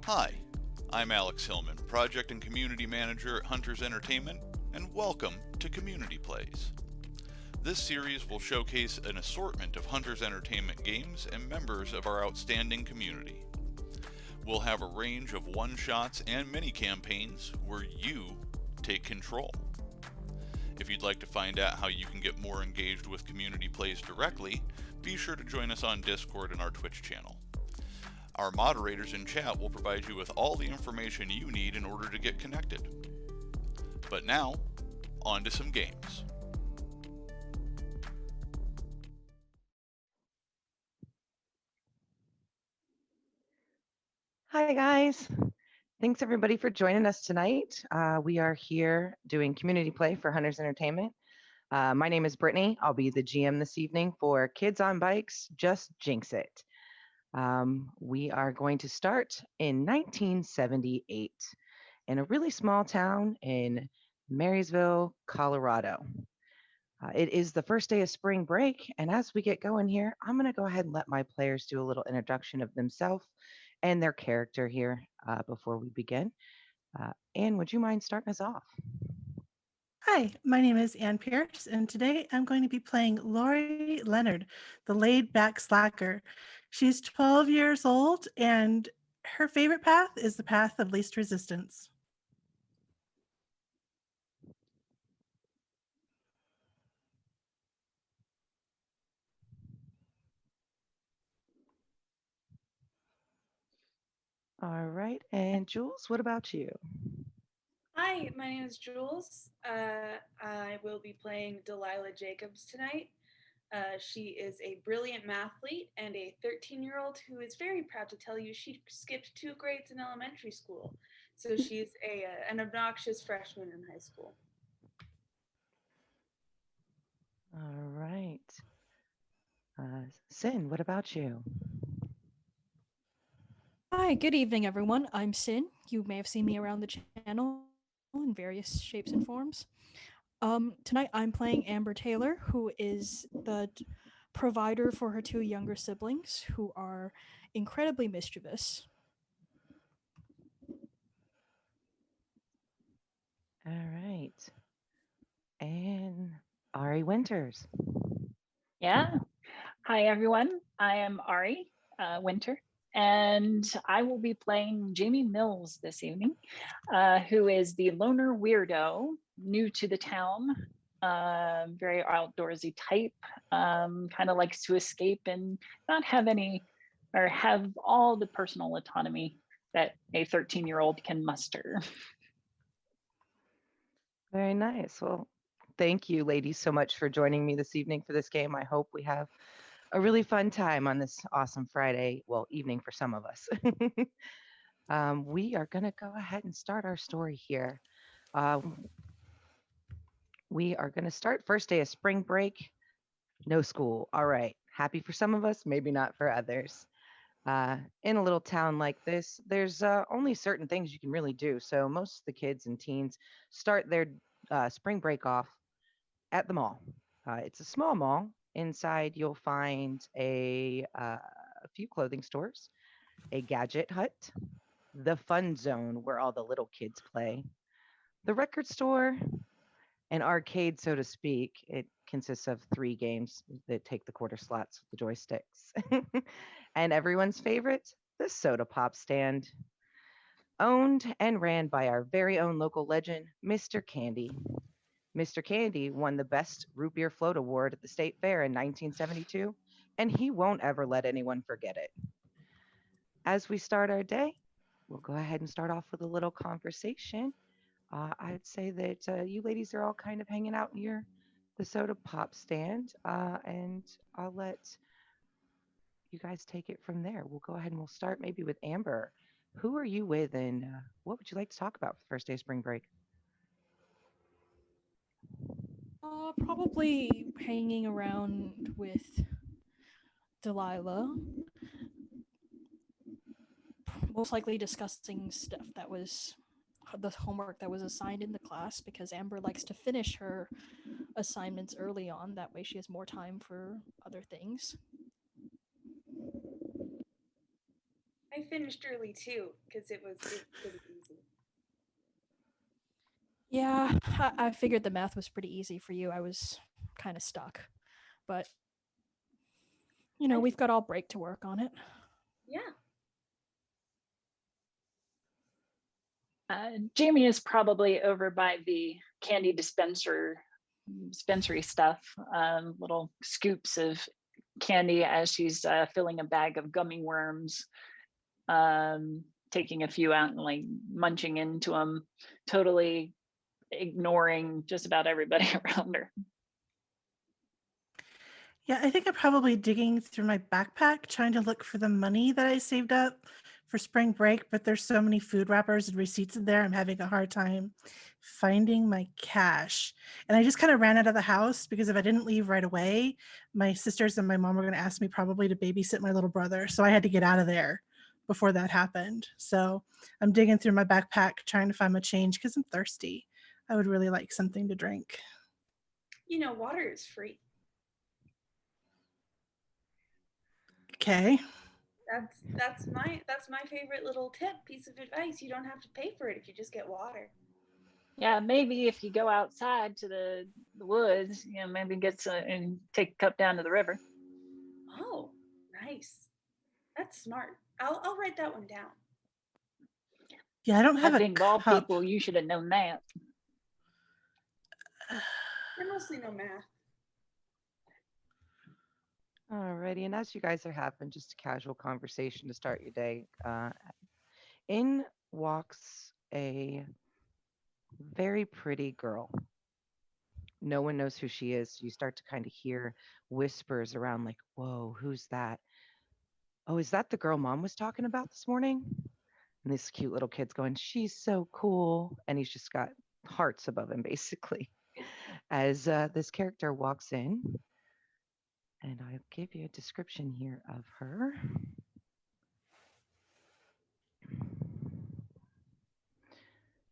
Hi, I'm Alex Hillman, Project and Community Manager at Hunters Entertainment, and welcome to Community Plays. This series will showcase an assortment of Hunters Entertainment games and members of our outstanding community. We'll have a range of one-shots and mini-campaigns where you take control. If you'd like to find out how you can get more engaged with Community Plays directly, be sure to join us on Discord and our Twitch channel. Our moderators in chat will provide you with all the information you need in order to get connected. But now, on to some games. Hi guys, thanks everybody for joining us tonight. We are here doing community play for Hunters Entertainment. My name is Brittany. I'll be the GM this evening for Kids on Bikes, Just Jinx It. We are going to start in 1978 in a really small town in Marysville, Colorado. It is the first day of spring break, and as we get going here, I'm going to go ahead and let my players do a little introduction of themselves and their character here before we begin. Anne, would you mind starting us off? Hi, my name is Ann Pierce, and today I'm going to be playing Lori Leonard, the laid-back slacker. She's 12 years old, and her favorite path is the path of least resistance. All right, and Jules, what about you? Hi, my name is Jules. I will be playing Delilah Jacobs tonight. She is a brilliant mathlete and a 13-year-old who is very proud to tell you she skipped 2 grades in elementary school. So she's an obnoxious freshman in high school. All right. Sin, what about you? Hi, good evening, everyone. I'm Sin. You may have seen me around the channel in various shapes and forms. Tonight I'm playing Amber Taylor, who is the provider for her 2 younger siblings, who are incredibly mischievous. All right. And Ari Winters. Yeah. Hi, everyone. I am Ari Winter, and I will be playing Jamie Mills this evening, who is the loner weirdo, new to the town, very outdoorsy type, kind of likes to escape and not have any, or have all the personal autonomy that a 13-year-old can muster. Very nice. Well, thank you, ladies, so much for joining me this evening for this game. I hope we have a really fun time on this awesome Friday, well, evening for some of us. We are going to go ahead and start our story here. We are going to start first day of spring break, no school. All right. Happy for some of us, maybe not for others. In a little town like this, there's only certain things you can really do. So most of the kids and teens start their spring break off at the mall. It's a small mall. Inside, you'll find a few clothing stores, a gadget hut, the fun zone where all the little kids play, the record store, an arcade, so to speak. It consists of 3 games that take the quarter slots with the joysticks. And everyone's favorite, the soda pop stand. Owned and ran by our very own local legend, Mr. Candy. Mr. Candy won the Best Root Beer Float Award at the State Fair in 1972, and he won't ever let anyone forget it. As we start our day, we'll go ahead and start off with a little conversation. I'd say that you ladies are all kind of hanging out near the soda pop stand, and I'll let you guys take it from there. We'll go ahead and we'll start maybe with Amber. Who are you with, and what would you like to talk about for the first day of spring break? Probably hanging around with Delilah. Most likely discussing stuff that was the homework that was assigned in the class, because Amber likes to finish her assignments early on. That way she has more time for other things. I finished early too because it was pretty easy. Yeah, I figured the math was pretty easy for you. I was kind of stuck. But, we've got all break to work on it. Yeah. Jamie is probably over by the candy dispensary stuff, little scoops of candy as she's filling a bag of gummy worms, taking a few out and like munching into them, totally ignoring just about everybody around her. Yeah, I think I'm probably digging through my backpack trying to look for the money that I saved up for spring break, but there's so many food wrappers and receipts in there. I'm having a hard time finding my cash. And I just kind of ran out of the house because if I didn't leave right away, my sisters and my mom were going to ask me probably to babysit my little brother. So I had to get out of there before that happened. So I'm digging through my backpack trying to find my change because I'm thirsty. I would really like something to drink. Water is free. Okay. That's my favorite little piece of advice. You don't have to pay for it if you just get water. Yeah, maybe if you go outside to the woods, maybe and take a cup down to the river. Oh, nice. That's smart. I'll write that one down. Yeah, I don't have I a think of all cup. people, you should have known that. I mostly know math. Alrighty, and as you guys are having just a casual conversation to start your day, in walks a very pretty girl. No one knows who she is. You start to kind of hear whispers around, like, whoa, who's that? Oh, is that the girl mom was talking about this morning? And this cute little kid's going, she's so cool. And he's just got hearts above him, basically, as this character walks in. And I'll give you a description here of her.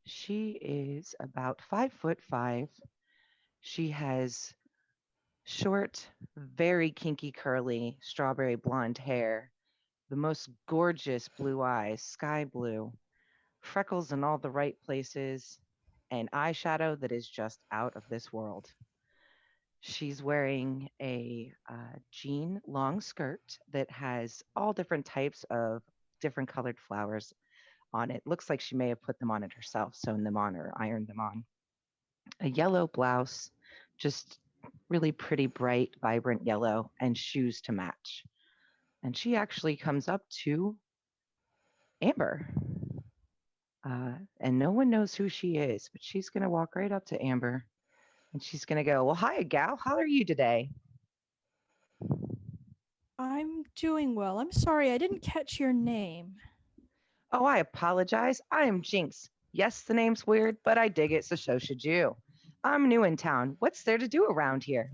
She is about 5'5". She has short, very kinky, curly, strawberry blonde hair, the most gorgeous blue eyes, sky blue, freckles in all the right places, and eyeshadow that is just out of this world. She's wearing a jean long skirt that has all different types of different colored flowers on it. Looks like she may have put them on it herself, sewn them on or ironed them on. A yellow blouse, just really pretty, bright, vibrant yellow, and shoes to match. And she actually comes up to Amber. And no one knows who she is, but she's going to walk right up to Amber and she's going to go, well, hi, gal. How are you today? I'm doing well. I'm sorry, I didn't catch your name. Oh, I apologize. I am Jinx. Yes, the name's weird, but I dig it, so should you. I'm new in town. What's there to do around here?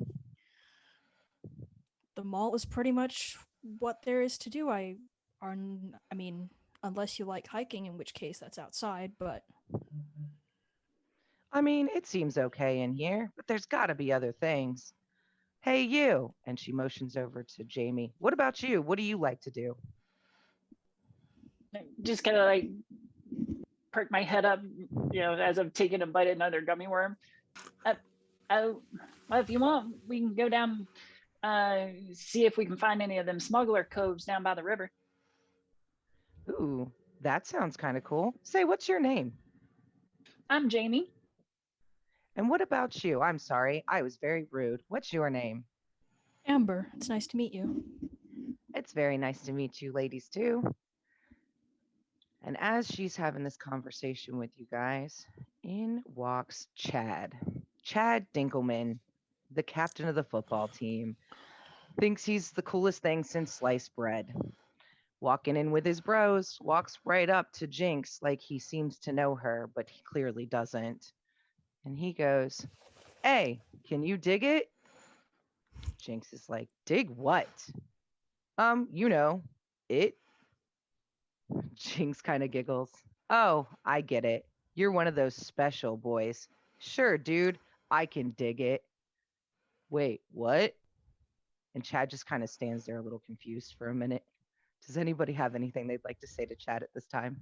The mall is pretty much what there is to do. I mean, unless you like hiking, in which case that's outside, but I mean, it seems okay in here, but there's got to be other things. Hey, you. And she motions over to Jamie. What about you? What do you like to do? Just kind of like perk my head up, as I'm taking a bite of another gummy worm. Well, if you want, we can go down, see if we can find any of them smuggler coves down by the river. Ooh, that sounds kind of cool. Say, what's your name? I'm Jamie. And what about you? I'm sorry, I was very rude. What's your name? Amber, it's nice to meet you. It's very nice to meet you, ladies, too. And as she's having this conversation with you guys, in walks Chad. Chad Dinkelman, the captain of the football team, thinks he's the coolest thing since sliced bread. Walking in with his bros, walks right up to Jinx like he seems to know her, but he clearly doesn't. And he goes, hey, can you dig it? Jinx is like, dig what? It. Jinx kind of giggles. Oh, I get it. You're one of those special boys. Sure, dude, I can dig it. Wait, what? And Chad just kind of stands there a little confused for a minute. Does anybody have anything they'd like to say to Chad at this time?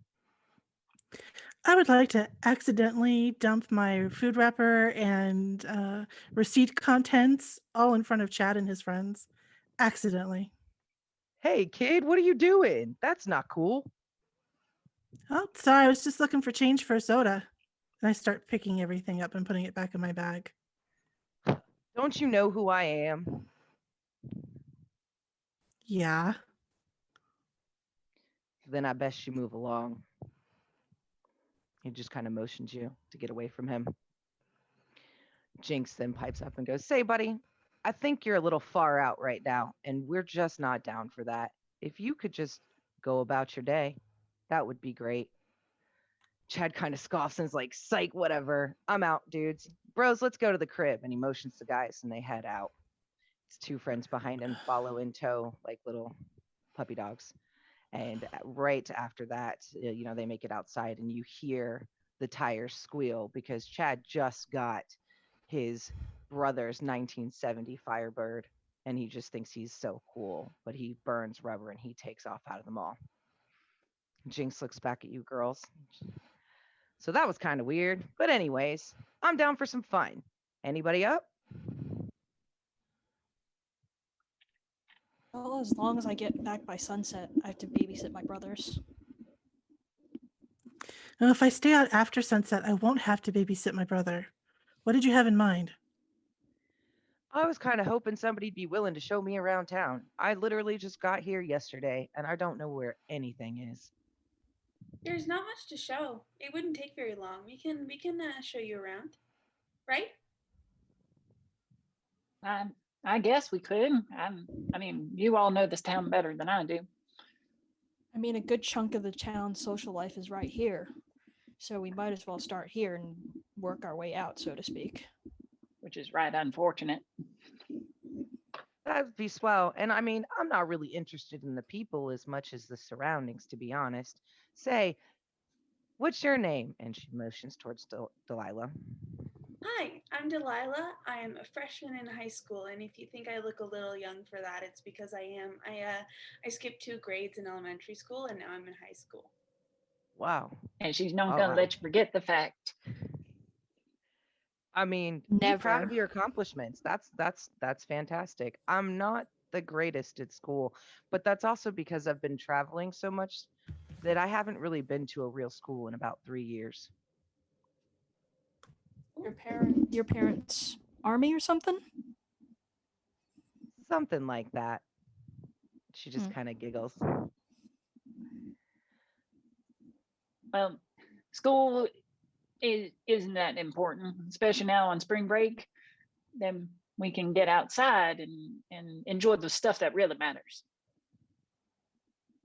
I would like to accidentally dump my food wrapper and receipt contents all in front of Chad and his friends. Accidentally. Hey, kid, what are you doing? That's not cool. Oh, sorry, I was just looking for change for a soda. And I start picking everything up and putting it back in my bag. Don't you know who I am? Yeah. Then I best you move along. He just kind of motions you to get away from him. Jinx then pipes up and goes, Say, buddy, I think you're a little far out right now, and we're just not down for that. If you could just go about your day, that would be great. Chad kind of scoffs and is like, Psych, whatever. I'm out, dudes. Bros, let's go to the crib. And he motions the guys, and they head out. His two friends behind him follow in tow like little puppy dogs. And right after that, they make it outside, and you hear the tires squeal because Chad just got his brother's 1970 Firebird, and he just thinks he's so cool, but he burns rubber and he takes off out of the mall. Jinx looks back at you girls. So that was kind of weird. But anyways, I'm down for some fun. Anybody up? Well, as long as I get back by sunset, I have to babysit my brothers. Now, if I stay out after sunset, I won't have to babysit my brother. What did you have in mind? I was kind of hoping somebody'd be willing to show me around town. I literally just got here yesterday, and I don't know where anything is. There's not much to show. It wouldn't take very long. We can show you around, right? I guess we could. I mean, you all know this town better than I do. I mean, a good chunk of the town's social life is right here, so we might as well start here and work our way out, so to speak. Which is right unfortunate. That'd be swell. And I mean, I'm not really interested in the people as much as the surroundings, to be honest. Say, what's your name? And she motions towards Delilah. Hi, I'm Delilah. I am a freshman in high school, and if you think I look a little young for that, it's because I am. I skipped 2 grades in elementary school, and now I'm in high school. Wow. And she's not Oh, gonna wow. let you forget the fact. I mean, be proud of Never. your accomplishments. That's fantastic. I'm not the greatest at school, but that's also because I've been traveling so much that I haven't really been to a real school in about 3 years. Your parents' army or something? Something like that. She just kind of giggles. Well, school isn't that important, especially now on spring break. Then we can get outside and enjoy the stuff that really matters.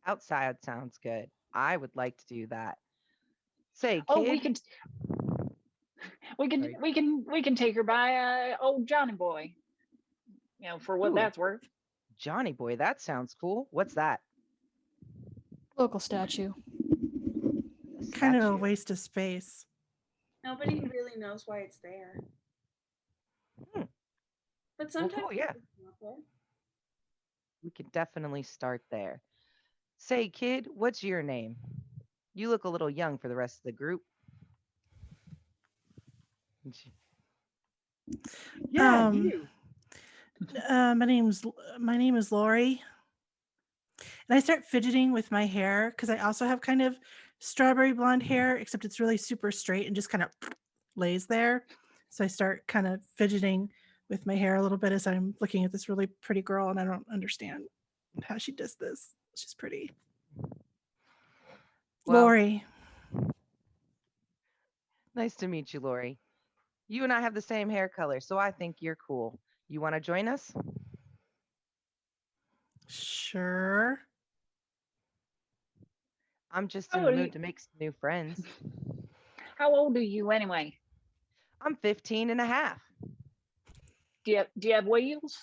Outside sounds good. I would like to do that. Say, kid. Oh, we Sorry. can take her by old Johnny Boy. For what Ooh. that's worth. Johnny Boy, that sounds cool. What's that? Local statue. Kind of a Statue. waste of space. Nobody really knows why it's there. Hmm. But sometimes cool, yeah. it's not there. We could definitely start there. Say, kid, what's your name? You look a little young for the rest of the group. Yeah, you. My name is Lori. And I start fidgeting with my hair because I also have kind of strawberry blonde hair, except it's really super straight and just kind of lays there. So I start kind of fidgeting with my hair a little bit as I'm looking at this really pretty girl, and I don't understand how she does this. She's pretty. Well, Lori. Nice to meet you, Lori. You and I have the same hair color, so I think you're cool. You want to join us? Sure. I'm just in How the old are mood you? to make some new friends. How old are you anyway? I'm 15 and a half. Do you have wheels?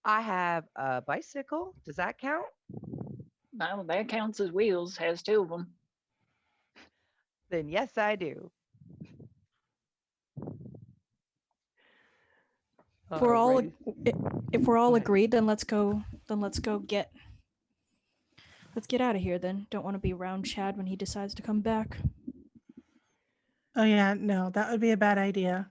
I have a bicycle. Does that count? No, that counts as wheels. Has 2 of them. Then yes, I do. If we're all Alrighty. if we're all Go ahead. agreed, then let's go get Let's get out of here then. Don't want to be around Chad when he decides to come back. Oh, yeah, no, that would be a bad idea.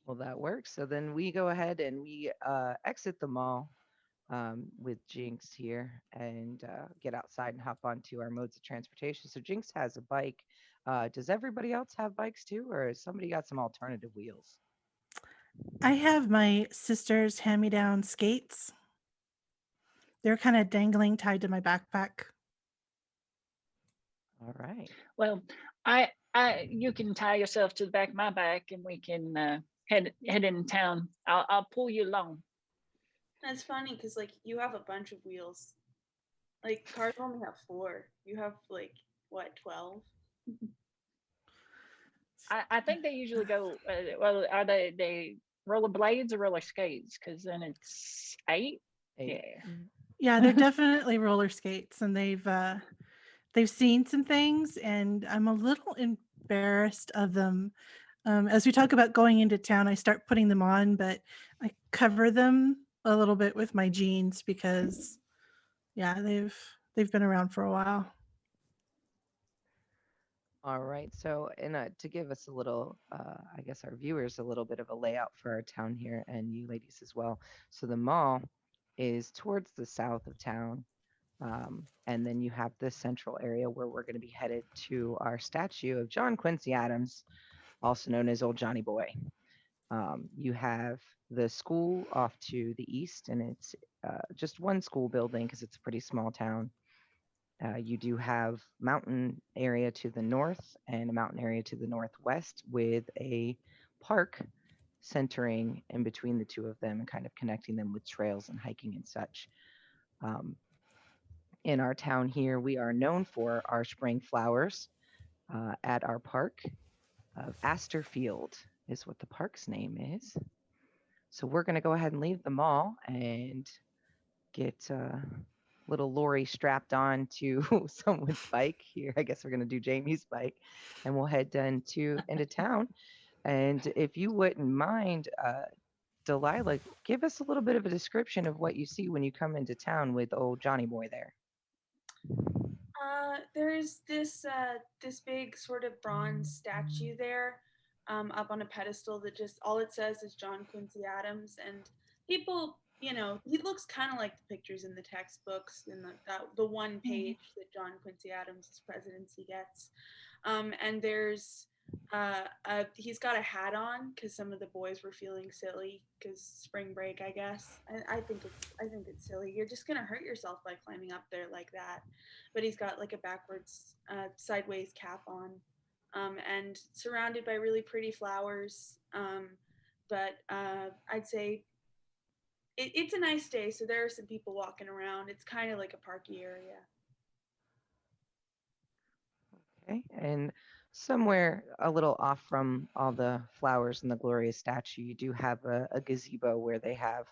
Well, that works. So then we go ahead and we exit the mall with Jinx here and get outside and hop onto our modes of transportation. So Jinx has a bike. Does everybody else have bikes too, or has somebody got some alternative wheels? I have my sister's hand-me-down skates. They're kind of dangling tied to my backpack. All right. Well, you can tie yourself to the back of my back, and we can head in town. I'll pull you along. That's funny because like you have a bunch of wheels. Like cars only have 4. You have like what 12? I think they usually go. Well, are they roller blades or roller skates? Because then it's 8. Eight. Yeah. Yeah, they're definitely roller skates, and they've seen some things, and I'm a little embarrassed of them. As we talk about going into town, I start putting them on, but I cover them a little bit with my jeans because, yeah, they've been around for a while. All right. So, to give us a little, I guess our viewers a little bit of a layout for our town here, and you ladies as well. So the mall is towards the south of town. And then you have this central area where we're going to be headed to our statue of John Quincy Adams, also known as Old Johnny Boy. You have the school off to the east, and it's just one school building because it's a pretty small town. You do have mountain area to the north and a mountain area to the northwest with a park centering in between the two of them and kind of connecting them with trails and hiking and such. Um, in our town here, we are known for our spring flowers at our park. Astor Field is what the park's name is. So we're going to go ahead and leave the mall and get little Lori strapped on to someone's bike here. I guess we're going to do Jamie's bike, and we'll head into town. And if you wouldn't mind, Delilah, give us a little bit of a description of what you see when you come into town with old Johnny Boy there. There's this big sort of bronze statue there, up on a pedestal that just all it says is John Quincy Adams, and people, he looks kind of like the pictures in the textbooks in the one page that John Quincy Adams' presidency gets, and there's he's got a hat on because some of the boys were feeling silly because spring break, I guess. I think it's silly. You're just gonna hurt yourself by climbing up there like that. But he's got like a backwards, sideways cap on, and surrounded by really pretty flowers. But I'd say it's a nice day, so there are some people walking around. It's kind of like a parky area. Okay, and somewhere a little off from all the flowers and the glorious statue, you do have a gazebo where they have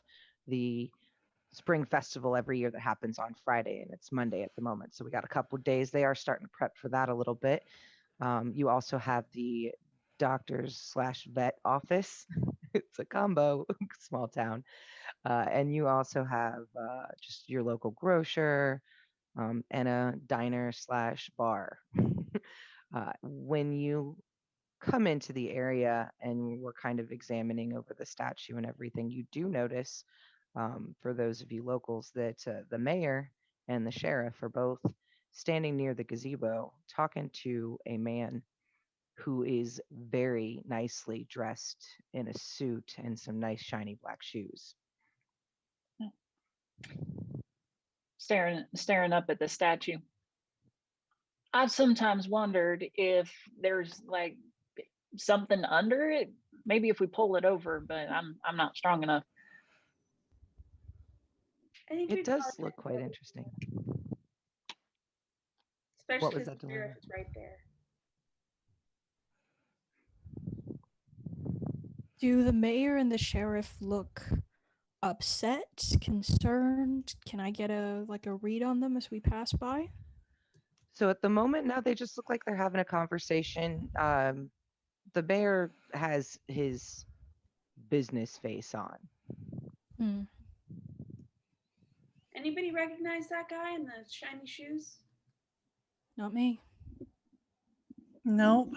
the spring festival every year that happens on Friday, and it's Monday at the moment. So we got a couple of days. They are starting to prep for that a little bit. You also have the doctor's slash vet office. It's a combo, small town. And you also have just your local grocer and a diner slash bar. When you come into the area and we're kind of examining over the statue and everything, you do notice, for those of you locals, that the mayor and the sheriff are both standing near the gazebo talking to a man who is very nicely dressed in a suit and some nice shiny black shoes. Staring up at the statue. I've sometimes wondered if there's like something under it. Maybe if we pull it over, but I'm not strong enough. I think It does look quite interesting. especially What was because that, the sheriff Delana? is right there. Do the mayor and the sheriff look upset, concerned? Can I get a read on them as we pass by? So at the moment now, they just look like they're having a conversation. The mayor has his business face on. Hmm. Anybody recognize that guy in the shiny shoes? Not me. Nope.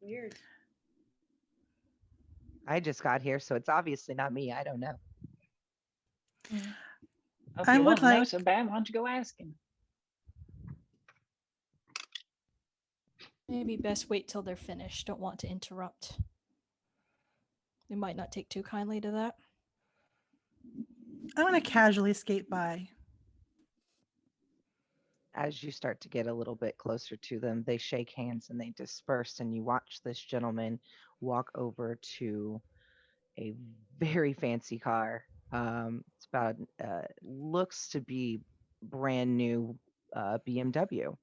Weird. I just got here, so it's obviously not me. I don't know. If I you would want to know like- so bad, why don't you go ask him? Maybe best wait till they're finished. Don't want to interrupt. They might not take too kindly to that. I'm going to casually skate by. As you start to get a little bit closer to them, they shake hands and they disperse, and you watch this gentleman walk over to a very fancy car. It's about looks to be brand new BMW,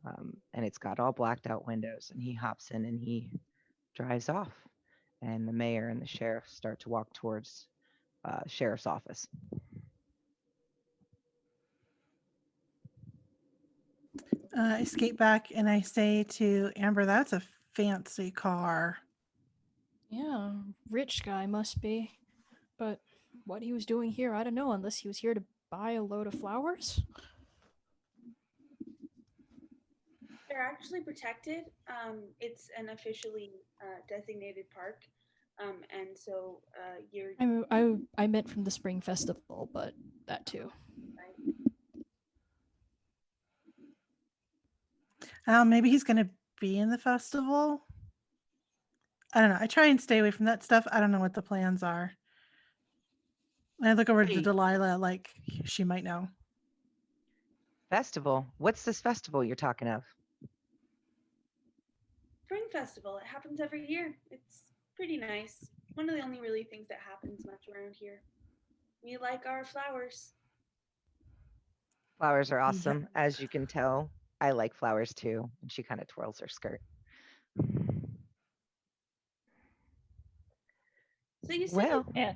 and it's got all blacked out windows. And he hops in and he drives off. And the mayor and the sheriff start to walk towards sheriff's office. I skate back and I say to Amber, that's a fancy car. Yeah, rich guy must be. But what he was doing here, I don't know, unless he was here to buy a load of flowers. They're actually protected. It's an officially designated park, and so you're I meant from the spring festival, but that too. Maybe he's going to be in the festival. I don't know. I try and stay away from that stuff. I don't know what the plans are. And I look over to Hey. Delilah like she might know. Festival? What's this festival you're talking of? Spring Festival. It happens every year. It's pretty nice. One of the only really things that happens much around here. We like our flowers. Flowers are awesome. As you can tell, I like flowers too. And she kind of twirls her skirt. So you said Well, Yeah.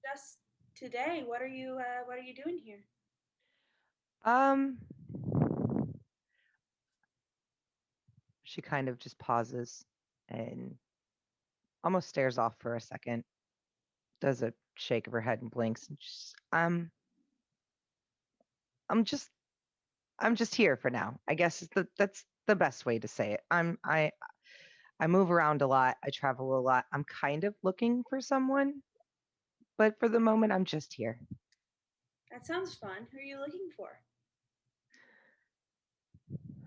just today. What are you doing here? she kind of just pauses and almost stares off for a second, does a shake of her head and blinks, and just, I'm just here for now. I guess that's the best way to say it. I move around a lot. I travel a lot. I'm kind of looking for someone, but for the moment, I'm just here. That sounds fun. Who are you looking for?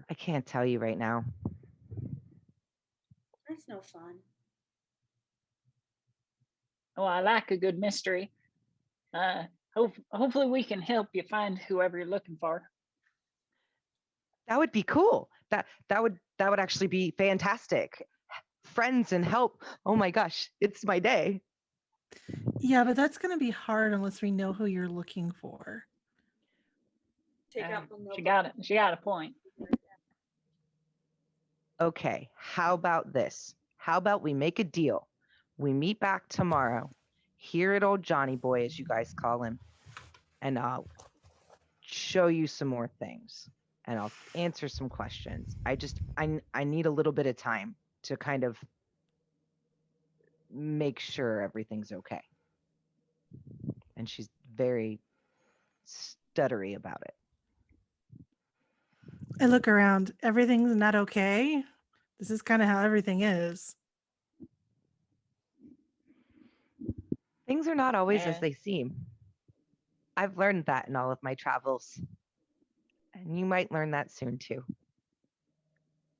I can't tell you right now. That's no fun. Oh, I like a good mystery. Hopefully we can help you find whoever you're looking for. That would be cool. That would actually be fantastic. Friends and help. Oh my gosh, it's my day. Yeah, but that's going to be hard unless we know who you're looking for. Take out the She notebook. got a point. Okay, how about this? How about we make a deal? We meet back tomorrow here at Old Johnny Boy, as you guys call him, and I'll show you some more things and I'll answer some questions. I need a little bit of time to kind of make sure everything's okay. And she's very stuttery about it. I look around. Everything's not okay. This is kind of how everything is. Things are not always as Yeah. they seem. I've learned that in all of my travels. And you might learn that soon too.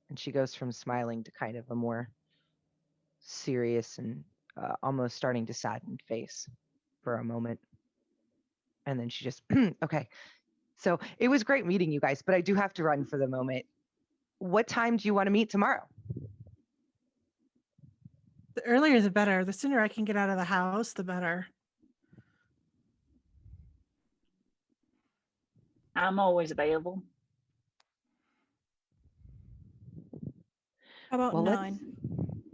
And she goes from smiling to kind of a more serious and almost starting to sadden face for a moment. And then she just, okay. So it was great meeting you guys, but I do have to run for the moment. What time do you want to meet tomorrow? The earlier the better. The sooner I can get out of the house, the better. I'm always available. How about Well, 9?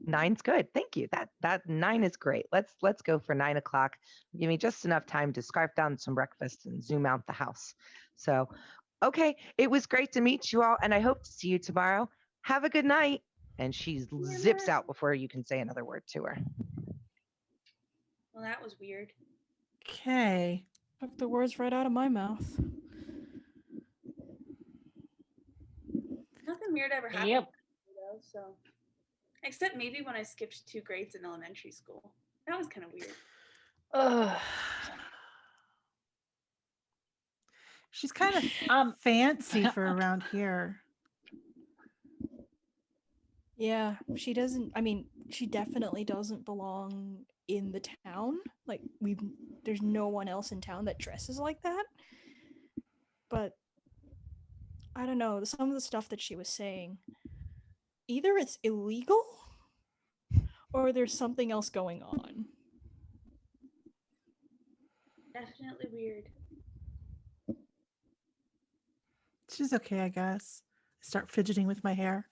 9's good. Thank you. That 9 is great. Let's go for 9 o'clock. Give me just enough time to scarf down some breakfast and zoom out the house. So, okay, it was great to meet you all, and I hope to see you tomorrow. Have a good night. And she zips out before you can say another word to her. Well, that was weird. Okay. Took the words right out of my mouth. Nothing weird ever happened. Yep. Though, so except maybe when I skipped 2 grades in elementary school. That was kind of weird. Ugh. She's kind of fancy for around here. Yeah, she doesn't. I mean, she definitely doesn't belong in the town. Like there's no one else in town that dresses like that. But I don't know. Some of the stuff that she was saying, either it's illegal, or there's something else going on. Definitely weird. She's okay, I guess. Start fidgeting with my hair.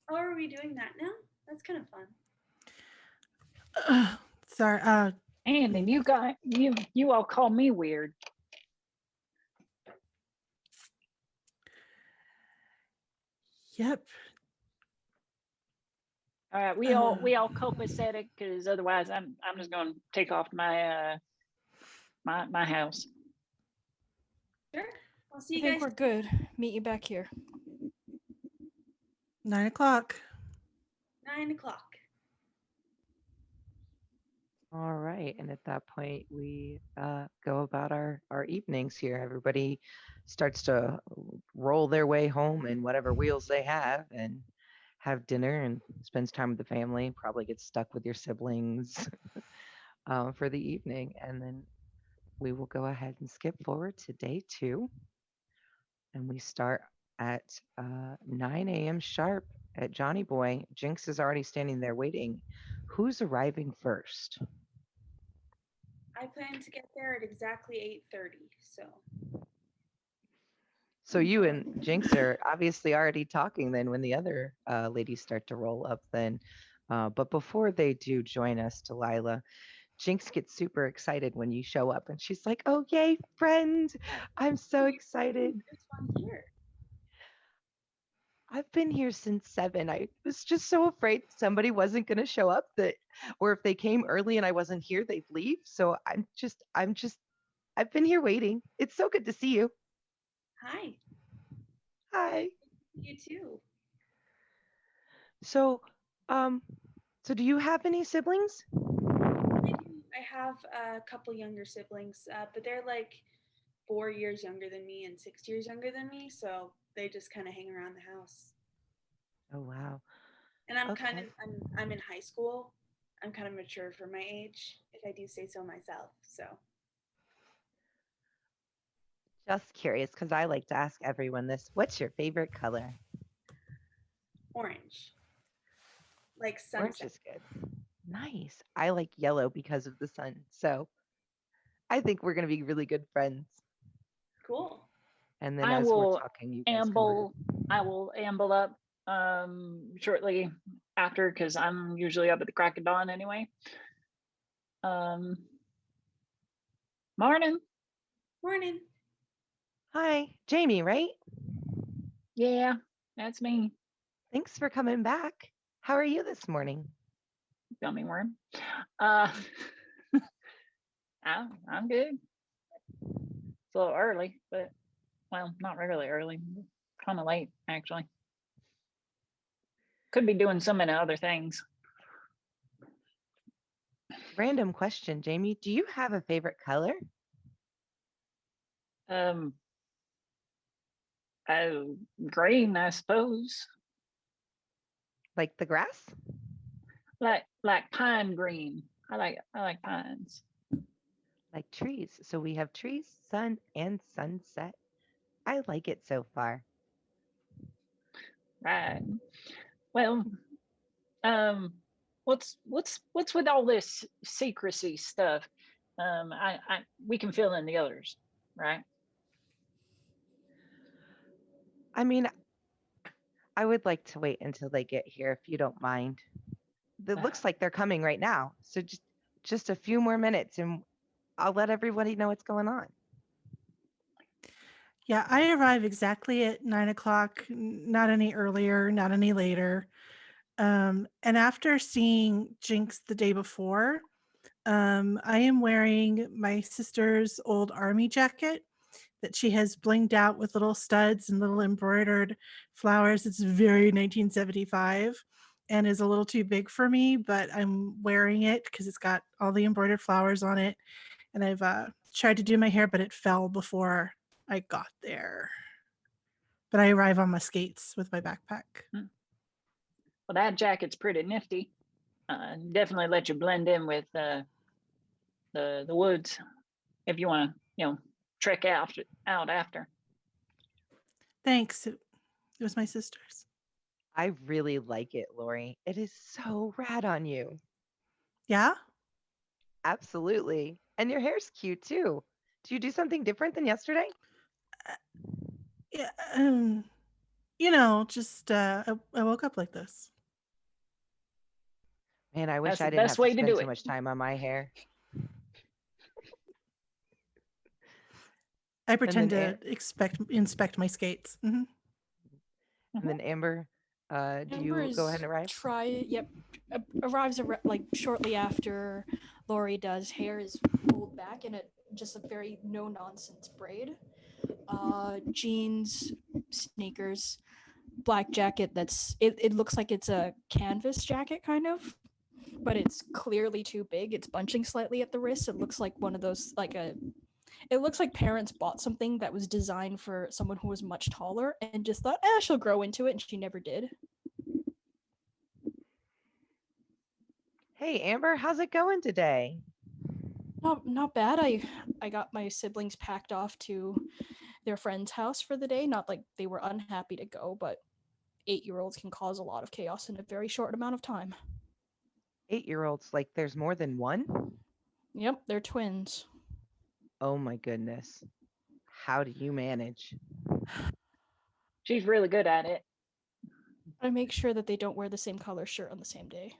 Oh, are we doing that now? That's kind of fun. Sorry. And then you all call me weird. Yep. All right, we all copacetic, because otherwise I'm just gonna take off my my house. Sure. I'll see I you think guys. we're good. Meet you back here. 9 o'clock. 9 o'clock. All right. And at that point, we go about our evenings here. Everybody starts to roll their way home in whatever wheels they have and have dinner and spends time with the family, probably gets stuck with your siblings for the evening. And then we will go ahead and skip forward to day 2. And we start at 9 a.m. sharp at Johnny Boy. Jinx is already standing there waiting. Who's arriving first? I plan to get there at exactly 8:30. So you and Jinx are obviously already talking then when the other ladies start to roll up then. But before they do join us, Delilah, Jinx gets super excited when you show up and she's like, oh, yay, friend. I'm so excited. It's fun here. I've been here since 7. I was just so afraid somebody wasn't going to show up, that, or if they came early and I wasn't here, they'd leave. So I've been here waiting. It's so good to see you. Hi. Hi. You too. So do you have any siblings? I have a couple younger siblings, but they're like 4 years younger than me and 6 years younger than me. So they just kind of hang around the house. Oh, wow. And I'm Okay. I'm in high school. I'm kind of mature for my age, if I do say so myself. So Just curious, because I like to ask everyone this. What's your favorite color? orange. Like Orange sunset. is good. Nice. I like yellow because of the sun. So I think we're going to be really good friends. Cool. And then I as we're will talking, you guys can I will amble up shortly after, because I'm usually up at the crack of dawn anyway. Morning. Morning. Hi, Jamie, right? Yeah, that's me. Thanks for coming back. How are you this morning? Gummy worm. I'm good. It's a little early, but well, not really early. Kind of late, actually. Could be doing so many other things. Random question, Jamie. Do you have a favorite color? Green, I suppose. Like the grass? Like pine green. I like pines. Like trees. So we have trees, sun, and sunset. I like it so far. Right. Well, what's with all this secrecy stuff? We can fill in the others, right? I mean, I would like to wait until they get here, if you don't mind. It looks like they're coming right now. So just a few more minutes and I'll let everybody know what's going on. Yeah, I arrive exactly at 9 o'clock, not any earlier, not any later. And after seeing Jinx the day before, I am wearing my sister's old army jacket that she has blinged out with little studs and little embroidered flowers. It's very 1975 and is a little too big for me, but I'm wearing it because it's got all the embroidered flowers on it. And I've tried to do my hair, but it fell before I got there. But I arrive on my skates with my backpack. Well, that jacket's pretty nifty. Definitely let you blend in with the woods if you want to, trek out after. Thanks. It was my sister's. I really like it, Lori. It is so rad on you. Yeah? Absolutely. And your hair's cute too. Do you do something different than yesterday? Yeah. Just I woke up like this. Man, I wish That's I the didn't best have to way to spend do so it. much time on my hair. I pretend then to inspect my skates. Mhm. And then Amber, do Amber you go ahead is and arrive? arrives like shortly after Lori does. Hair is pulled back in just a very no nonsense braid. Jeans, sneakers, black jacket. It looks like it's a canvas jacket kind of, but it's clearly too big. It's bunching slightly at the wrist. It looks like one of those it looks like parents bought something that was designed for someone who was much taller and just thought, she'll grow into it, and she never did. Hey, Amber, how's it going today? Not bad. I got my siblings packed off to their friend's house for the day. Not like they were unhappy to go, but 8-year-olds can cause a lot of chaos in a very short amount of time. 8-year-olds, like there's more than one? Yep, they're twins. Oh my goodness. How do you manage? She's really good at it. I make sure that they don't wear the same color shirt on the same day.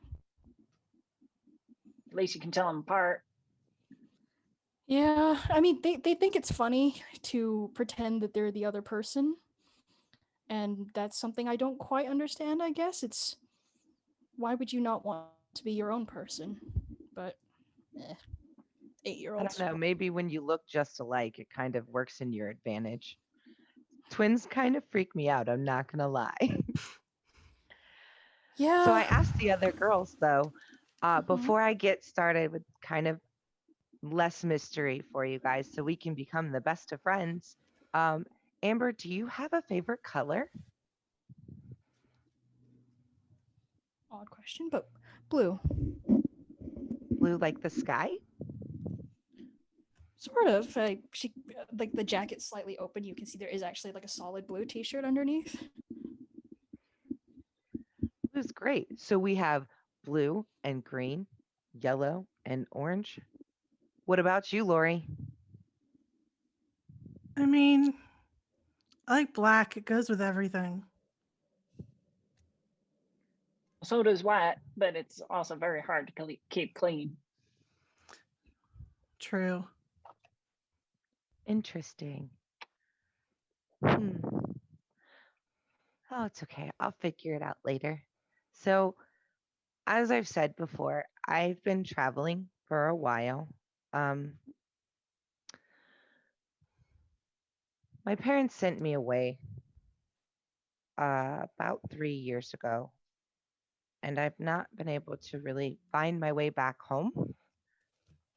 At least you can tell them apart. Yeah, I mean, they think it's funny to pretend that they're the other person. And that's something I don't quite understand, I guess. It's why would you not want to be your own person? But, I 8-year-olds. don't know. Maybe when you look just alike, it kind of works in your advantage. Twins kind of freak me out, I'm not going to lie. Yeah. So I asked the other girls, though, Mhm. before I get started with kind of less mystery for you guys so we can become the best of friends. Amber, do you have a favorite color? Odd question, but blue. Blue like the sky? Sort of. She like the jacket slightly open. You can see there is actually like a solid blue T-shirt underneath. Blue's great. So we have blue and green, yellow and orange. What about you, Lori? I mean, I like black. It goes with everything. So does white, but it's also very hard to keep clean. True. Interesting. Oh, it's okay. I'll figure it out later. So, as I've said before, I've been traveling for a while. Um, my parents sent me away about 3 years ago, and I've not been able to really find my way back home.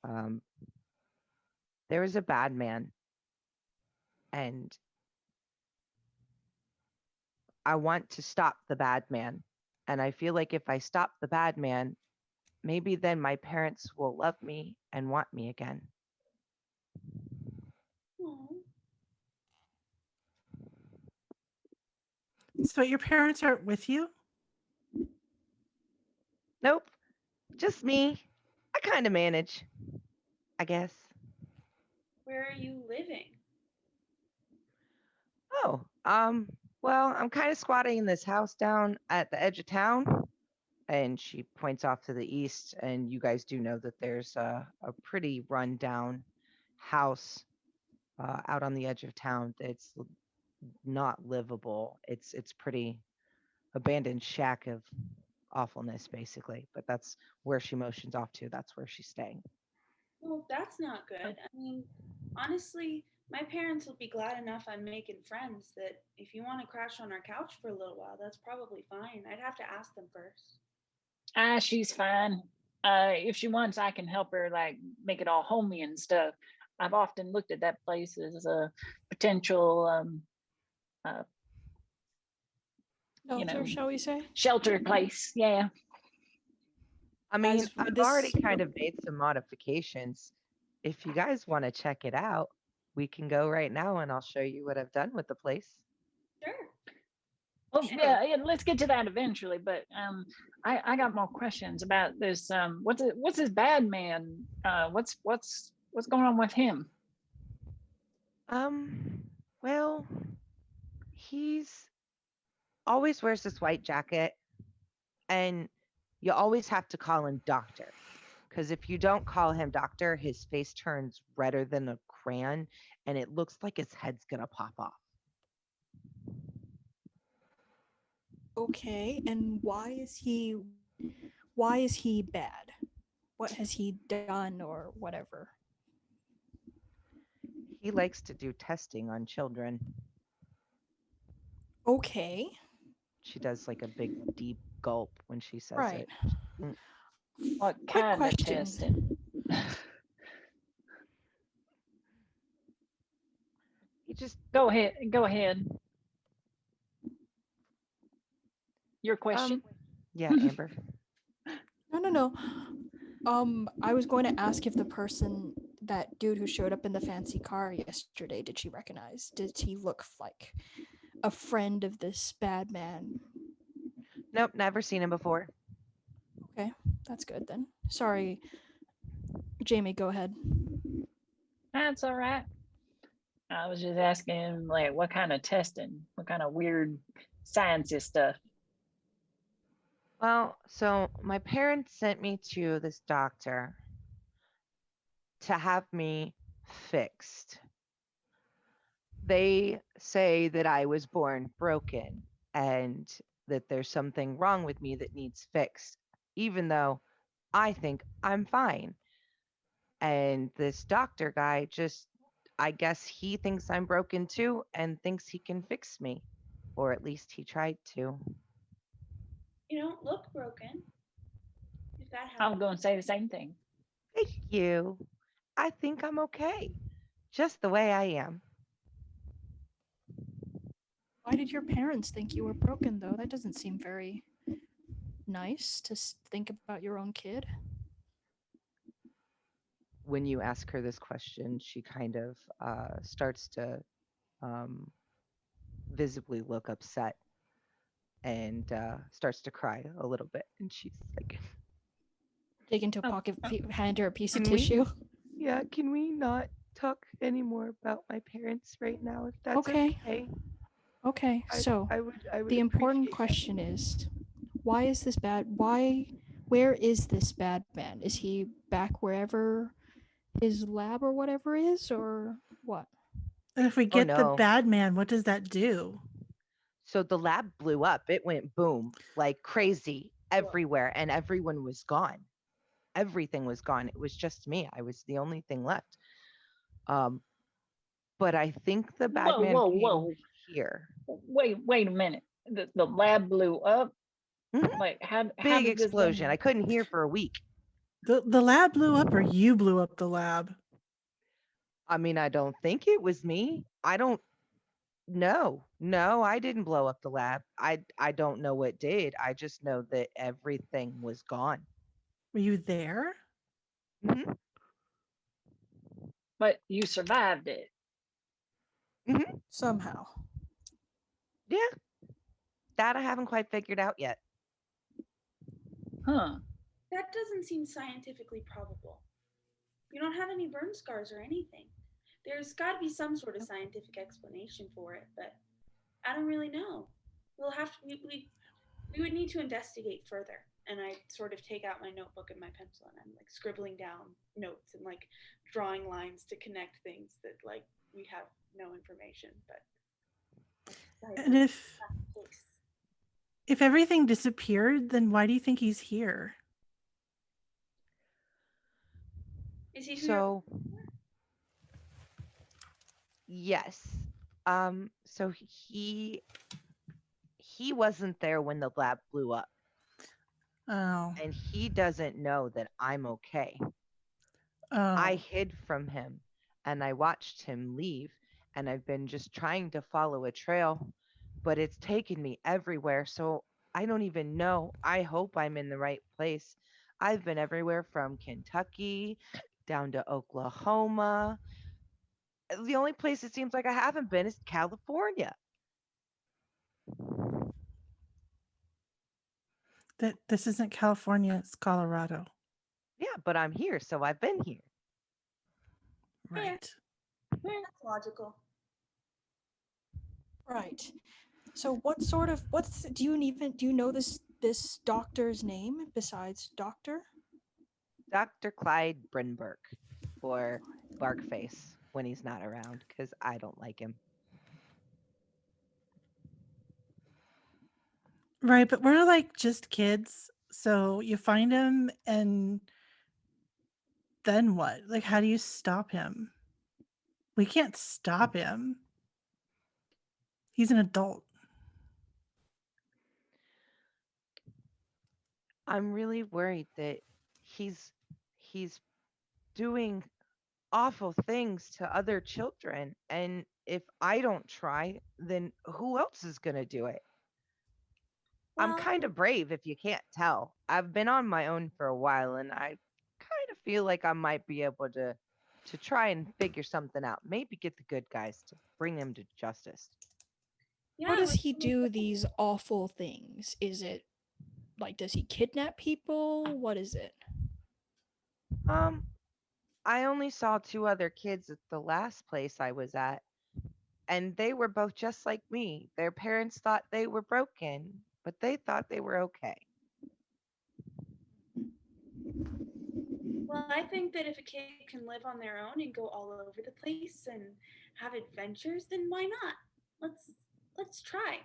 Um, there was a bad man, and I want to stop the bad man. And I feel like if I stop the bad man, maybe then my parents will love me and want me again. Aw. So your parents aren't with you? Nope, just me. I kind of manage, I guess. Where are you living? Oh, well, I'm kind of squatting in this house down at the edge of town. And she points off to the east, and you guys do know that there's a pretty rundown house out on the edge of town. It's not livable. It's pretty abandoned shack of awfulness, basically. But that's where she motions off to. That's where she's staying. Well, that's not good. I mean, honestly, my parents will be glad enough I'm making friends that if you want to crash on our couch for a little while, that's probably fine. I'd have to ask them first. She's fine. If she wants, I can help her like make it all homey and stuff. I've often looked at that place as a potential, Shelter, shall we say? shelter place. Yeah. I mean, As I've this- already kind of made some modifications. If you guys want to check it out, we can go right now and I'll show you what I've done with the place. Sure. Well, Sure. yeah, let's get to that eventually. But I got more questions about this. What's this bad man? What's going on with him? Well, he's always wears this white jacket, and you always have to call him doctor. Because if you don't call him doctor, his face turns redder than a crayon and it looks like his head's gonna pop off. Okay, and why is he bad? What has he done or whatever? He likes to do testing on children. Okay. She does like a big deep gulp when she says Right. it. What Quick kind question. of testing? He just Go ahead. Your question? yeah, Amber. No. I was going to ask if that dude who showed up in the fancy car yesterday, did she recognize? Did he look like a friend of this bad man? Nope, never seen him before. Okay, that's good then. Sorry, Jamie, go ahead. That's all right. I was just asking, like, what kind of testing? What kind of weird sciencey stuff? Well, so my parents sent me to this doctor to have me fixed. They say that I was born broken and that there's something wrong with me that needs fixed, even though I think I'm fine. And this doctor guy I guess he thinks I'm broken too and thinks he can fix me, or at least he tried to. You don't look broken. If that I'm helps. going to say the same thing. Thank you. I think I'm okay, just the way I am. Why did your parents think you were broken, though? That doesn't seem very nice to think about your own kid. When you ask her this question, she kind of starts to visibly look upset and starts to cry a little bit. And she's like, Dig into a pocket, hand her a piece of Can we- tissue. yeah, can we not talk anymore about my parents right now, if that's Okay. okay? Okay, so I would the important appreciate that. question is, why is this bad? Where is this bad man? Is he back wherever his lab or whatever is, or what? And if we get the no. bad man, what does that do? So the lab blew up. It went boom like crazy everywhere, and everyone was gone. Everything was gone. It was just me. I was the only thing left. But I think the bad man came here. Wait a minute. The lab blew up. Mhm. Like how Big did this explosion. thing- I couldn't hear for a week. The lab blew up, or you blew up the lab? I mean, I don't think it was me. I don't know. No, I didn't blow up the lab. I don't know what did. I just know that everything was gone. Were you there? Hmm. But you survived it. Somehow. Yeah. That I haven't quite figured out yet. Huh. That doesn't seem scientifically probable. You don't have any burn scars or anything. There's got to be some sort of scientific explanation for it, but I don't really know. We'll have to. We would need to investigate further. And I sort of take out my notebook and my pencil, and I'm like scribbling down notes and like drawing lines to connect things that like we have no information. But And if everything disappeared, then why do you think he's here? Is he who you're So, yes. So he wasn't there when the lab blew up, Oh. and he doesn't know that I'm okay. I Oh. hid from him and I watched him leave, and I've been just trying to follow a trail, but it's taken me everywhere. So I don't even know. I hope I'm in the right place. I've been everywhere from Kentucky down to Oklahoma. The only place it seems like I haven't been is California. This isn't California, it's Colorado. Yeah, but I'm here, so I've been here. Right. That's logical. Right. So do you know this doctor's name besides doctor? Dr. Clyde Brinberg, or Barkface when he's not around, because I don't like him. Right, but we're like just kids. So you find him and then what? Like, how do you stop him? We can't stop him. He's an adult. I'm really worried that he's doing awful things to other children, and if I don't try, then who else is going to do it? I'm Well, kind of brave if you can't tell. I've been on my own for a while, and I kind of feel like I might be able to try and figure something out. Maybe get the good guys to bring him to justice. yeah, How it does was he do these awful things? Is it like, does he kidnap people? What is it? Um, I only saw two other kids at the last place I was at, and they were both just like me. Their parents thought they were broken, but they thought they were okay. Well, I think that if a kid can live on their own and go all over the place and have adventures, then why not? Let's try.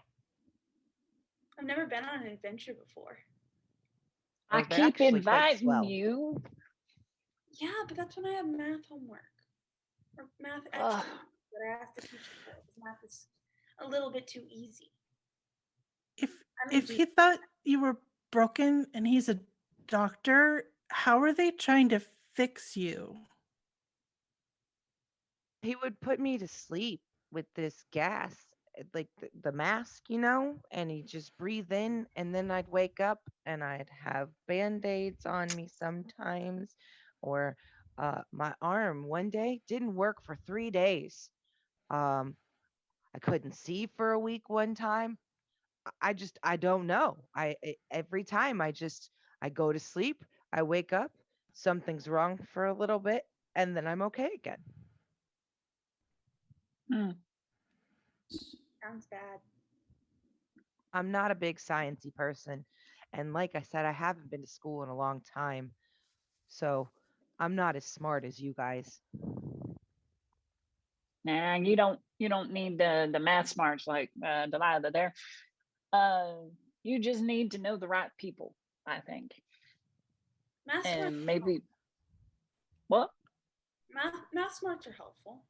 I've never been on an adventure before. I Oh, they're keep actually quite inviting swell. you. Yeah, but that's when I have math homework or math Ugh. extra that I ask the teacher for. Because math is a little bit too easy. If I don't if do he thought you were broken and he's a doctor, how are they trying to fix you? He would put me to sleep with this gas, like the mask, and he'd just breathe in, and then I'd wake up and I'd have band-aids on me sometimes, or my arm one day didn't work for 3 days. Um, I couldn't see for a week one time. I don't know. Every time I go to sleep, I wake up, something's wrong for a little bit, and then I'm okay again. Hmm. sounds bad. I'm not a big sciencey person, and like I said, I haven't been to school in a long time, so I'm not as smart as you guys. Nah, you don't need the math smarts like Delilah there. Uh, you just need to know the right people, I think, Math smarts, and maybe what, math smarts are helpful.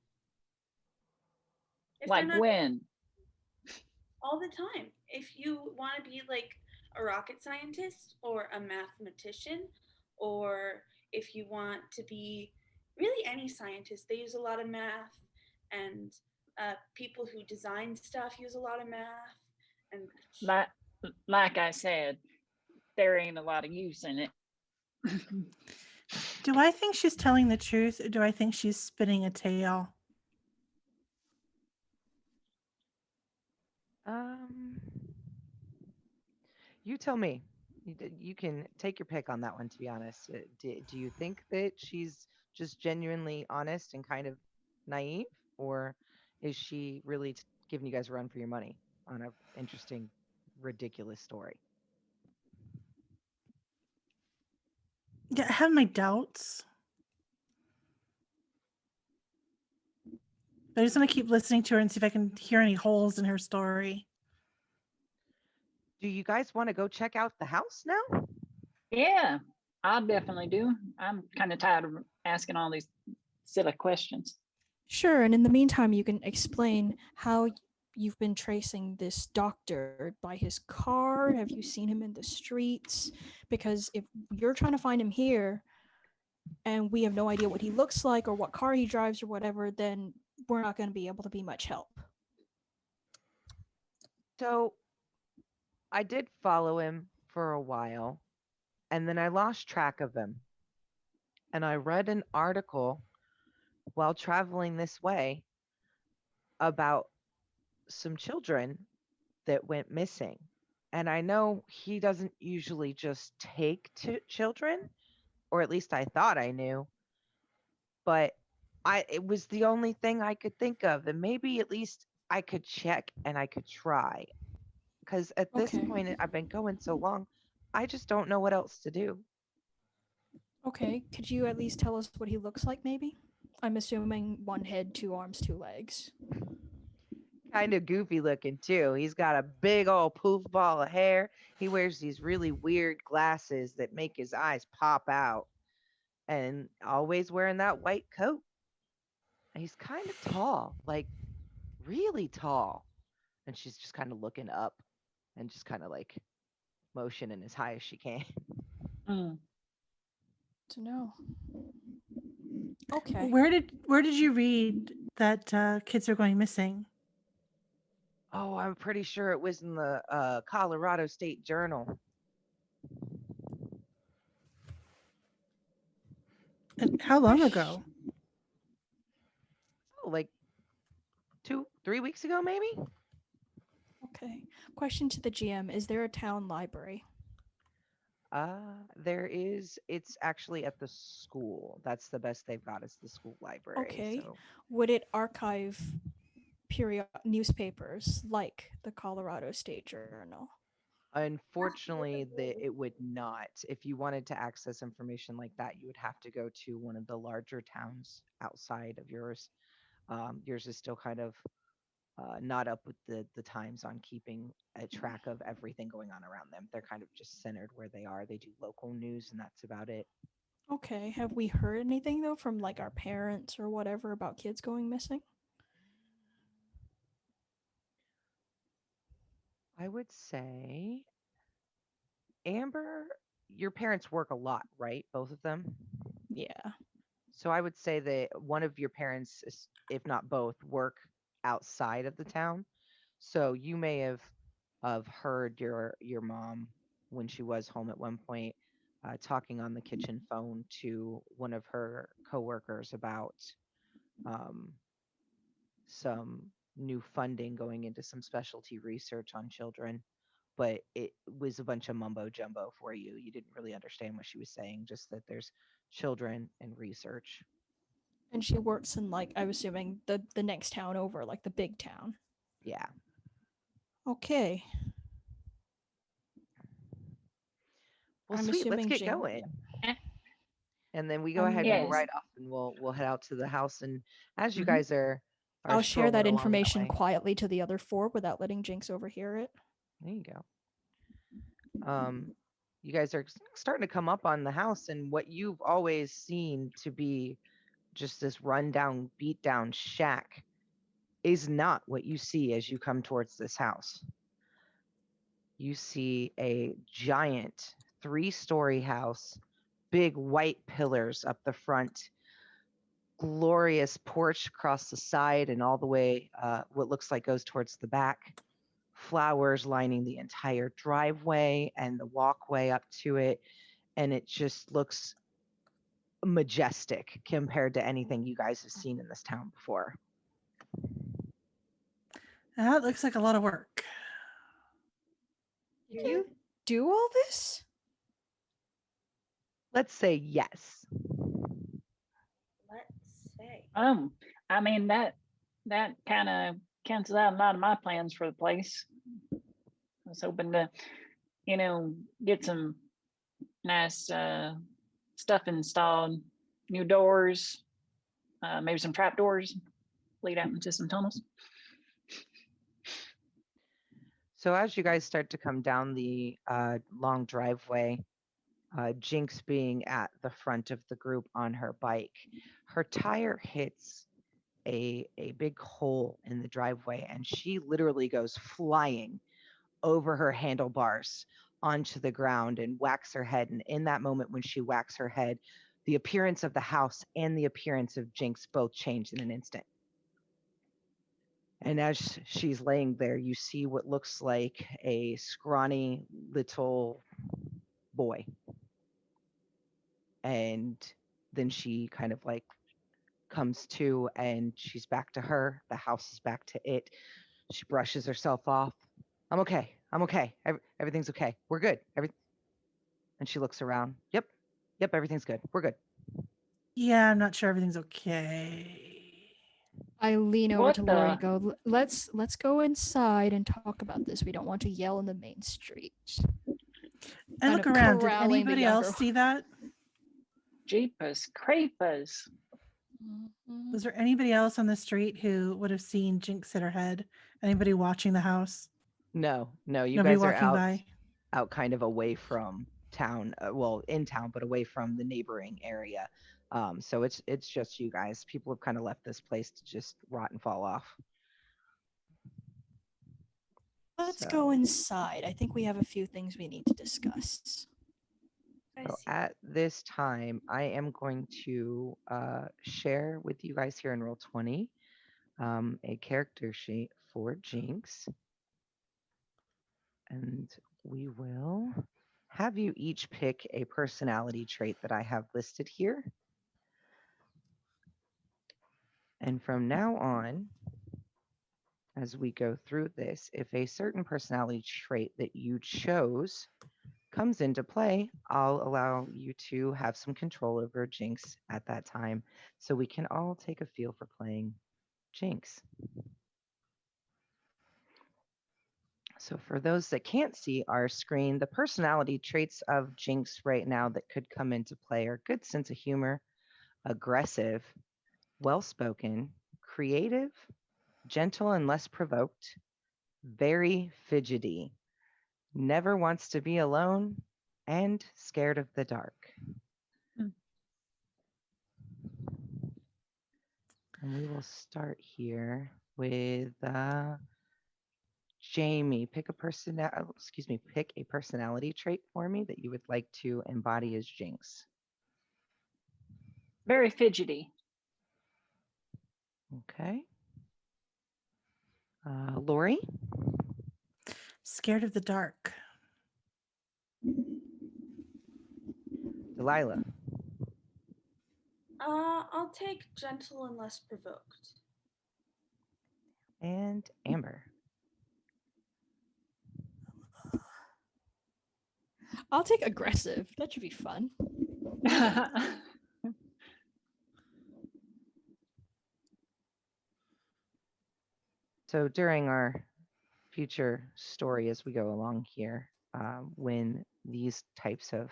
If they're like not when. all the time, if you want to be like a rocket scientist or a mathematician, or if you want to be really any scientist, they use a lot of math, and people who design stuff use a lot of math. And Like like I said, there ain't a lot of use in it. Do I think she's telling the truth or do I think she's spinning a tale? Um, you tell me. You can take your pick on that one, to be honest. Do you think that she's just genuinely honest and kind of naive, or is she really giving you guys a run for your money on a interesting, ridiculous story? Yeah, I have my doubts. But I just want to keep listening to her and see if I can hear any holes in her story. Do you guys want to go check out the house now? Yeah, I definitely do. I'm kind of tired of asking all these silly questions. Sure, and in the meantime, you can explain how you've been tracing this doctor by his car. Have you seen him in the streets? Because if you're trying to find him here and we have no idea what he looks like or what car he drives or whatever, then we're not going to be able to be much help. So I did follow him for a while, and then I lost track of him. And I read an article while traveling this way about some children that went missing. And I know he doesn't usually just take children, or at least I thought I knew, but it was the only thing I could think of, and maybe at least I could check and I could try, because at this Okay. point I've been going so long, I just don't know what else to do. Okay, could you at least tell us what he looks like, maybe? I'm assuming one head, 2 arms, 2 legs. Kind of goofy looking too. He's got a big old poof ball of hair. He wears these really weird glasses that make his eyes pop out, and always wearing that white coat. He's kind of tall, like really tall. And she's just kind of looking up and just kind of like motioning as high as she can. Mm. To know. Okay. Where did you read that kids are going missing? Oh, I'm pretty sure it was in the Colorado State Journal. And how long ago? Oh, like 2-3 weeks ago, maybe? Okay. Question to the GM: is there a town library? There is. It's actually at the school. That's the best they've got is the school library. Okay. So Would it archive newspapers like the Colorado State Journal? unfortunately, it would not. If you wanted to access information like that, you would have to go to one of the larger towns outside of yours. Yours is still kind of not up with the times on keeping a track of everything going on around them. They're kind of just centered where they are. They do local news, and that's about it. Okay. Have we heard anything though from like our parents or whatever about kids going missing? I would say, Amber, your parents work a lot, right? Both of them. Yeah. So I would say that one of your parents, if not both, work outside of the town. So you may have heard your mom when she was home at one point talking on the kitchen phone to one of her coworkers about um, some new funding going into some specialty research on children. But it was a bunch of mumbo jumbo for you. You didn't really understand what she was saying, just that there's children and research. And she works in like I'm assuming the next town over, like the big town. Yeah. Okay. Well, I'm sweet. Let's assuming get Jing. going. Eh, And then we go ahead and we'll Yes. ride off and we'll head out to the house. And as you Mhm. guys are I'll share that strolling along information way, quietly to the other four without letting Jinx overhear it. there you go. You guys are starting to come up on the house, and what you've always seen to be just this rundown, beat down shack is not what you see as you come towards this house. You see a giant 3-story house, big white pillars up the front, glorious porch across the side and all the way what looks like goes towards the back, flowers lining the entire driveway and the walkway up to it, and it just looks majestic compared to anything you guys have seen in this town before. That looks like a lot of work. Did you do all this? Let's say yes. Let's say. I mean that kind of cancels out a lot of my plans for the place. I was hoping to, get some nice stuff installed, new doors, maybe some trap doors, lead out into some tunnels. So as you guys start to come down the long driveway, Jinx being at the front of the group on her bike. Her tire hits a big hole in the driveway, and she literally goes flying over her handlebars onto the ground and whacks her head. And in that moment, when she whacks her head, the appearance of the house and the appearance of Jinx both change in an instant. And as she's laying there, you see what looks like a scrawny little boy. And then she kind of like comes to, and she's back to her. The house is back to it. She brushes herself off. I'm okay. I'm okay. Everything's okay. We're good. And she looks around. Yep. Everything's good. We're good. Yeah, I'm not sure everything's okay. I lean over What to Lori the- and go, let's go inside and talk about this. We don't want to yell in the main street. I Kind look of around. Did corralling the anybody else younger see that? Jeepers creepers. Mhm. Was there anybody else on the street who would have seen Jinx hit her head? Anybody watching the house? No. You Nobody guys are walking out by? out kind of away from town. Well, in town, but away from the neighboring area. So it's just you guys. People have kind of left this place to just rot and fall off. Let's So- go inside. I think we have a few things we need to discuss. I So see. at this time, I am going to share with you guys here in Roll20 a character sheet for Jinx. And we will have you each pick a personality trait that I have listed here. And from now on, as we go through this, if a certain personality trait that you chose comes into play, I'll allow you to have some control over Jinx at that time, so we can all take a feel for playing Jinx. So for those that can't see our screen, the personality traits of Jinx right now that could come into play are good sense of humor, aggressive, well-spoken, creative, gentle and less provoked, very fidgety, never wants to be alone, and scared of the dark. Hmm. And we will start here with Jamie. Pick a personality trait for me that you would like to embody as Jinx. Very fidgety. Okay. Lori, Scared of the dark. Delilah, I'll take gentle and less provoked. and Amber. I'll take aggressive. That should be fun. So during our future story as we go along here, when these types of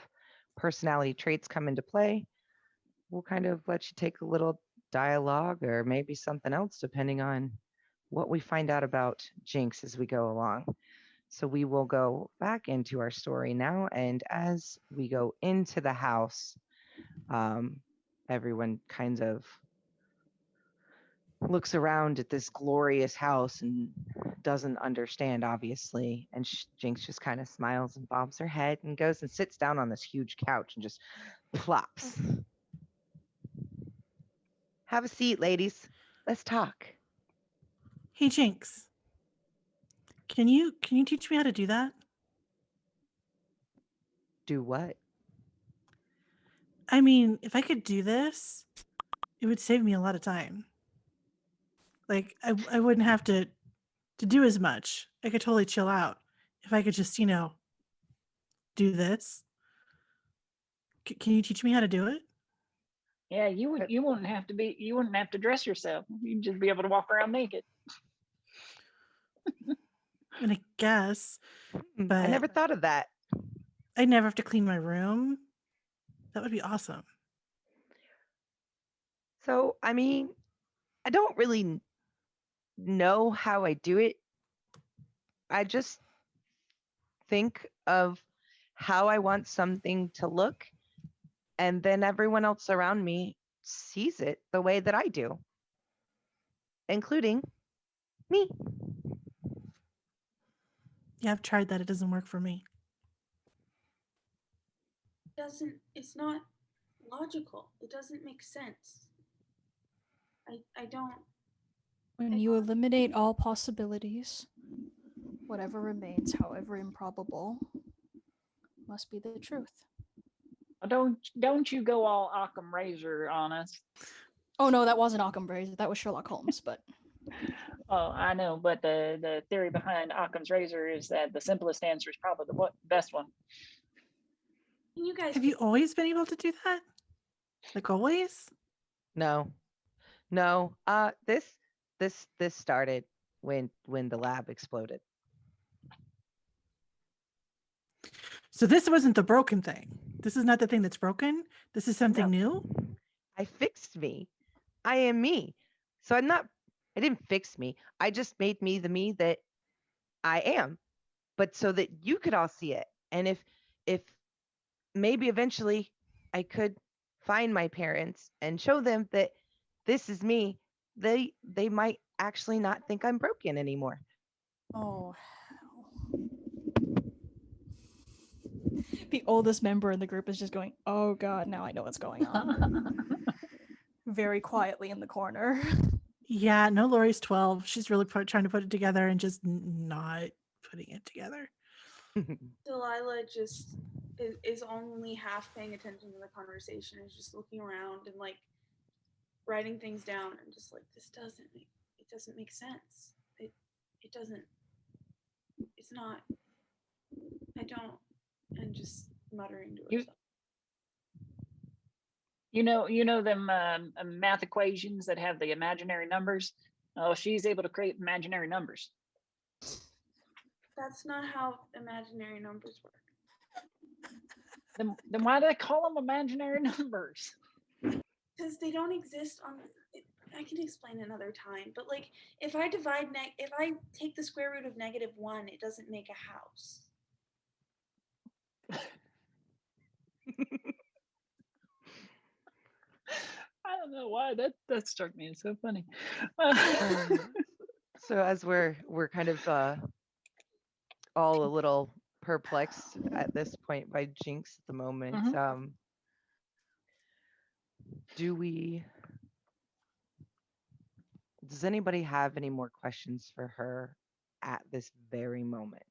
personality traits come into play, we'll kind of let you take a little dialogue or maybe something else depending on what we find out about Jinx as we go along. So we will go back into our story now, and as we go into the house, everyone kind of looks around at this glorious house and doesn't understand, obviously. And Jinx just kind of smiles and bobs her head and goes and sits down on this huge couch and just plops. Have a seat, ladies. Let's talk. Hey Jinx. Can you teach me how to do that? Do what? I mean, if I could do this, it would save me a lot of time. Like I wouldn't have to do as much. I could totally chill out if I could just, do this. Can you teach me how to do it? Yeah, you wouldn't have to dress yourself. You'd just be able to walk around naked. I mean, I guess I But- never thought of that. I'd never have to clean my room. That would be awesome. So, I mean, I don't really know how I do it. I just think of how I want something to look, and then everyone else around me sees it the way that I do, including me. Yeah, I've tried that. It doesn't work for me. It's not logical. It doesn't make sense. I don't. When you eliminate all possibilities, whatever remains, however improbable, must be the truth. Don't you go all Occam Razor on us. Oh no, that wasn't Occam Razor. That was Sherlock Holmes. But Oh, I know, but the theory behind Occam's razor is that the simplest answer is probably the best one. Can you guys Have you always been able to do that? Like always? No. This started when the lab exploded. So this wasn't the broken thing. This is not the thing that's broken. This is something new. I fixed me. I am me. So I didn't fix me. I just made me the me that I am. But so that you could all see it. And if maybe eventually I could find my parents and show them that this is me, they might actually not think I'm broken anymore. oh, the oldest member in the group is just going, "Oh God, now I know what's going on." Very quietly in the corner. Yeah, no, Lori's 12. She's really trying to put it together and just not putting it together. Delilah just is only half paying attention to the conversation, is just looking around and like writing things down and just like it doesn't make sense. It doesn't. It's not. I don't. And just muttering to herself. You know them math equations that have the imaginary numbers. Oh, she's able to create imaginary numbers. That's not how imaginary numbers work. Then why do they call them imaginary numbers? Because they don't exist on. I can explain another time, but like if I if I take the square root of -1, it doesn't make a house. I don't know why that struck me as so funny. So as we're kind of all a little perplexed at this point by Jinx at the moment, does anybody have any more questions for her at this very moment?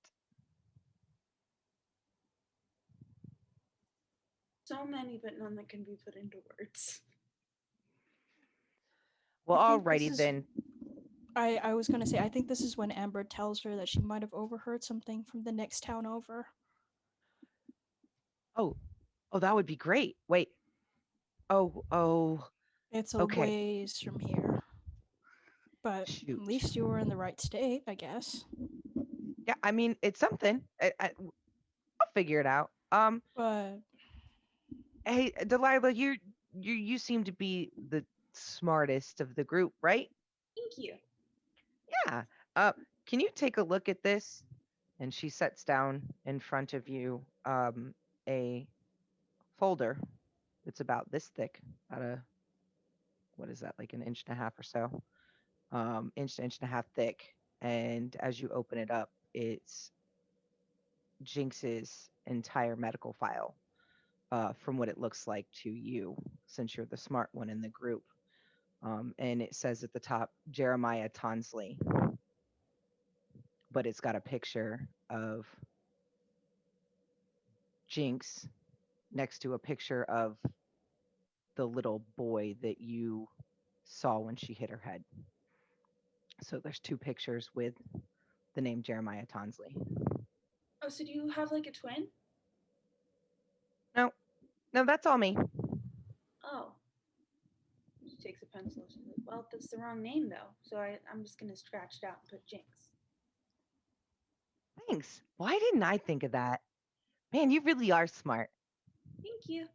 So many, but none that can be put into words. Well, I think alrighty then. I was going to say, I think this is when Amber tells her that she might have overheard something from the next town over. Oh, that would be great. Wait. Oh. It's a Okay. ways from here. But Shoot. at least you were in the right state, I guess. Yeah, I mean, it's something. I'll figure it out. But hey, Delilah, you seem to be the smartest of the group, right? Thank you. Yeah. Can you take a look at this? And she sets down in front of you a folder that's about this thick, what is that, like an inch and a half or so? Inch to inch and a half thick. And as you open it up, it's Jinx's entire medical file, from what it looks like to you, since you're the smart one in the group. And it says at the top, Jeremiah Tonsley. But it's got a picture of Jinx next to a picture of the little boy that you saw when she hit her head. So there's two pictures with the name Jeremiah Tonsley. Oh, so do you have like a twin? No, that's all me. Oh. She takes a pencil. She's like, well, that's the wrong name though. So I'm just gonna scratch it out and put Jinx. Thanks. Why didn't I think of that? Man, you really are smart. Thank you.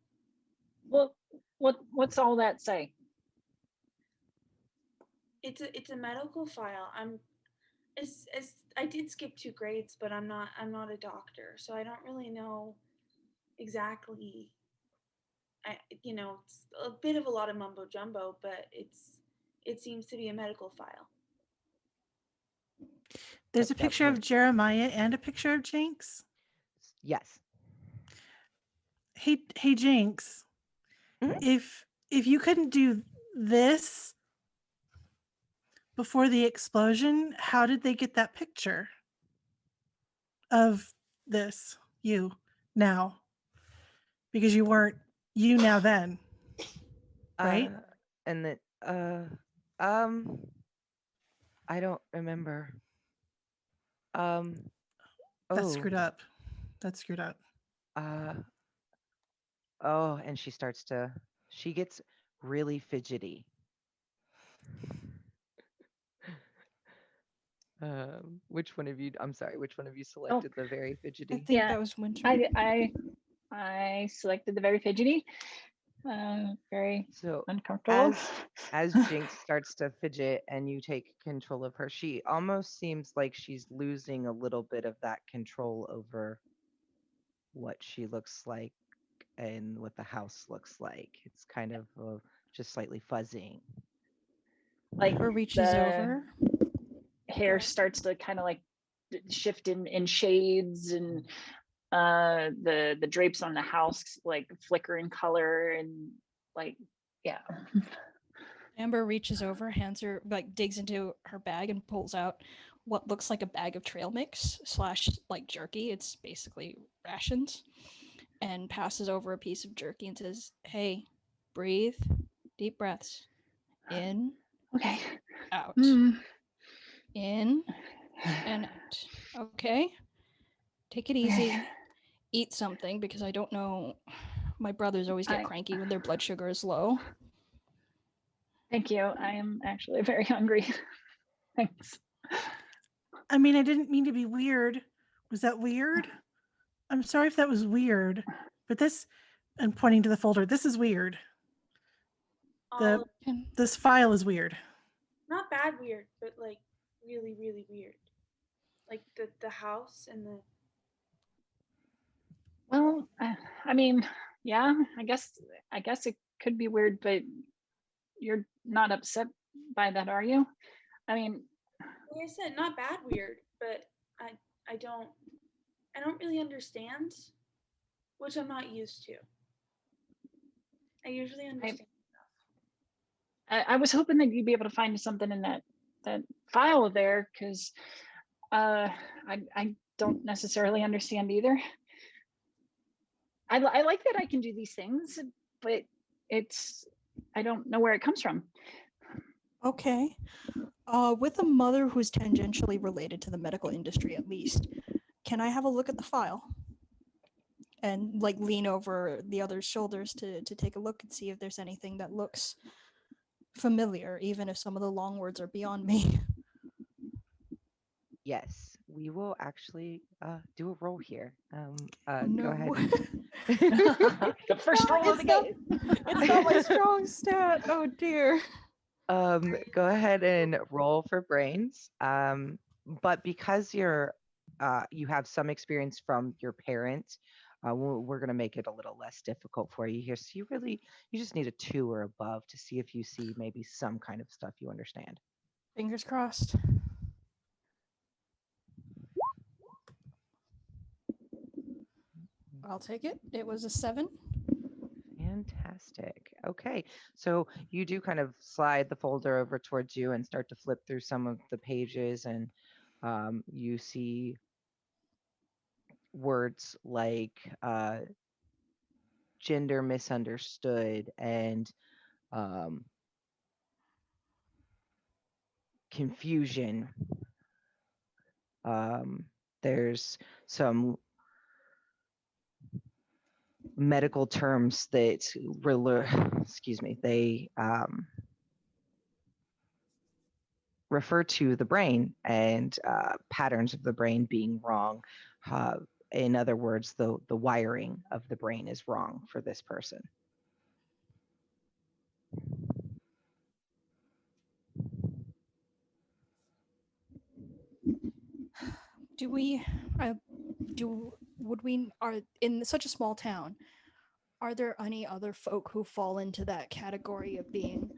Well, what's all that say? It's a medical file. I did skip 2 grades, but I'm not a doctor, so I don't really know exactly. It's a bit of a lot of mumbo jumbo, but it seems to be a medical file. There's a That picture of would- Jeremiah and a picture of Jinx. Yes. Hey, Jinx. Mhm. If you couldn't do this before the explosion, how did they get that picture of this you now? Because you weren't you now then, right? And then um I don't remember. Um That's oh screwed up. That's screwed up. uh and she gets really fidgety. Which one of you, I'm sorry, which one of you selected the very I fidgety? think Yeah, that was Winter. I selected the very fidgety. Very So uncomfortable. as Jinx starts to fidget and you take control of her, she almost seems like she's losing a little bit of that control over what she looks like and what the house looks like. It's kind of just slightly fuzzing. Like Amber reaches the over. hair ahead. starts to kind of like shift in shades, and the drapes on the house like flicker in color, and like, yeah. Amber reaches over, hands her, like digs into her bag and pulls out what looks like a bag of trail mix slash like jerky. It's basically rations, and passes over a piece of jerky and says, "Hey, breathe, deep breaths, in, Okay. out, Mm. in, and out. Okay, take it easy. Eat something because I don't know. My brothers always get cranky when their blood sugar is low." Thank you. I am actually very hungry. Thanks. I mean, I didn't mean to be weird. Was that weird? I'm sorry if that was weird, but this, and pointing to the folder, this is weird. All This file is weird. not bad weird, but like really, really weird. Like the house and the Well, I mean, yeah, I guess it could be weird, but you're not upset by that, are you? I mean, like I said, not bad weird, but I don't really understand, which I'm not used to. I usually understand. I was hoping that you'd be able to find something in that file there, because I don't necessarily understand either. I like that I can do these things, but I don't know where it comes from. Okay. With a mother who's tangentially related to the medical industry, at least, can I have a look at the file? And like lean over the other's shoulders to take a look and see if there's anything that looks familiar, even if some of the long words are beyond me. Yes, we will actually do a roll here. Go No. ahead. The first roll of the game. It's not my strong stat. Oh dear. Go ahead and roll for brains. But because you have some experience from your parents, we're going to make it a little less difficult for you here. So you just need a 2 or above to see if you see maybe some kind of stuff you understand. Fingers crossed. I'll take it. It was a 7. Fantastic. Okay, so you do kind of slide the folder over towards you and start to flip through some of the pages, and you see words like gender misunderstood and confusion. There's some medical terms that they refer to the brain and patterns of the brain being wrong. In other words, the wiring of the brain is wrong for this person. Do we do are in such a small town, are there any other folk who fall into that category of being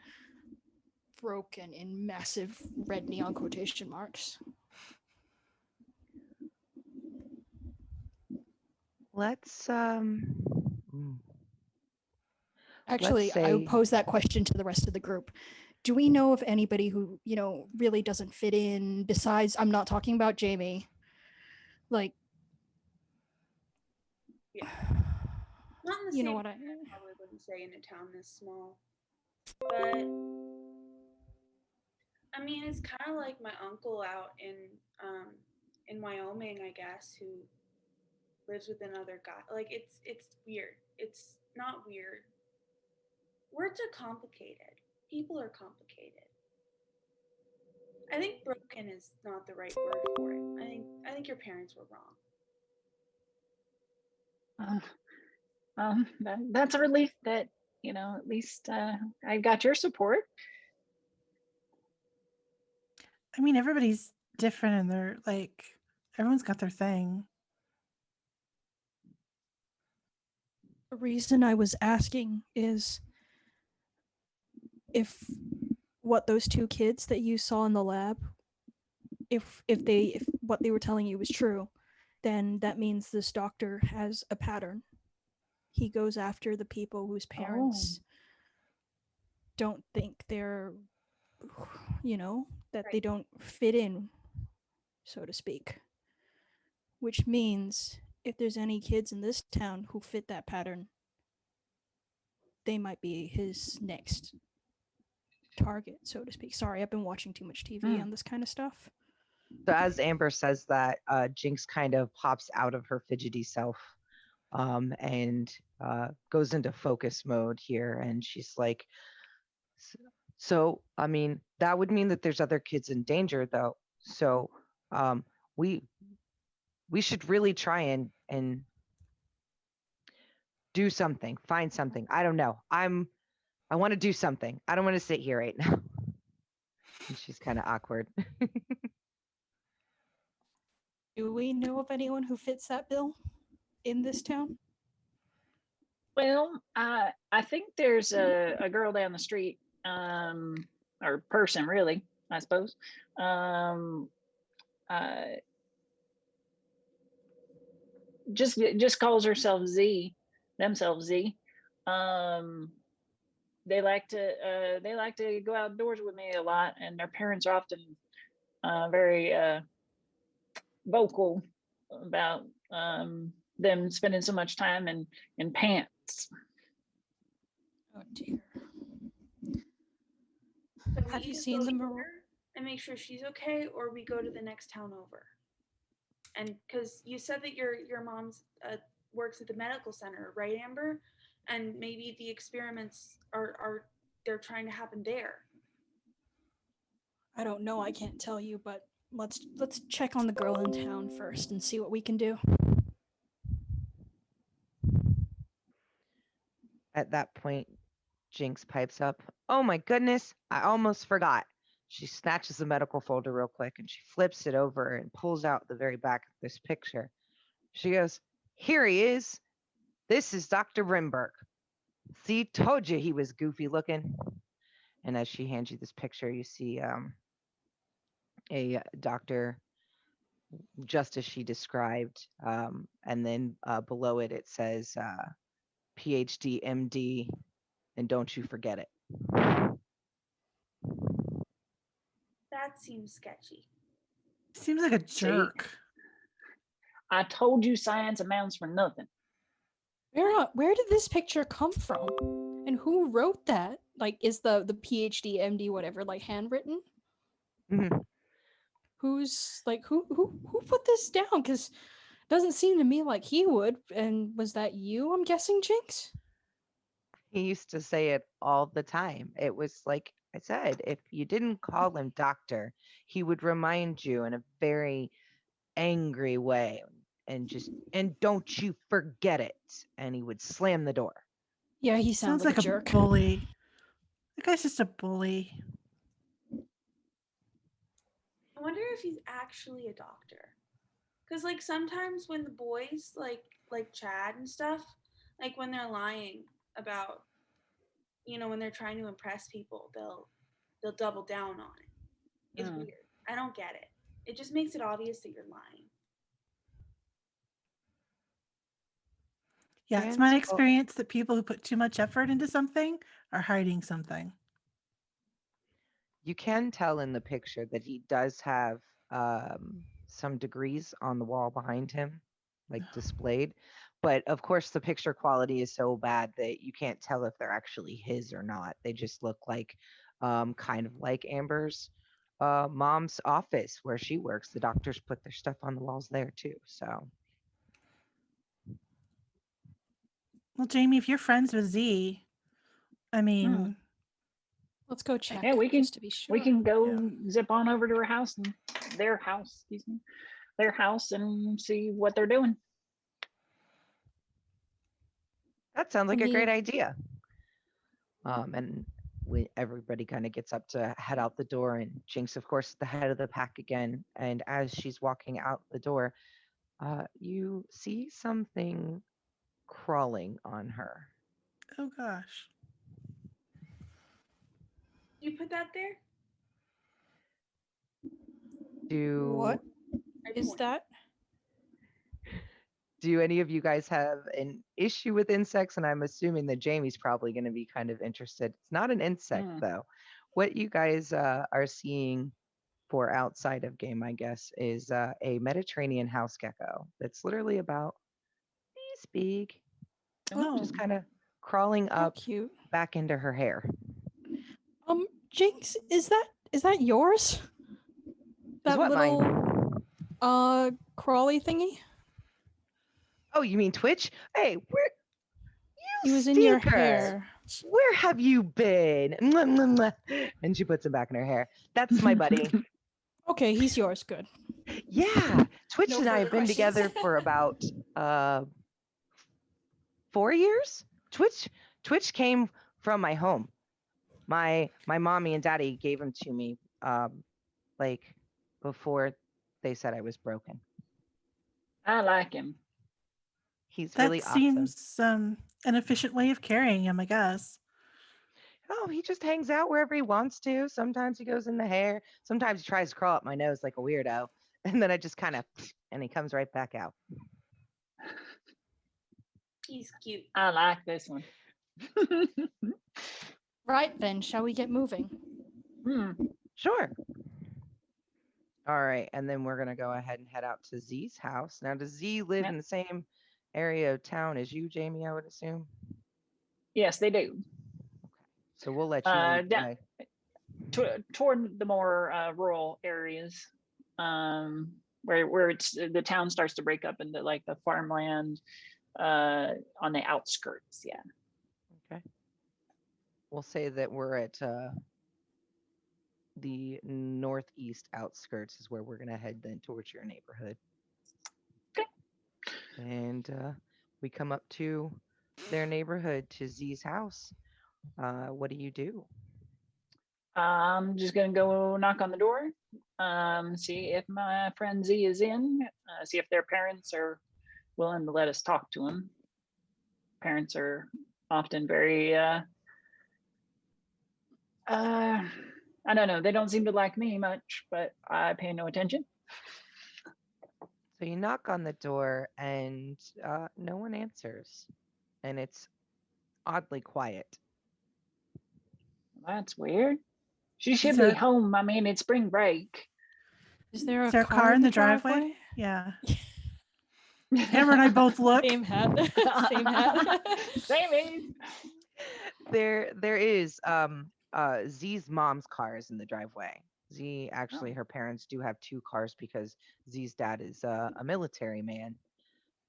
broken in massive red neon quotation marks? Let's Actually, I would pose that question to the rest of the group. Do we know of anybody who, really doesn't fit in besides, I'm not talking about Jamie. Like, Yeah. Not in the you same know what I probably wouldn't say in a town this small. But I mean, it's kind of like my uncle out in Wyoming, I guess, who lives with another guy. Like it's weird. It's not weird. Words are complicated. People are complicated. I think broken is not the right word for it. I think your parents were wrong. That's a relief that, at least I got your support. I mean, everybody's different and they're like, everyone's got their thing. The reason I was asking is if what those two kids that you saw in the lab, if what they were telling you was true, then that means this doctor has a pattern. He goes after the people whose parents don't think they're, that they don't fit in, so to speak. Which means if there's any kids in this town who fit that pattern, they might be his next target, so to speak. Sorry, I've been watching too much TV on this kind of stuff. So as Amber says that, Jinx kind of pops out of her fidgety self and goes into focus mode here. And she's like, so, I mean, that would mean that there's other kids in danger, though. So we should really try and do something, find something. I don't know. I want to do something. I don't want to sit here right now. And she's kind of awkward. Do we know of anyone who fits that bill in this town? Well, I think there's a girl down the street, or person really, I suppose. Just calls herself Z, themselves Z. They like to go outdoors with me a lot, and their parents are often very vocal about them spending so much time in pants. Oh dear. So Have we you just seen go them? here and make sure she's okay, or we go to the next town over? And because you said that your mom's works at the medical center, right, Amber? And maybe the experiments are they're trying to happen there. I don't know. I can't tell you, but let's check on the girl in town first and see what we can do. At that point, Jinx pipes up, "Oh my goodness, I almost forgot." She snatches the medical folder real quick and she flips it over and pulls out the very back of this picture. She goes, "Here he is. This is Dr. Brimberg. See, told you he was goofy looking." And as she hands you this picture, you see a doctor just as she described. And then below it, it says PhD, MD, and don't you forget it. That seems sketchy. Seems like a jerk. I told you science amounts for nothing. Where did this picture come from? And who wrote that? Like, is the PhD, MD, whatever, like handwritten? Mm-hmm. Who's like who put this down? Because it doesn't seem to me like he would. And was that you? I'm guessing, Jinx. He used to say it all the time. It was like I said, if you didn't call him doctor, he would remind you in a very angry way and don't you forget it. And he would slam the door. Yeah, he sounds like a jerk. Bully. That guy's just a bully. I wonder if he's actually a doctor. Because like sometimes when the boys like Chad and stuff, like when they're lying about, when they're trying to impress people, they'll double down on it. It's weird. I don't get it. It just makes it obvious that you're lying. Yeah, it's my experience that people who put too much effort into something are hiding something. You can tell in the picture that he does have some degrees on the wall behind him, like displayed. But of course, the picture quality is so bad that you can't tell if they're actually his or not. They just look like kind of like Amber's mom's office where she works. The doctors put their stuff on the walls there too. So. Well, Jamie, if you're friends with Z, I mean, let's go check. Yeah, we can just to be sure. We can go zip on over to her house and their house, and see what they're doing. That sounds like a great idea. And everybody kind of gets up to head out the door, and Jinx, of course, is the head of the pack again. And as she's walking out the door, you see something crawling on her. Oh gosh. You put that there? What is that? Do any of you guys have an issue with insects? And I'm assuming that Jamie's probably going to be kind of interested. It's not an insect, though. What you guys are seeing for outside of game, I guess, is a Mediterranean house gecko that's literally about this big. Just kind of crawling up back into her hair. Jinx, is that yours? That little crawly thingy? Oh, you mean Twitch? Hey, He was in your hair. Where have you been? And she puts him back in her hair. That's my buddy. Okay, he's yours. Good. Yeah, Twitch and I have been together for about 4 years. Twitch came from my home. My mommy and daddy gave him to me like before they said I was broken. I like him. He's really awesome. That seems an efficient way of carrying him, I guess. Oh, he just hangs out wherever he wants to. Sometimes he goes in the hair. Sometimes he tries to crawl up my nose like a weirdo. And then I just kind of, and he comes right back out. He's cute. I like this one. Right then, shall we get moving? Sure. All right, and then we're gonna go ahead and head out to Z's house. Now, does Z live in the same area of town as you, Jamie? I would assume. Yes, they do. Okay. So we'll let you down toward the more rural areas, where it's the town starts to break up into like the farmland on the outskirts. Yeah. Okay. We'll say that we're at the northeast outskirts is where we're going to head then towards your neighborhood. Okay. And we come up to their neighborhood, to Z's house. What do you do? I'm just going to go knock on the door, see if my friend Z is in, see if their parents are willing to let us talk to him. Parents are often very I don't know. They don't seem to like me much, but I pay no attention. So you knock on the door and no one answers. And it's oddly quiet. That's weird. She should be home. I mean, it's spring break. Is there a car in the driveway? Yeah. Amber and I both look. Same hat. Same hat. Same. There is Z's mom's car is in the driveway. Z actually, her parents do have 2 cars because Z's dad is a military man.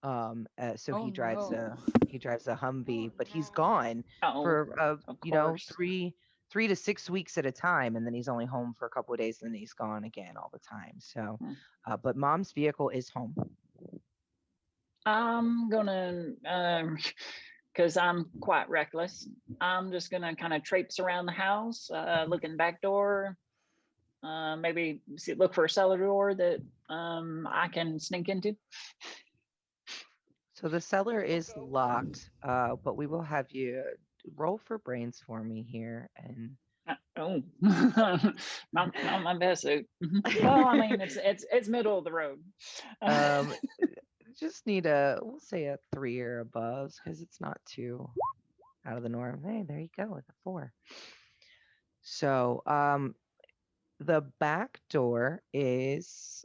So he drives a Humvee, but he's gone for 3 to 6 weeks at a time, and then he's only home for a couple of days, and then he's gone again all the time. So, but mom's vehicle is home. I'm gonna, because I'm quite reckless, I'm just gonna kind of traipse around the house, look in the back door, maybe look for a cellar door that I can sneak into? So the cellar is locked, but we will have you roll for brains for me here. And Oh, not my best suit. Well, I mean, it's middle of the road. just need we'll say a 3 or above because it's not too out of the norm. Hey, there you go with a 4. So the back door is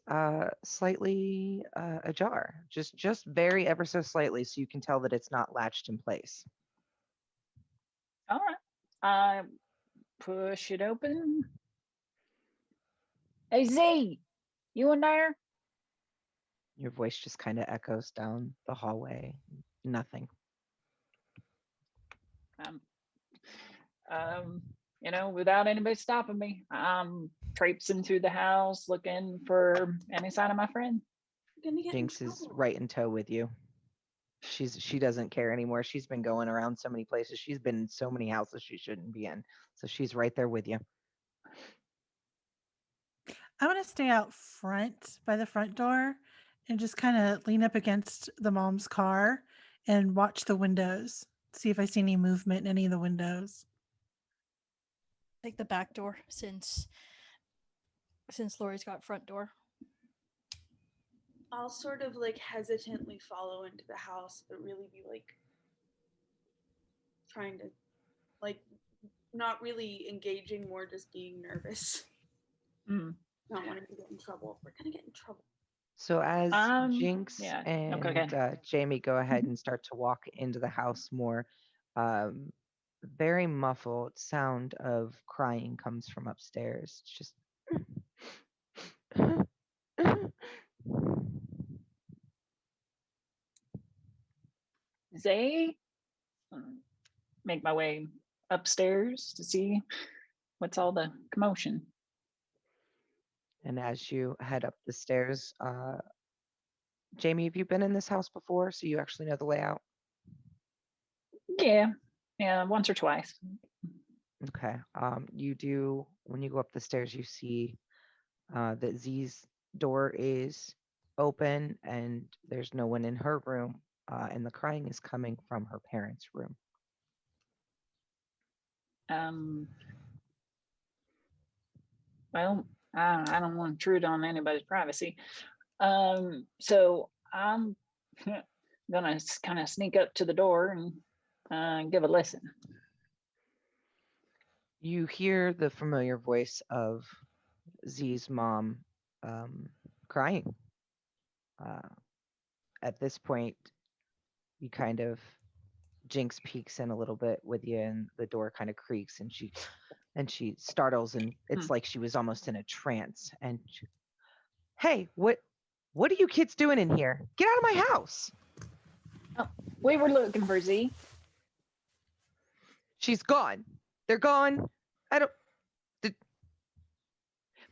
slightly ajar, just very ever so slightly, so you can tell that it's not latched in place. All right, I push it open. Hey Z, you in there? Your voice just kind of echoes down the hallway. Nothing. Without anybody stopping me, I'm traipsing through the house looking for any sign of my friend. Jinx is right in tow with you. She doesn't care anymore. She's been going around so many places. She's been in so many houses she shouldn't be in. So she's right there with you. I want to stay out front by the front door and just kind of lean up against the mom's car and watch the windows, see if I see any movement in any of the windows. Take the back door since Lori's got front door. I'll sort of like hesitantly follow into the house, but really be like trying to like not really engaging, more just being nervous. Not wanting to get in trouble. We're gonna get in trouble. So as Jinx yeah. and Okay. Jamie go ahead and start to walk into the house more, very muffled sound of crying comes from upstairs. It's just Zay, make my way upstairs to see what's all the commotion. And as you head up the stairs, Jamie, have you been in this house before? So you actually know the layout? Yeah, once or twice. Okay. You do, when you go up the stairs, you see that Z's door is open and there's no one in her room. And the crying is coming from her parents' room. Well, I don't want to intrude on anybody's privacy. So I'm gonna kind of sneak up to the door and give a listen. You hear the familiar voice of Z's mom crying. At this point, you kind of Jinx peeks in a little bit with you, and the door kind of creaks, and she startles, and it's like she was almost in a trance. And hey, what are you kids doing in here? Get out of my house! Oh, we were looking for Z. She's gone. They're gone.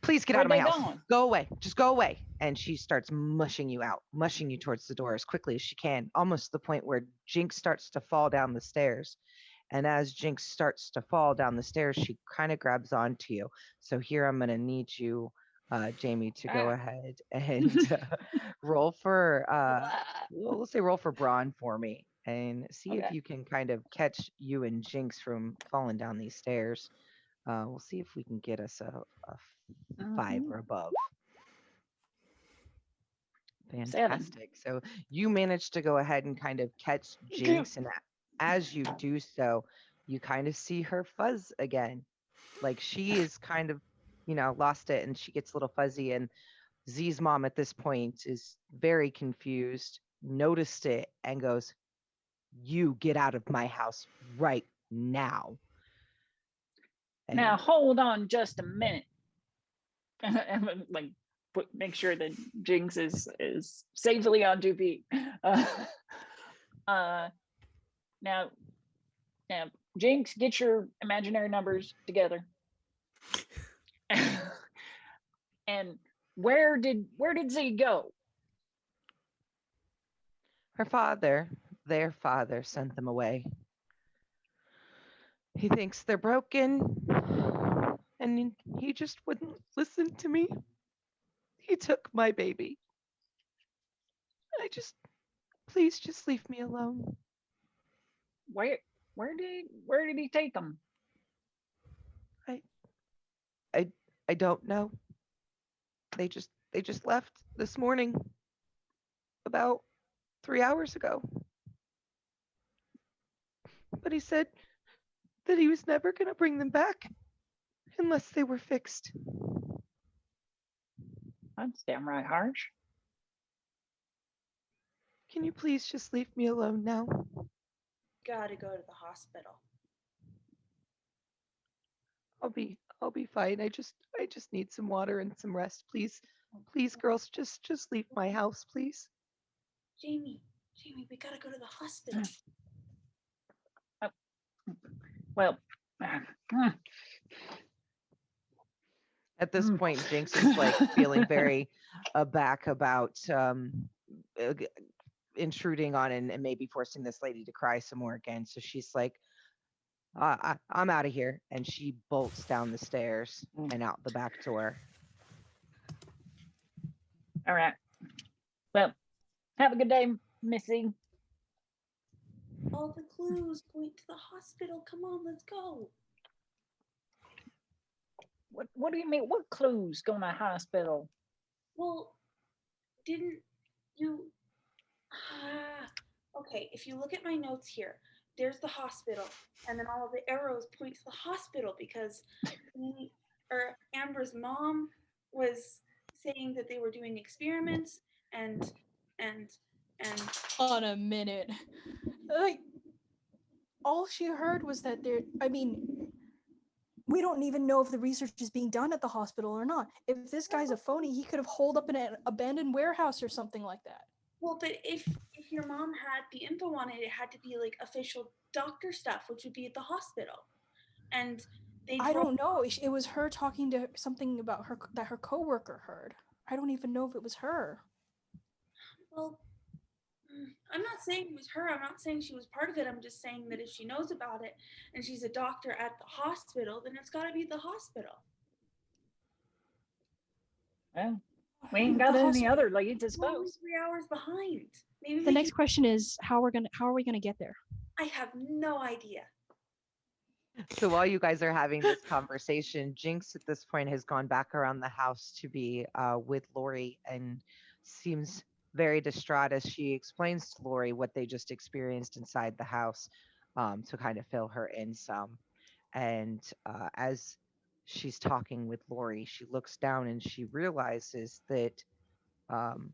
Please get out of my house. Gone? Go away. Just go away. And she starts mushing you out, mushing you towards the door as quickly as she can, almost to the point where Jinx starts to fall down the stairs. And as Jinx starts to fall down the stairs, she kind of grabs onto you. So here I'm going to need you, Jamie, to go ahead and roll for, we'll say roll for brawn for me and see if you can kind of catch you and Jinx from falling down these stairs. We'll see if we can get us a 5 or above. Fantastic. 7. So you managed to go ahead and kind of catch Jinx, and as you do so, you kind of see her fuzz again. Like she is kind of, lost it, and she gets a little fuzzy, and Z's mom at this point is very confused, noticed it, and goes, "You get out of my house right now." Now hold on just a minute. And like make sure that Jinx is safely on 2 feet. Now Jinx, get your imaginary numbers together. And where did Z go? Their father sent them away. He thinks they're broken, and he just wouldn't listen to me. He took my baby. I just, please just leave me alone. Where where did he take them? I, I, I don't know. They just left this morning, about 3 hours ago. But he said that he was never going to bring them back unless they were fixed. That's damn right harsh. Can you please just leave me alone now? Gotta go to the hospital. I'll be fine. I just need some water and some rest, please. Please, girls, just leave my house, please. Jamie, we gotta go to the hospital. Well, At this point, Jinx is like feeling very aback about uh, g- intruding on and maybe forcing this lady to cry some more again. So she's like, I'm out of here. And she bolts down the stairs and out the back door. all right. Well, have a good day, Missy. All the clues point to the hospital. Come on, let's go. What do you mean? What clues going to hospital? Well, didn't you? Okay, if you look at my notes here, there's the hospital, and then all of the arrows point to the hospital because Amber's mom was saying that they were doing experiments and and On a minute. Like, all she heard was that we don't even know if the research is being done at the hospital or not. If this guy's a phony, he could have holed up in an abandoned warehouse or something like that. well, but if your mom had the info on it, it had to be like official doctor stuff, which would be at the hospital. And I don't know. It was her talking to something about her that her coworker heard. I don't even know if it was her. Well, I'm not saying it was her. I'm not saying she was part of it. I'm just saying that if she knows about it and she's a doctor at the hospital, then it's got to be the hospital. Well, we ain't got any other leads, I We're only suppose. 3 hours behind. Maybe The next question is how are we gonna get there? I have no idea. So while you guys are having this conversation, Jinx at this point has gone back around the house to be with Lori and seems very distraught as she explains to Lori what they just experienced inside the house to kind of fill her in some. And as she's talking with Lori, she looks down and she realizes that um,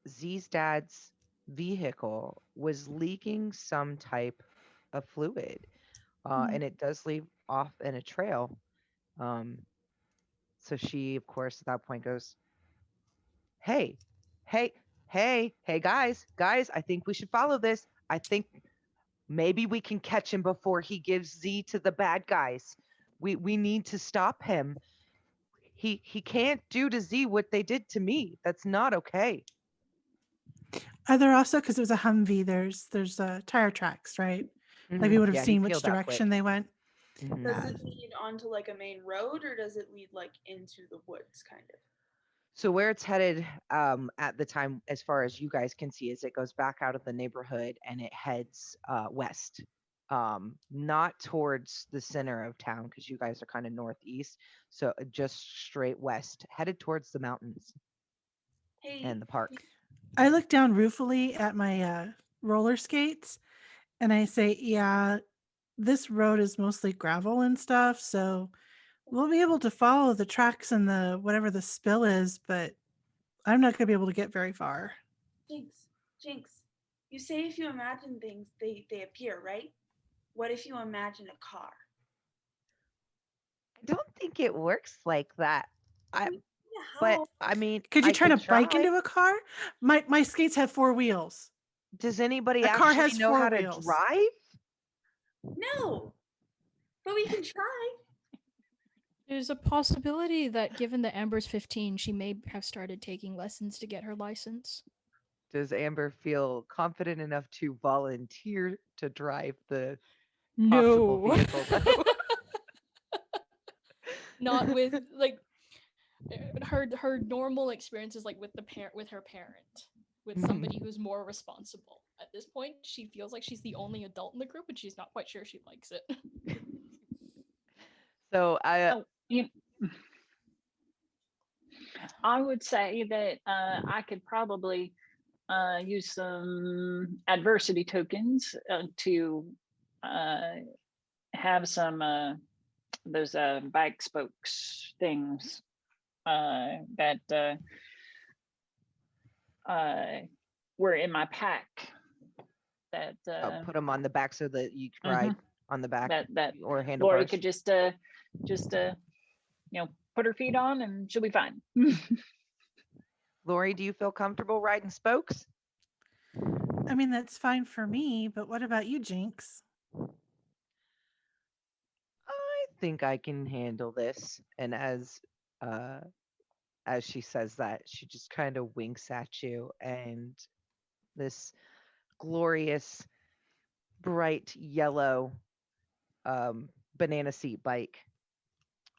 Z's dad's vehicle was leaking some type of fluid, and it does leave off in a trail. Um, so she, of course, at that point goes, "Hey, hey, hey, guys! I think we should follow this. I think maybe we can catch him before he gives Z to the bad guys. We need to stop him. He can't do to Z what they did to me. That's not okay." Are there also, because it was a Humvee, there's tire tracks, right? Like we would have Yeah, he seen which peeled out direction quick. they went. Mhm. Does it lead onto like a main road or does it lead like into the woods kind of? So where it's headed at the time, as far as you guys can see, is it goes back out of the neighborhood and it heads west, not towards the center of town because you guys are kind of northeast. So just straight west, headed towards the mountains Hey, and the park. I look down ruefully at my roller skates and I say, yeah, this road is mostly gravel and stuff. So we'll be able to follow the tracks and the whatever the spill is, but I'm not going to be able to get very far. Jinx, you say if you imagine things, they appear, right? What if you imagine a car? I don't think it works like that. Yeah, But I mean, Could you I turn a could bike try. into a car? My skates have 4 wheels. Does anybody A car actually has know 4 how to wheels. drive? No, but we can try. There's a possibility that given that Amber's 15, she may have started taking lessons to get her license. Does Amber feel confident enough to volunteer to drive the possible No. vehicle, though? Not with like her normal experience is like with her parent, with somebody who's more responsible. At this point, she feels like she's the only adult in the group, and she's not quite sure she likes it. So Oh, I would say that I could probably use some adversity tokens to have some those bike spokes things that were in my pack. That put them on the back so that you can ride on the back that or handlebars. Lori could just put her feet on and she'll be fine. Lori, do you feel comfortable riding spokes? I mean, that's fine for me, but what about you, Jinx? I think I can handle this. And as she says that, she just kind of winks at you, and this glorious bright yellow banana seat bike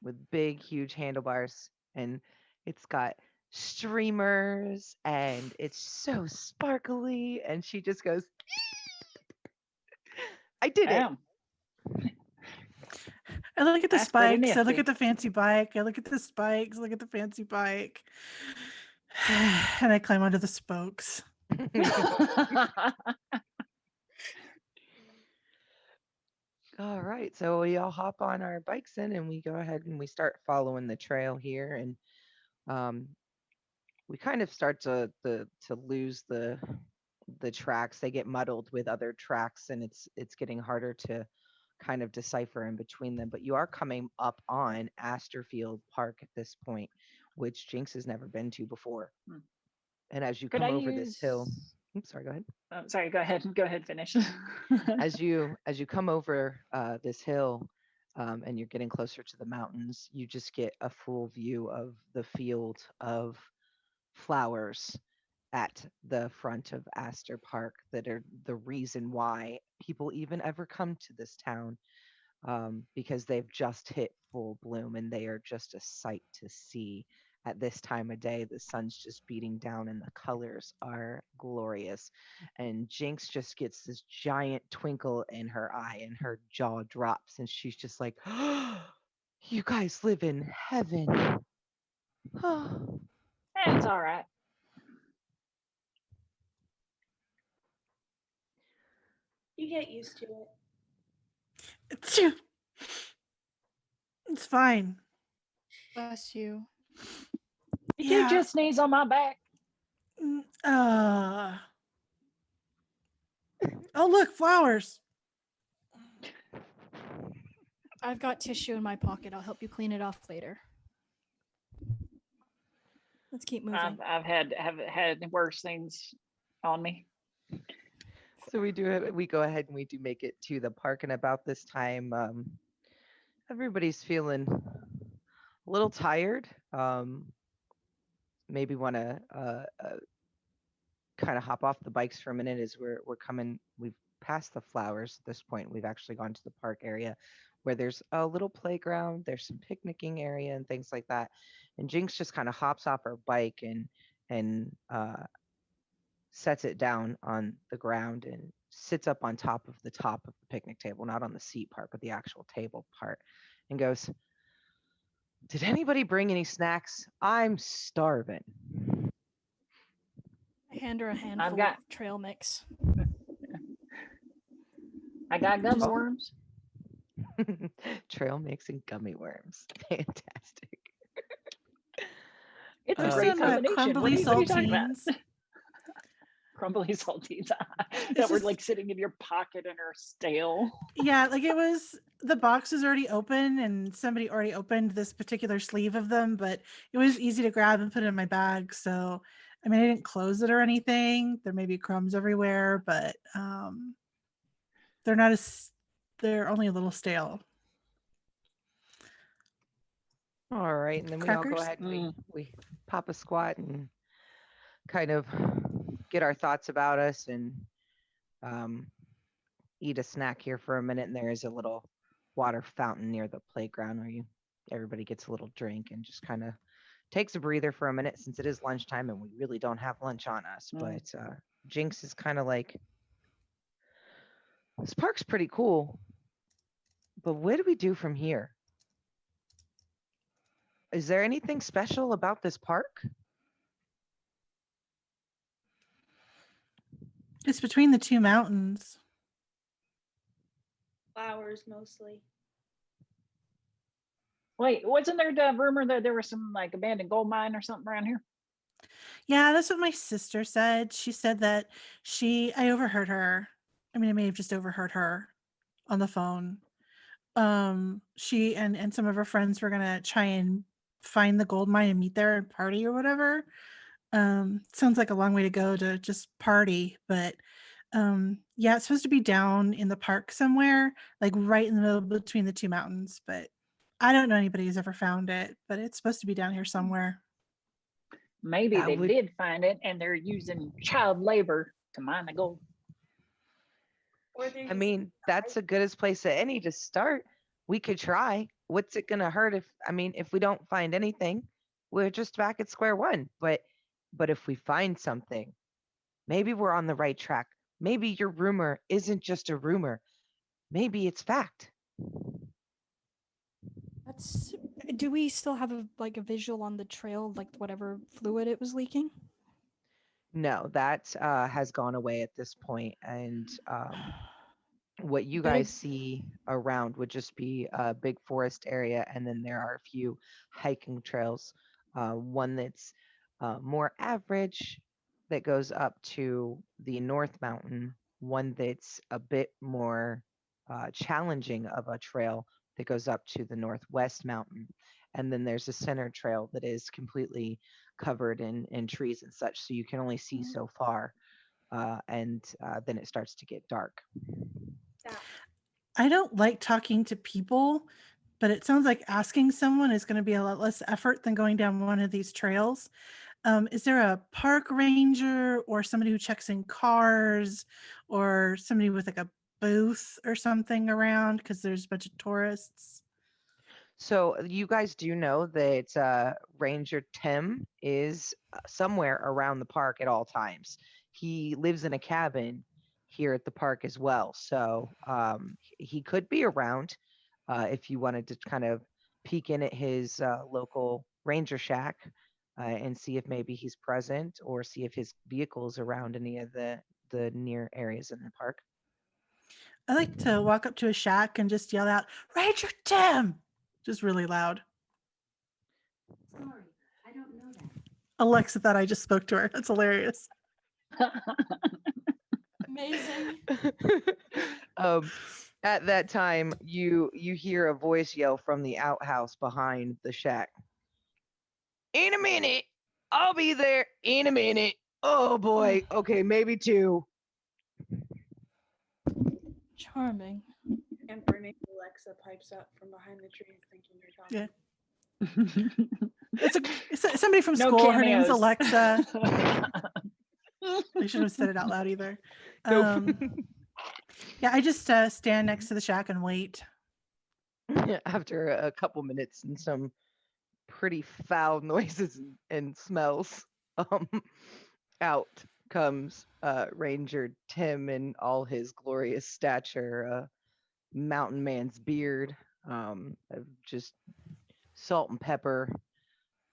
with big huge handlebars, and it's got streamers and it's so sparkly, and she just goes, I did it. I look at the That's pretty spikes, I look nifty. at the fancy bike, I look at the spikes, look at the fancy bike, and I climb onto the spokes. All right, so we all hop on our bikes in, and we go ahead and we start following the trail here, and we kind of start to lose the tracks. They get muddled with other tracks, and it's getting harder to kind of decipher in between them. But you are coming up on Astorfield Park at this point, which Jinx has never been to before. And as you come over this hill, oops, sorry, go ahead. Sorry, go ahead. Finish. As you come over this hill, and you're getting closer to the mountains, you just get a full view of the field of flowers at the front of Astor Park that are the reason why people even ever come to this town, because they've just hit full bloom and they are just a sight to see at this time of day. The sun's just beating down and the colors are glorious. And Jinx just gets this giant twinkle in her eye and her jaw drops and she's just like, oh, you guys live in heaven. Oh. It's all right. You get used to it. It's fine. Bless you. You just sneeze on my back. Oh, look, flowers. I've got tissue in my pocket. I'll help you clean it off later. Let's keep moving. I've had worse things on me. So we go ahead and we do make it to the park, and about this time, everybody's feeling a little tired. Maybe want to kind of hop off the bikes for a minute as we're coming. We've passed the flowers at this point. We've actually gone to the park area where there's a little playground. There's some picnicking area and things like that. And Jinx just kind of hops off her bike and sets it down on the ground and sits up on top of the picnic table, not on the seat part, but the actual table part, and goes, did anybody bring any snacks? I'm starving. I hand her a handful of trail mix. I got gummy worms. Trail mix and gummy worms. Fantastic. It's a great combination. Crumbly saltines. Crumbly saltines that were like sitting in your pocket and are stale. Yeah, like it was, the box was already open and somebody already opened this particular sleeve of them, but it was easy to grab and put in my bag. So, I mean, I didn't close it or anything. There may be crumbs everywhere, but they're only a little stale. All right, and then we all go ahead and we pop a squat and kind of get our thoughts about us and eat a snack here for a minute. And there is a little water fountain near the playground where everybody gets a little drink and just kind of takes a breather for a minute since it is lunchtime and we really don't have lunch on us. Mm. But Jinx is kind of like, this park's pretty cool, but what do we do from here? Is there anything special about this park? It's between the two mountains. Flowers mostly. Wait, wasn't there the rumor that there was some like abandoned gold mine or something around here? Yeah, that's what my sister said. She said that I overheard her. I mean, I may have just overheard her on the phone. She and some of her friends were gonna try and find the gold mine and meet there and party or whatever. Sounds like a long way to go to just party, but yeah, it's supposed to be down in the park somewhere, like right in the middle between the two mountains, but I don't know anybody who's ever found it, but it's supposed to be down here somewhere. Maybe That they would- did find it and they're using child labor to mine the gold. Or they I just mean, that's a good as place as any to start. We could try. What's it gonna hurt if we don't find anything, we're just back at square one. But if we find something, maybe we're on the right track. Maybe your rumor isn't just a rumor. Maybe it's fact. That's. Do we still have a visual on the trail, like whatever fluid it was leaking? No, that has gone away at this point, and what you Better- guys see around would just be a big forest area, and then there are a few hiking trails. One that's more average that goes up to the North Mountain, one that's a bit more challenging of a trail that goes up to the Northwest Mountain. And then there's a center trail that is completely covered in trees and such, so you can only see Mhm. so far. And then it starts to get dark. that. I don't like talking to people, but it sounds like asking someone is going to be a lot less effort than going down one of these trails. Is there a park ranger or somebody who checks in cars or somebody with like a booth or something around because there's a bunch of tourists? So you guys do know that Ranger Tim is somewhere around the park at all times. He lives in a cabin here at the park as well, so he could be around if you wanted to kind of peek in at his local ranger shack and see if maybe he's present or see if his vehicle is around any of the near areas in the park. I like to walk up to a shack and just yell out, Ranger Tim! Just really loud. Sorry, I don't know that. Alexa thought I just spoke to her. That's hilarious. Amazing. um, at that time, you hear a voice yell from the outhouse behind the shack. In a minute, I'll be there. In a minute. Oh boy. Okay, maybe two. Charming. And Bernie Alexa pipes up from behind the trees thinking you're talking. Yeah. It's somebody from No school. Her name's cameos. Alexa. I shouldn't have said it out loud either. Nope. Yeah, I just stand next to the shack and wait. After a couple minutes and some pretty foul noises and smells, um, out comes Ranger Tim in all his glorious stature, mountain man's beard, of just salt and pepper,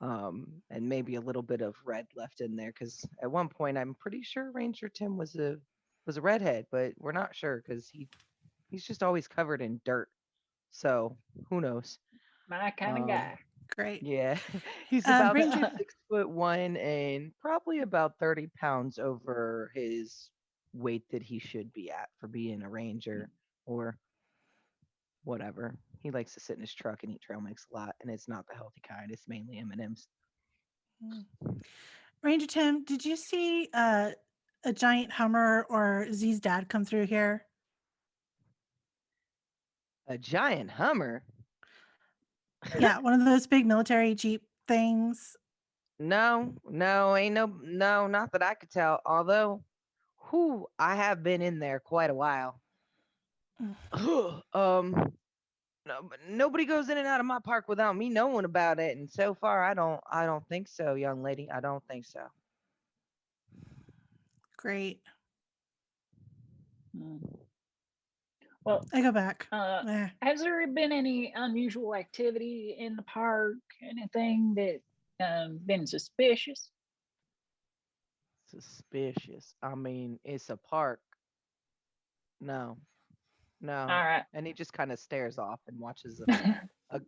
and maybe a little bit of red left in there. Because at one point, I'm pretty sure Ranger Tim was a redhead, but we're not sure because he's just always covered in dirt. So who knows? My kind of guy. Great. Yeah, he's about Ranger, 6'1" and probably about 30 pounds over his weight that he should be at for being a ranger or whatever. He likes to sit in his truck and eat trail mix a lot, and it's not the healthy kind. It's mainly M&Ms. Ranger Tim, did you see a giant Hummer or Z's dad come through here? A giant Hummer? Yeah, one of those big military Jeep things. No, no, not that I could tell. Although, I have been in there quite a while. Mm. um, No, but nobody goes in and out of my park without me knowing about it. And so far, I don't think so, young lady. I don't think so. Great. Hmm. Well, I go back. uh, Eh. has there been any unusual activity in the park? Anything that been suspicious? Suspicious. I mean, it's a park. No, All no. right. And he just kind of stares off and watches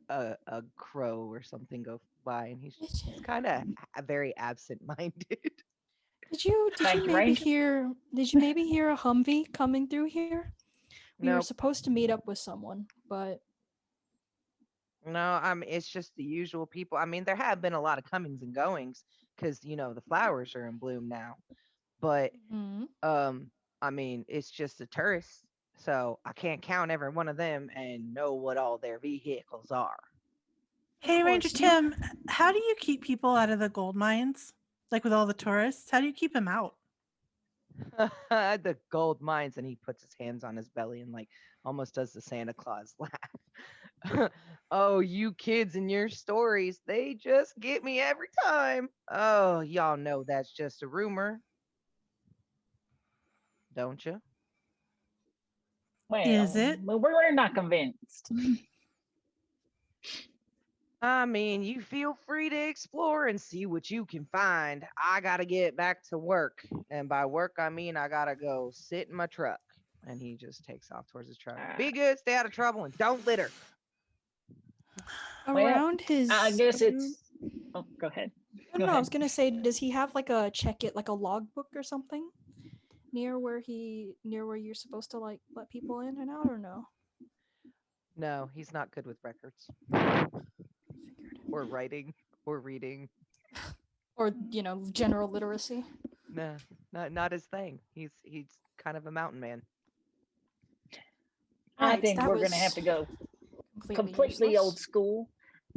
a crow or something go by, and he's kind of very absent-minded. Thank you, Ranger. Did you maybe hear a Humvee coming through here? We were Nope. supposed to meet up with someone, but No, I mean it's just the usual people. I mean, there have been a lot of comings and goings because the flowers are in bloom now. But Mhm. um, I mean, it's just the tourists, so I can't count every one of them and know what all their vehicles are. Of Hey, Ranger course, you Tim, how do you keep people out of the gold mines? Like with all the tourists, how do you keep them out? The gold mines, and he puts his hands on his belly and like almost does the Santa Claus laugh. Oh, you kids and your stories, they just get me every time. Oh, y'all know that's just a rumor, don't you? Is Well, it? we're not convinced. I mean, you feel free to explore and see what you can find. I gotta get back to work. And by work, I mean I gotta go sit in my truck. And he just takes off towards his truck. Uh, Be good, stay out of trouble, and don't litter. well, around I his. guess it's. Oh, go ahead. I Go don't know. I ahead. was gonna say, does he have like a check it, like a logbook or something, near where you're supposed to like let people in and out, or no? No, he's not good with records Figured. or writing or reading. Or general literacy. No, not his thing. He's kind of a mountain man. I Right. think That we're gonna have was to go completely old useless. school,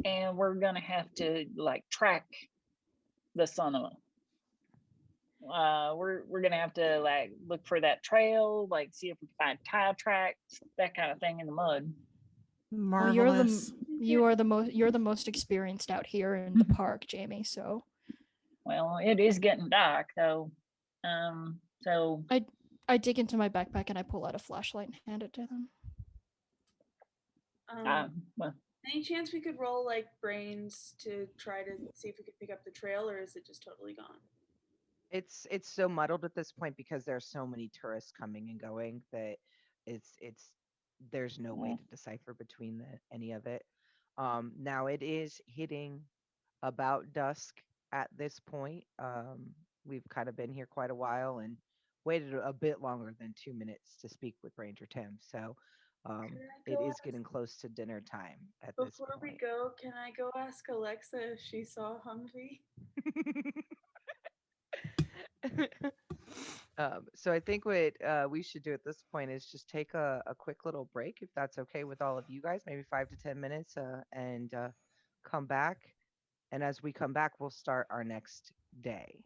and we're gonna have to like track the son of. We're gonna have to like look for that trail, like see if we can find tire tracks, that kind of thing in the mud. Well, Marvelous. you're the most experienced out here in the park, Jamie. So Well, it is getting dark though. So I dig into my backpack and I pull out a flashlight and hand it to them. well, Any chance we could roll like brains to try to see if we could pick up the trail, or is it just totally gone? It's so muddled at this point because there are so many tourists coming and going that it's there's no way mm, to decipher between any of it. Now it is hitting about dusk at this point. We've kind of been here quite a while and waited a bit longer than 2 minutes to speak with Ranger Tim. So Can I it go is getting close to dinner time at this before we point. go? Can I go ask Alexa if she saw Humvee? So I think what we should do at this point is just take a quick little break, if that's okay with all of you guys, maybe 5 to 10 minutes, and come back. And as we come back, we'll start our next day.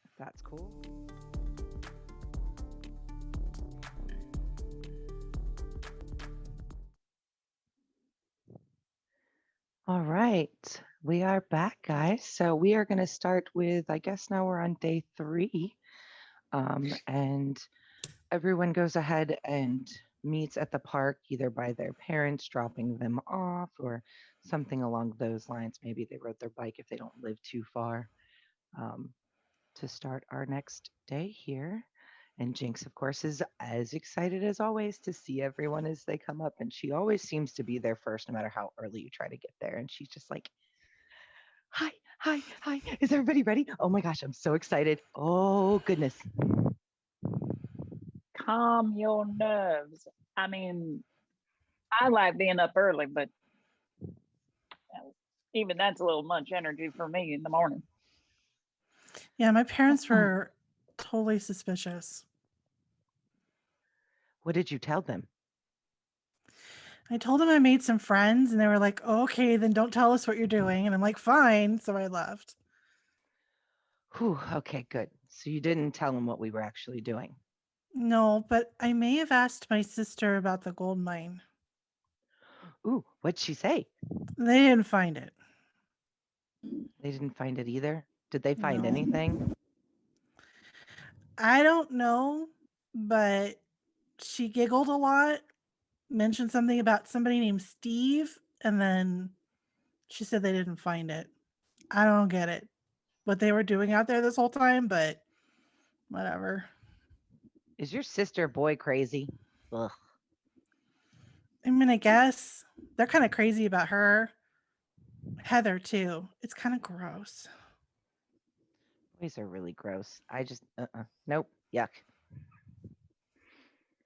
If that's cool. All right, we are back, guys. So we are going to start with, I guess now we're on day 3. And everyone goes ahead and meets at the park, either by their parents dropping them off or something along those lines. Maybe they rode their bike if they don't live too far, um, to start our next day here. And Jinx, of course, is as excited as always to see everyone as they come up. And she always seems to be there first, no matter how early you try to get there. And she's just like, hi, hi, hi. Is everybody ready? Oh my gosh, I'm so excited. Oh, goodness. calm your nerves. I mean, I like being up early, but even that's a little much energy for me in the morning. Yeah, my parents were totally suspicious. What did you tell them? I told them I made some friends and they were like, okay, then don't tell us what you're doing. And I'm like, fine. So I left. Whew, okay, good. So you didn't tell them what we were actually doing. No, but I may have asked my sister about the gold mine. Ooh, what'd she say? They didn't find it. They didn't find it either. Did they find No. anything? I don't know, but she giggled a lot, mentioned something about somebody named Steve, and then she said they didn't find it. I don't get it. What they were doing out there this whole time, but whatever. Is your sister boy crazy? Ugh. I mean, I guess they're kind of crazy about her. Heather, too. It's kind of gross. Boys are really gross. I just, nope, yuck.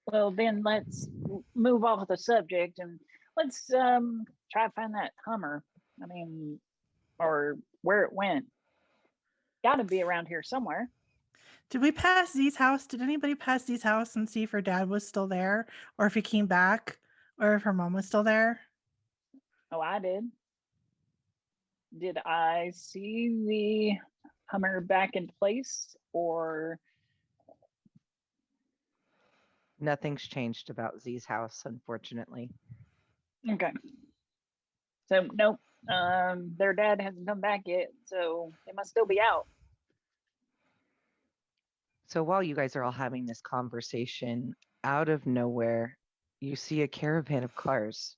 Well, then let's move off the subject and let's try to find that Hummer. I mean, or where it went. Got to be around here somewhere. Did we pass Z's house? Did anybody pass Z's house and see if her dad was still there, or if he came back, or if her mom was still there? Oh, I did. Did I see the Hummer back in place, or Nothing's changed about Z's house, unfortunately. okay? So nope. Their dad hasn't come back yet, so they must still be out. So while you guys are all having this conversation, out of nowhere, you see a caravan of cars.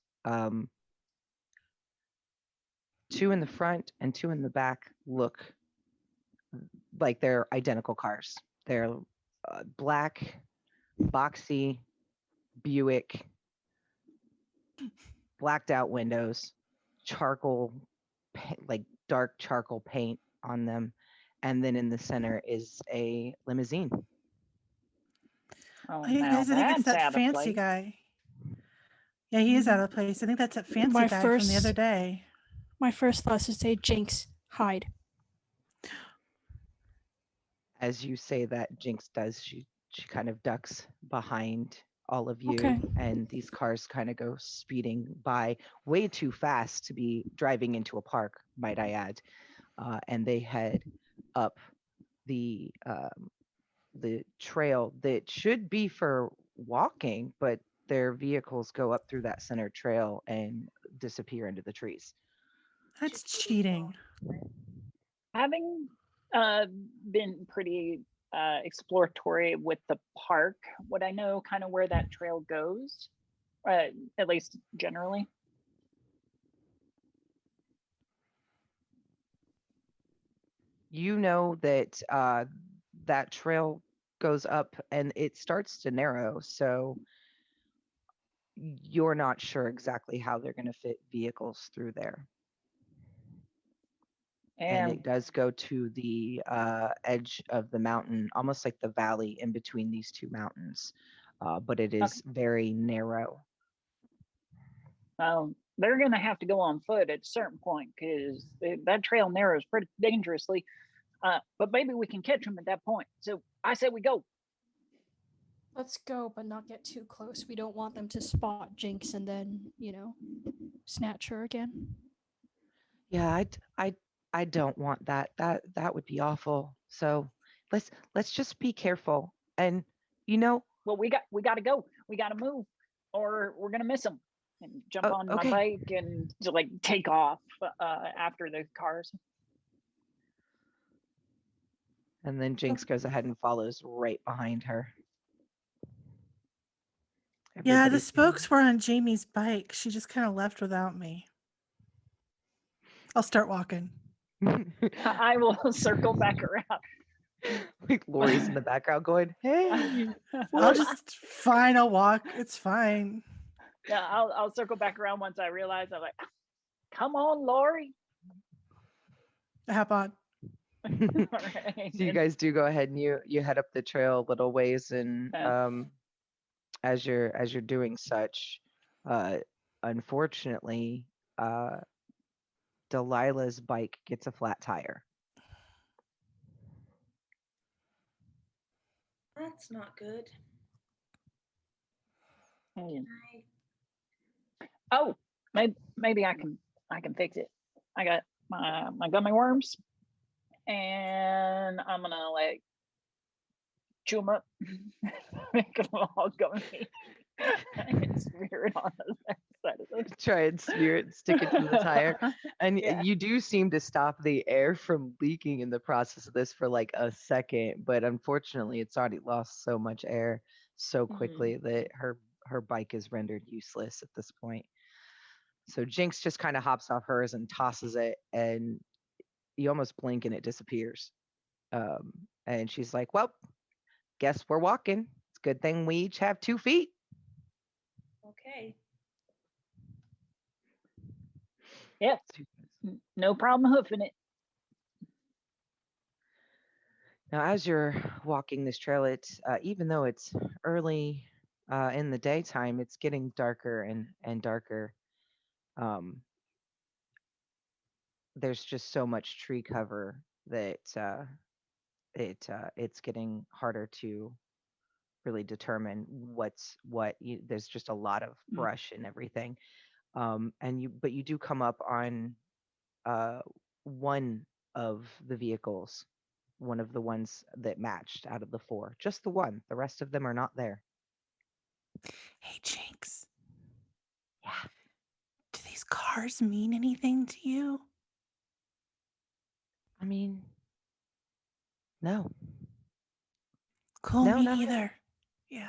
Two in the front and two in the back look like they're identical cars. They're black, boxy, Buick, blacked out windows, charcoal, like dark charcoal paint on them. And then in the center is a limousine. Oh, Hey now guys, I think it's that's that out of fancy place. guy. Yeah, he is out of place. I think that's that fancy guy from the other day. My first thought is to say, Jinx, hide. As you say that, Jinx does. She kind of ducks behind all of you, Okay. and these cars kind of go speeding by way too fast to be driving into a park, might I add. And they head up the trail that should be for walking, but their vehicles go up through that center trail and disappear into the trees. That's cheating. Having been pretty exploratory with the park, would I know kind of where that trail goes? At least generally. You know that that trail goes up and it starts to narrow, so you're not sure exactly how they're going to fit vehicles through there. And it does go to the edge of the mountain, almost like the valley in between these two mountains, but it is very narrow. Well, they're going to have to go on foot at a certain point because that trail narrows pretty dangerously. But maybe we can catch them at that point. So I say we go. Let's go, but not get too close. We don't want them to spot Jinx and then, snatch her again. Yeah, I don't want that. That would be awful. So let's just be careful. And well, we got to go. We got to move, or we're gonna miss them. And jump on my bike and to take off after the cars. And then Jinx goes ahead and follows right behind her. Yeah, the spokes were on Jamie's bike. She just kind of left without me. I'll start walking. I will circle back around. Like Lori's in the background going, "Hey." I'll walk. It's fine. Yeah, I'll circle back around once I realize. I'm like, come on, Lori. I hop on. Right. So you guys do go ahead and you head up the trail a little ways, and as you're doing such, unfortunately, Delilah's bike gets a flat tire. That's not good. Oh, maybe I can fix it. I got my gummy worms, and I'm gonna chew them up, make them all gummy, and smear it on the backside of this. Try and smear it, stick it to the tire. And Yeah. you do seem to stop the air from leaking in the process of this for like a second, but unfortunately it's already lost so much air so quickly that her bike is rendered useless at this point. So Jinx just kind of hops off hers and tosses it, and you almost blink and it disappears. And she's like, "Well, guess we're walking. It's a good thing we each have 2 feet." Okay. Yep. No problem hoofing it. Now, as you're walking this trail, it's even though it's early in the daytime, it's getting darker and darker. Um, there's just so much tree cover that it's getting harder to really determine what's what. There's just a lot of brush and everything. But you do come up on one of the vehicles, one of the ones that matched out of the 4. Just the one. The rest of them are not there. Hey, Jinx. Yeah. Do these cars mean anything to you? I mean, no. Cool, No, me not either. Yeah.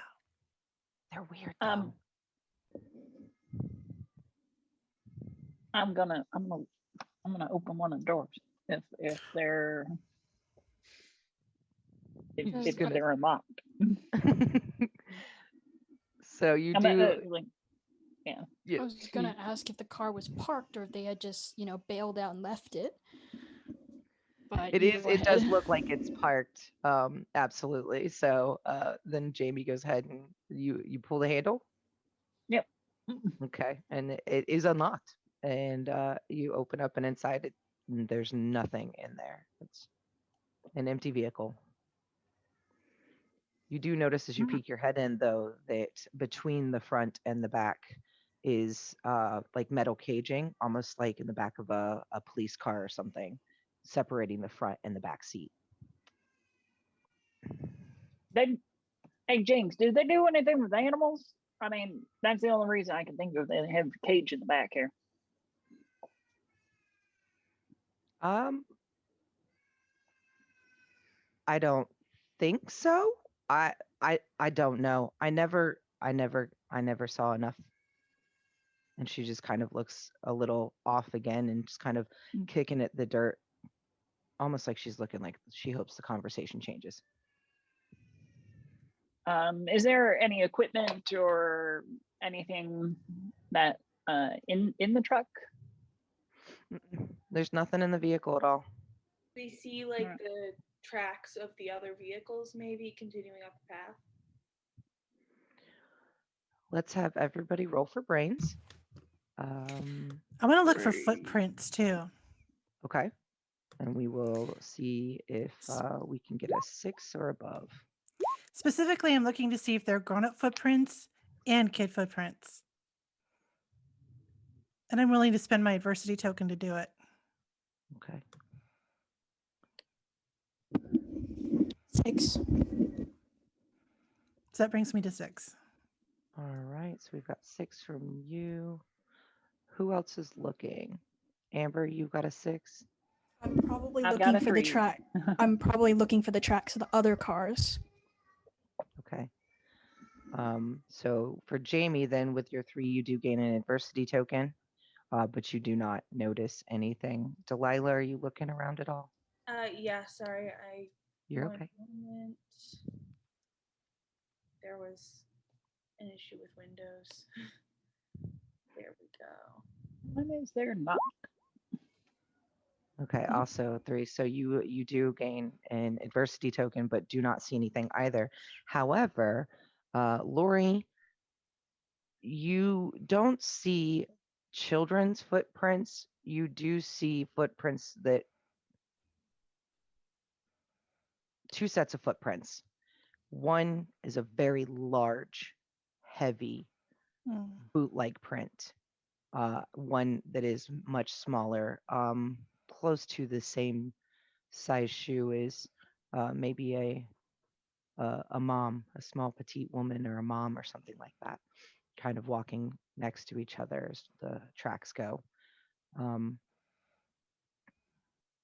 They're weird though. I'm gonna open one of the doors if they're if they're unlocked. So you I'm do. like, yeah. I was gonna ask if the car was parked or if they had just, bailed out and left it. But It you is. go It does ahead. look like it's parked. Absolutely. So then Jamie goes ahead and you pull the handle. Yep. Okay, and it is unlocked, and you open up, and inside it, there's nothing in there. It's an empty vehicle. You do notice as you peek your head in, though, that between the front and the back is like metal caging, almost like in the back of a police car or something, separating the front and the back seat. Hey, Jinx, do they do anything with animals? I mean, that's the only reason I can think of. They have a cage in the back here. I don't think so. I don't know. I never saw enough. And she just kind of looks a little off again and just kind of kicking at the dirt, almost like she's looking like she hopes the conversation changes. Is there any equipment or anything that in the truck? There's nothing in the vehicle at all. We see like the tracks of the other vehicles maybe continuing up the path. Let's have everybody roll for brains. I'm gonna look for footprints too. Okay. And we will see if we can get a 6 or above. Specifically, I'm looking to see if they're grown-up footprints and kid footprints. And I'm willing to spend my adversity token to do it. Okay. 6. So that brings me to 6. All right. So we've got 6 from you. Who else is looking? Amber, you got a 6? I'm probably I've got looking a for the 3. track. I'm probably looking for the tracks of the other cars. Okay. So for Jamie, then with your 3, you do gain an adversity token, but you do not notice anything. Delilah, are you looking around at all? Yeah, sorry, You're okay. Moment. There was an issue with Windows. There we go. When is there not? Okay, also 3. So you do gain an adversity token, but do not see anything either. However, Lori, you don't see children's footprints. You do see footprints that 2 sets of footprints. One is a very large, heavy boot-like print. One that is much smaller, close to the same size shoe as maybe a a mom, a small petite woman, or a mom, or something like that, kind of walking next to each other as the tracks go. Um,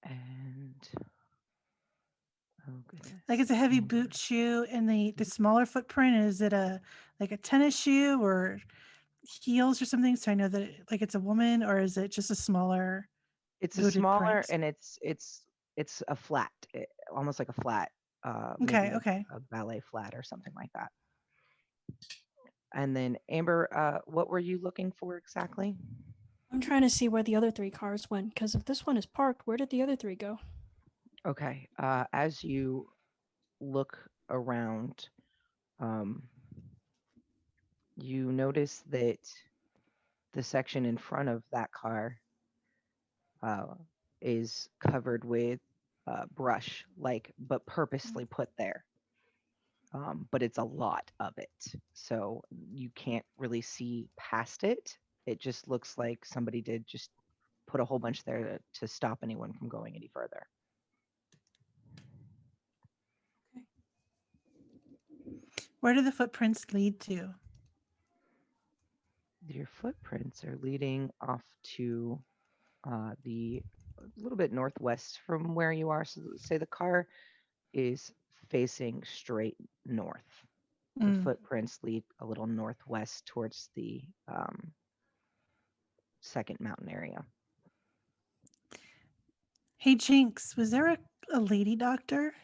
and oh goodness, Like it's a heavy Amber. boot shoe, and the smaller footprint, is it a like a tennis shoe or heels or something? So I know that like it's a woman, or is it just a smaller It's a booted smaller, print? and it's a flat, almost like a flat, Okay, maybe okay. a ballet flat or something like that. And then Amber, what were you looking for exactly? I'm trying to see where the other 3 cars went, because if this one is parked, where did the other 3 go? Okay, as you look around, um, you notice that the section in front of that car uh, is covered with brush, but purposely put there. But it's a lot of it, so you can't really see past it. It just looks like somebody did just put a whole bunch there to stop anyone from going any further. Where do the footprints lead to? Your footprints are leading off to the a little bit northwest from where you are. So say the car is facing straight north. The Mm. footprints lead a little northwest towards the second mountain area. Hey, Jinx, was there a lady doctor?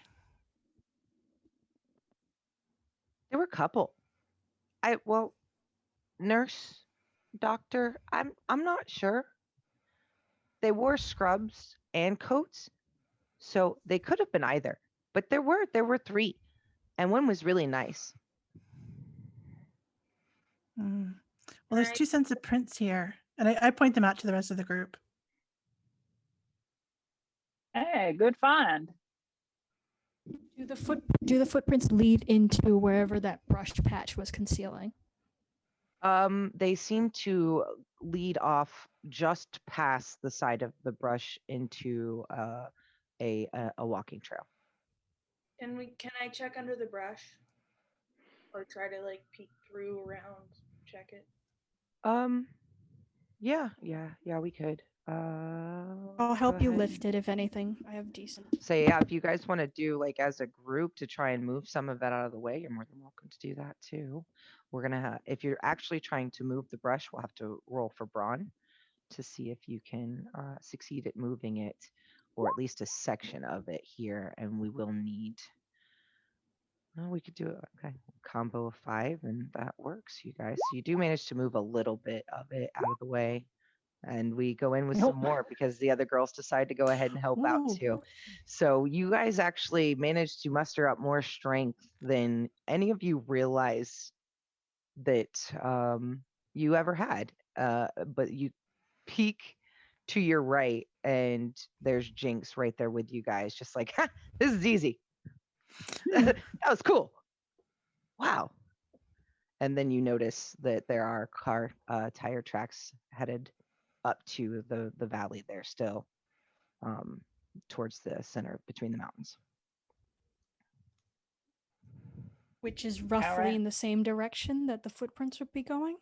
There were a couple. Nurse, doctor, I'm not sure. They wore scrubs and coats, so they could have been either. But there were 3, and one was really nice. Mm. Well, there's Right. 2 sets of prints here, and I point them out to the rest of the group. Hey, good find. Do the footprints lead into wherever that brush patch was concealing? They seem to lead off just past the side of the brush into a walking trail. Can I check under the brush? Or try to like peek through around, check it? Yeah, we could. I'll Go help you ahead. lift it if anything. I have decent. So yeah, if you guys want to do like as a group to try and move some of that out of the way, you're more than welcome to do that too. We're gonna have, if you're actually trying to move the brush, we'll have to roll for brawn to see if you can succeed at moving it, or at least a section of it here. And we will need. Oh, we could do it. Okay, combo of 5, and that works, you guys. So you do manage to move a little bit of it out of the way. And we go in with Nope. some more because the other girls decide to go ahead and help out Ooh. too. So you guys actually managed to muster up more strength than any of you realize that you ever had. But you peek to your right, and there's Jinx right there with you guys, just like, ha, this is easy. That was cool. Wow. And then you notice that there are car tire tracks headed up to the valley there still, towards the center between the mountains. Which is roughly Alright. in the same direction that the footprints would be going?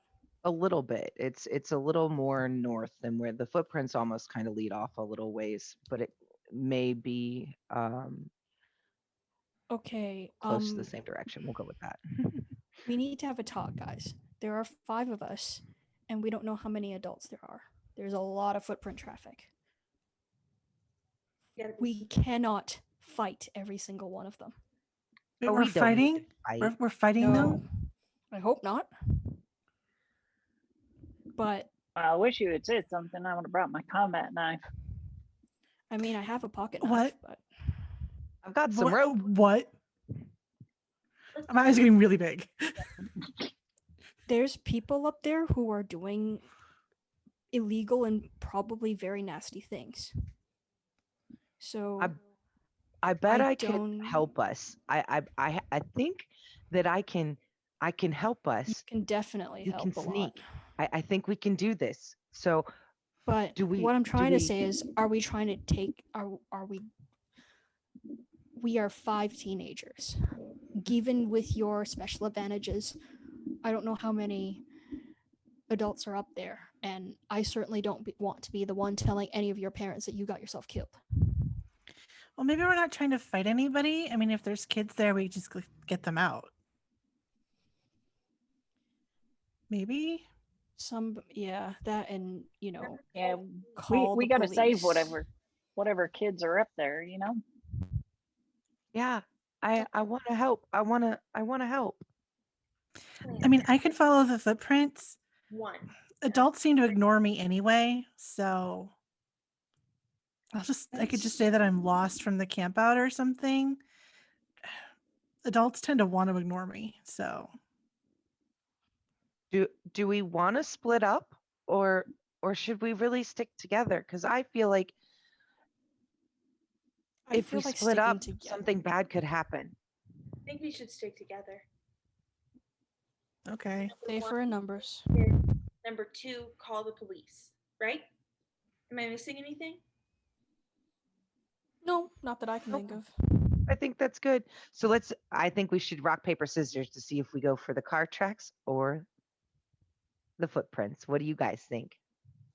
A little bit. It's a little more north than where the footprints almost kind of lead off a little ways, but it may be Okay. close to the same direction. We'll go with that. We need to have a talk, guys. There are 5 of us, and we don't know how many adults there are. There's a lot of footprint traffic. We cannot fight every single one of them. Oh, We're we don't need to fighting. fight. We're fighting them. I hope not. But I wish you had said something. I would have brought my combat knife. I mean, I have a pocket knife, What? but I've got some rope. What? My eyes are getting really big. there's people up there who are doing illegal and probably very nasty things. So I bet I don't- can help us. I think that I can help you us. can definitely You help can a lot. sneak. I think we can do this. So But what I'm trying to say is, are we trying to take? Are we? We are 5 teenagers. even with your special advantages, I don't know how many adults are up there, and I certainly don't want to be the one telling any of your parents that you got yourself killed. Well, maybe we're not trying to fight anybody. I mean, if there's kids there, we just get them out. Maybe. That, and Yeah, call we the got to save police. whatever kids are up there. Yeah, I want to help. I want to help. I mean, I could follow the footprints. One. Adults seem to ignore me anyway, so I could just say that I'm lost from the camp out or something. Adults tend to want to ignore me, so Do we want to split up, or should we really stick together? Because I feel like if we split sticking up, together. something bad could happen. I think we should stick together. okay. Safer in numbers. Number 2, call the police. Right? Am I missing anything? No, not that I can Nope. think of. I think that's good. So I think we should rock, paper, scissors to see if we go for the car tracks or the footprints. What do you guys think?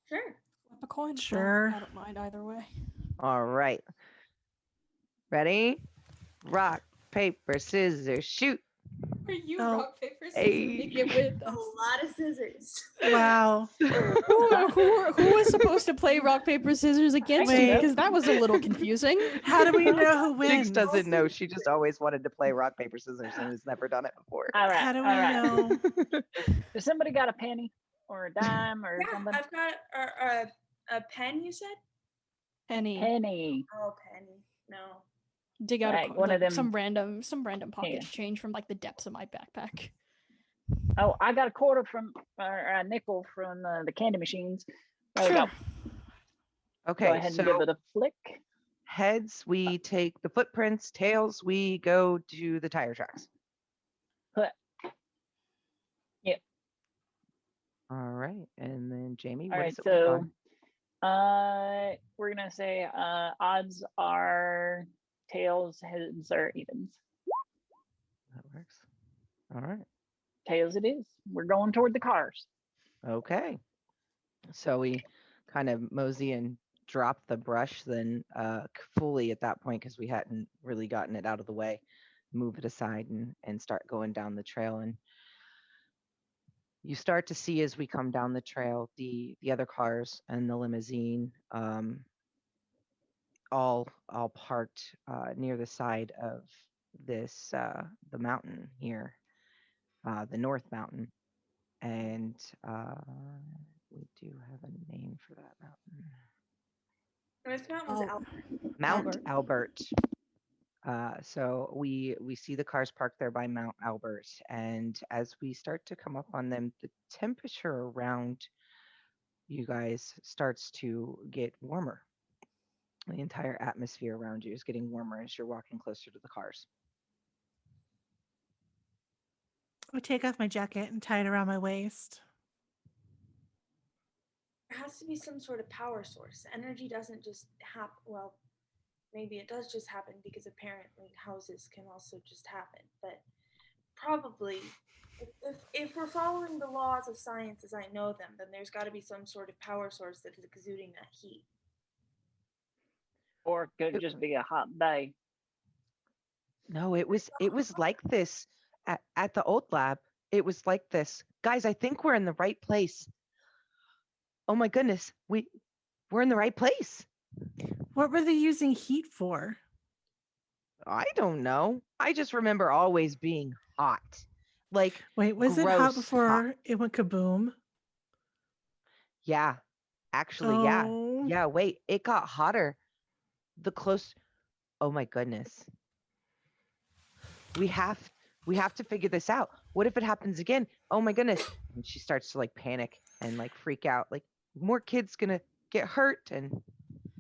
Sure. Flip a coin. Sure. I don't mind either way. All right. Ready? Rock, paper, scissors, shoot. Are you Oh. rock, paper, scissors? Hey. Make it with A us. lot of scissors. Wow. Who was supposed to play rock, paper, scissors against you? Wait. Because that was a little confusing. How do we know who wins? Jinx doesn't know. She just always wanted to play rock, paper, scissors and has never done it before. All right. How do we all right. know? Does somebody got a penny or a dime or Yeah, something? I've got a pen, you said? Penny. Penny. Oh, penny. No. Dig out Right, a, one of them- some random pocket Yeah. change from like the depths of my backpack. Oh, I got a quarter from or a nickel from the candy machines. There we go. Go Okay, ahead and give so it a flick. heads, we take the footprints. Tails, we go to the tire tracks. Put. Yep. All right. And then Jamie, All what right. is it we got? So we're gonna say odds are tails, heads are evens. That works. All right. Tails it is. We're going toward the cars. Okay. So we kind of mosey and drop the brush then fully at that point because we hadn't really gotten it out of the way, move it aside and start going down the trail. And you start to see as we come down the trail, the other cars and the limousine all parked near the side of this the mountain here, the North Mountain. And we do have a name for that mountain. North Mountain was out. Mount Albert. So we see the cars parked there by Mount Albert, and as we start to come up on them, the temperature around you guys starts to get warmer. The entire atmosphere around you is getting warmer as you're walking closer to the cars. I take off my jacket and tie it around my waist. There has to be some sort of power source. Energy doesn't just happen. Well, maybe it does just happen because apparently houses can also just happen. But probably, if we're following the laws of science as I know them, then there's got to be some sort of power source that is exuding that heat. Or it could just be a hot day. No, it was like this at the old lab. It was like this. Guys, I think we're in the right place. Oh my goodness, we're in the right place. What were they using heat for? I don't know. I just remember always being hot. Like, Wait, was it hot gross before hot. it went kaboom? Yeah. Actually, Oh. yeah, wait, it got hotter oh my goodness. We have to figure this out. What if it happens again? Oh my goodness. And she starts to like panic and like freak out. Like more kids gonna get hurt and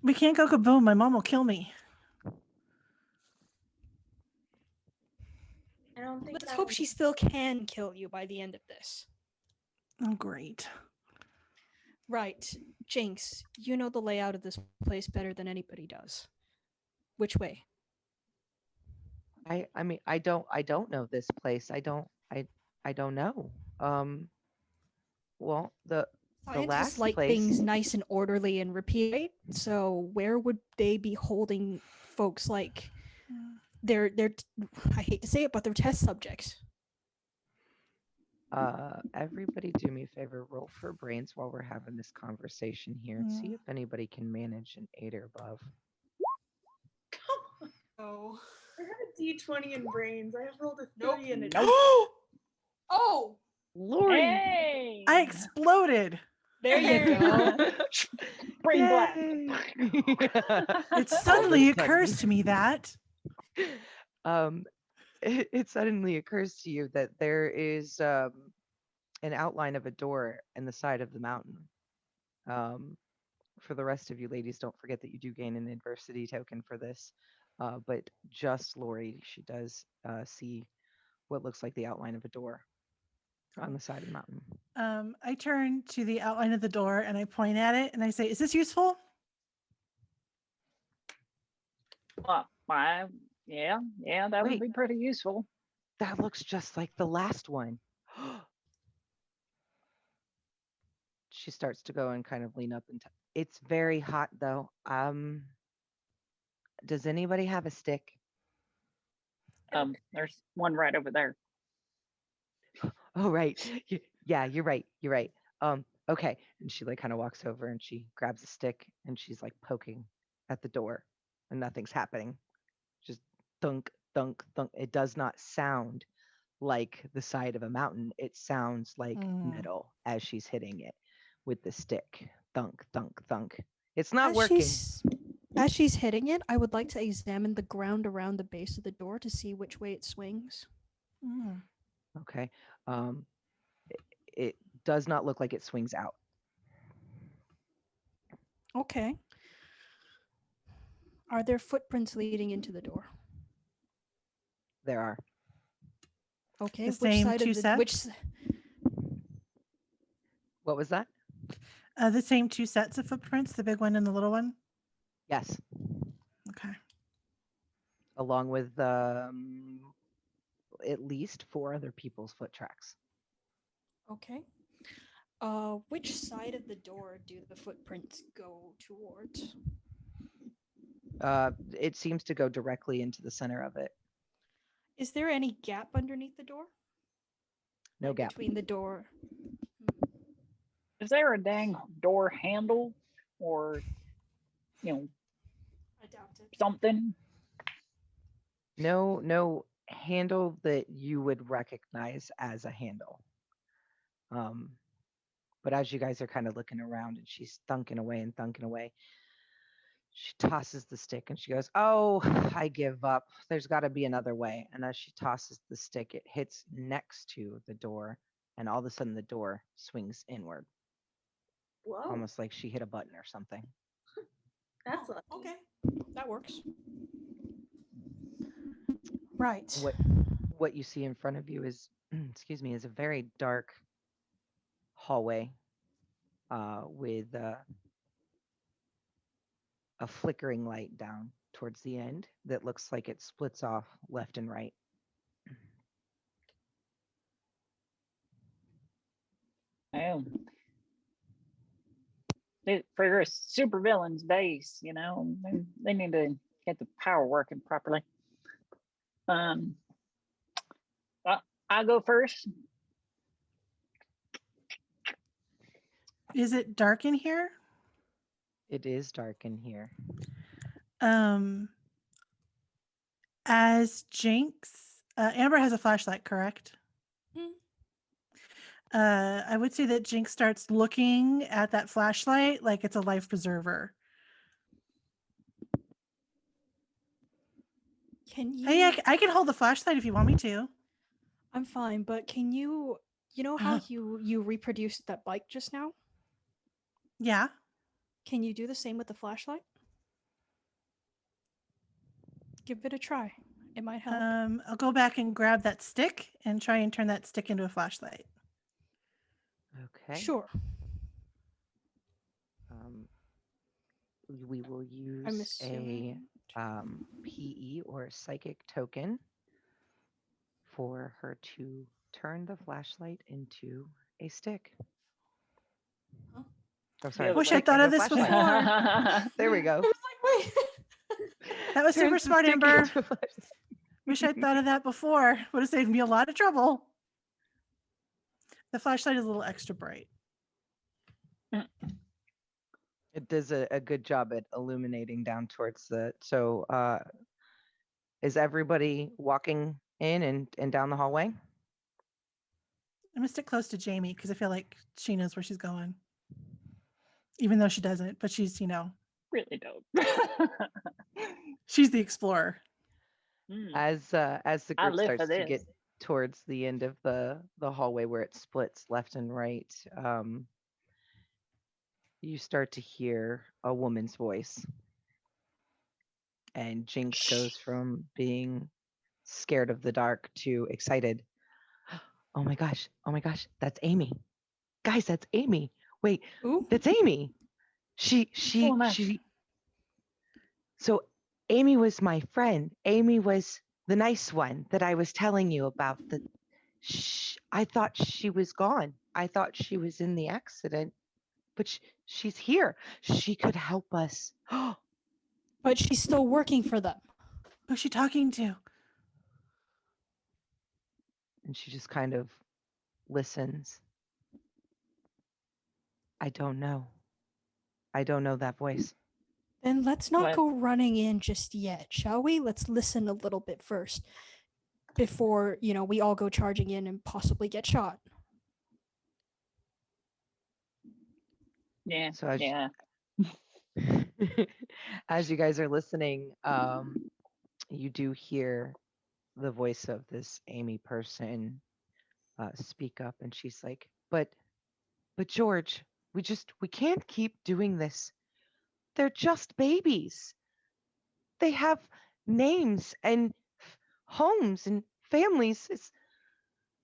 We can't go kaboom. My mom will kill me. I don't think. Let's hope she still can kill you by the end of this. Oh, great. Right. Jinx, you know the layout of this place better than anybody does. Which way? I mean I don't know this place. I don't know. Um well the Scientists last like place things nice and orderly and repeated. So where would they be holding folks like they're I hate to say it, but they're test subjects. everybody do me a favor, roll for brains while we're having this conversation here and see if anybody can manage an 8 or above. Come on. Oh. I have a D20 in brains. I have rolled a Nope. 3 and a Nope. Oh, Lori! Hey! I exploded. there you go. Brain blast. Yay! It All suddenly those occurs tens. to me that um it suddenly occurs to you that there is an outline of a door in the side of the mountain. Um, for the rest of you ladies, don't forget that you do gain an adversity token for this. But just Lori, she does see what looks like the outline of a door on the side of the mountain. I turn to the outline of the door and I point at it and I say, "Is this useful?" Yeah, that would Wait, be pretty useful. that looks just like the last one. She starts to go and kind of lean up and it's very hot though. Does anybody have a stick? There's one right over there. Oh, right. Yeah, you're right. You're right. Okay. And she like kind of walks over and she grabs a stick and she's like poking at the door and nothing's happening. Just thunk, thunk, thunk. It does not sound like the side of a mountain. It sounds like metal as she's hitting it with the stick. Thunk, thunk, thunk. It's not As working. she's hitting it, I would like to examine the ground around the base of the door to see which way it swings. Mm. Okay. Um, it does not look like it swings out. Okay. Are there footprints leading into the door? There are. Okay. The Which same side two of the sets? What was that? The same two sets of footprints, the big one and the little one? Yes. Okay. Along with at least 4 other people's foot tracks. Okay. Which side of the door do the footprints go towards? It seems to go directly into the center of it. Is there any gap underneath the door? No Like gap. between the door. Is there a dang door handle or, I doubt it. something? No handle that you would recognize as a handle. But as you guys are kind of looking around and she's thunking away, she tosses the stick and she goes, "Oh, I give up. There's got to be another way." And as she tosses the stick, it hits next to the door, and all of a sudden the door swings inward, Whoa. almost like she hit a button or something. That's lucky. Okay. That works. Right. What you see in front of you is, excuse me, is a very dark hallway with a flickering light down towards the end that looks like it splits off left and right. Well, for a supervillain's base, they need to get the power working properly. I'll go first. Is it dark in here? It is dark in here. As Jinx, Amber has a flashlight, correct? Mm. I would say that Jinx starts looking at that flashlight like it's a life preserver. Can you? Hey, I can hold the flashlight if you want me to. I'm fine, but can you? You know how you reproduced that bike just now? Yeah. Can you do the same with the flashlight? Give it a try. It might help. I'll go back and grab that stick and try and turn that stick into a flashlight. Okay. Sure. We will I'm use a assuming. PE or psychic token for her to turn the flashlight into a stick. Huh? Oh, The sorry. other Wish I'd stick thought into of a this flashlight. before. There we I go. was like, wait. That was super Turns the smart, stick Amber. into a flashlight. Wish I'd thought of that before. Would have saved me a lot of trouble. The flashlight is a little extra bright. It does a good job at illuminating down towards the. So, is everybody walking in and down the hallway? I'm gonna stick close to Jamie because I feel like she knows where she's going, even though she doesn't. But she's, Really dope. she's the explorer. As the I group live for starts to get this. towards the end of the hallway where it splits left and right, you start to hear a woman's voice, and Jinx goes from being scared of the dark to excited. Oh my gosh, that's Amy. Guys, that's Amy. Wait, Ooh. that's Amy. She Oh, nice. So Amy was my friend. Amy was the nice one that I was telling you about. I thought she was gone. I thought she was in the accident, but she's here. She could help us. But she's still working for them. Who's she talking to? And she just kind of listens. I don't know. I don't know that voice. Then let's not What? go running in just yet, shall we? Let's listen a little bit first before, we all go charging in and possibly get shot. Yeah. So Yeah. as you guys are listening, you do hear the voice of this Amy person speak up, and she's like, but George, we can't keep doing this. They're just babies. They have names and homes and families.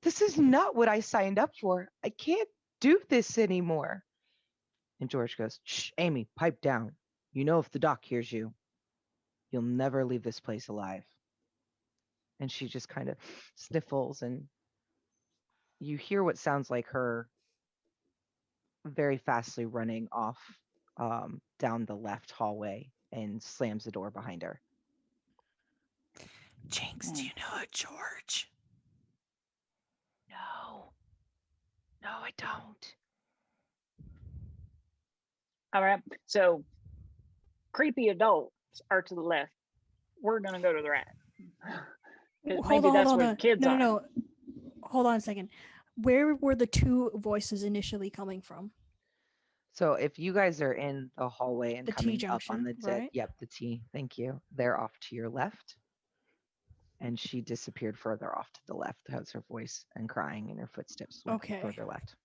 This is not what I signed up for. I can't do this anymore. And George goes, shh, Amy, pipe down. You know, if the doc hears you, you'll never leave this place alive. And she just kind of sniffles, and you hear what sounds like her very fastly running off down the left hallway and slams the door behind her. Jinx, do you know a George? No, I don't. All right. So creepy adults are to the left. We're gonna go to the right. 'Cause maybe that's where the kids are. No. Hold on a second. Where were the two voices initially coming from? So if you guys are in the hallway and The coming T up on junction, the dead, right? yep, the T, thank you. They're off to your left. And she disappeared further off to the left as her voice and crying and her footsteps went Okay. further left.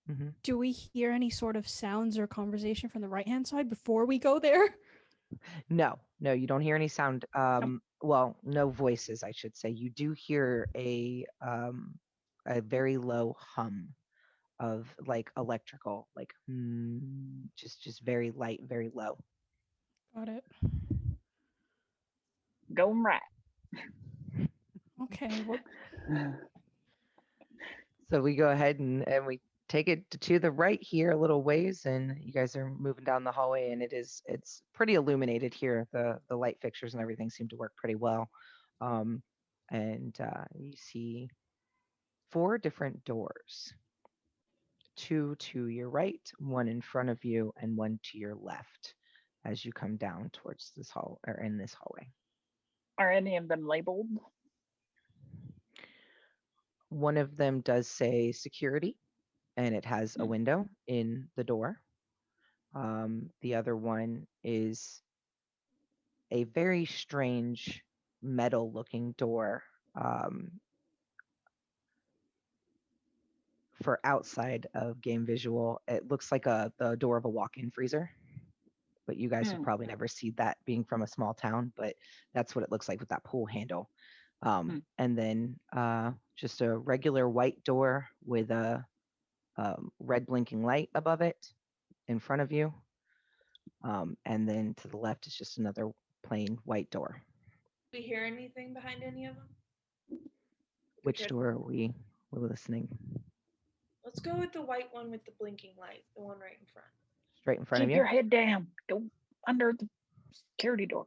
Do we hear any sort of sounds or conversation from the right-hand side before we go there? No, you don't hear any sound. Well, no voices, I should say. You do hear a very low hum of like electrical, like just very light, very low. Got it. Going right. Okay. What? So we go ahead and we take it to the right here a little ways, and you guys are moving down the hallway, and it's pretty illuminated here. The light fixtures and everything seem to work pretty well. And you see 4 different doors. 2 to your right, 1 in front of you, and 1 to your left as you come down towards this hall or in this hallway. Are any of them labeled? One of them does say security, and it has a window in the door. The other one is a very strange metal looking door for outside of game visual. It looks like the door of a walk-in freezer, but you guys have probably never seen that being from a small town, but that's what it looks like with that pull handle. And then just a regular white door with a red blinking light above it in front of you. And then to the left is just another plain white door. Do we hear anything behind any of them? Which Because- door are we listening? Let's go with the white one with the blinking light, the one right in front. Straight in front of Keep you? your head down. Go under the security door.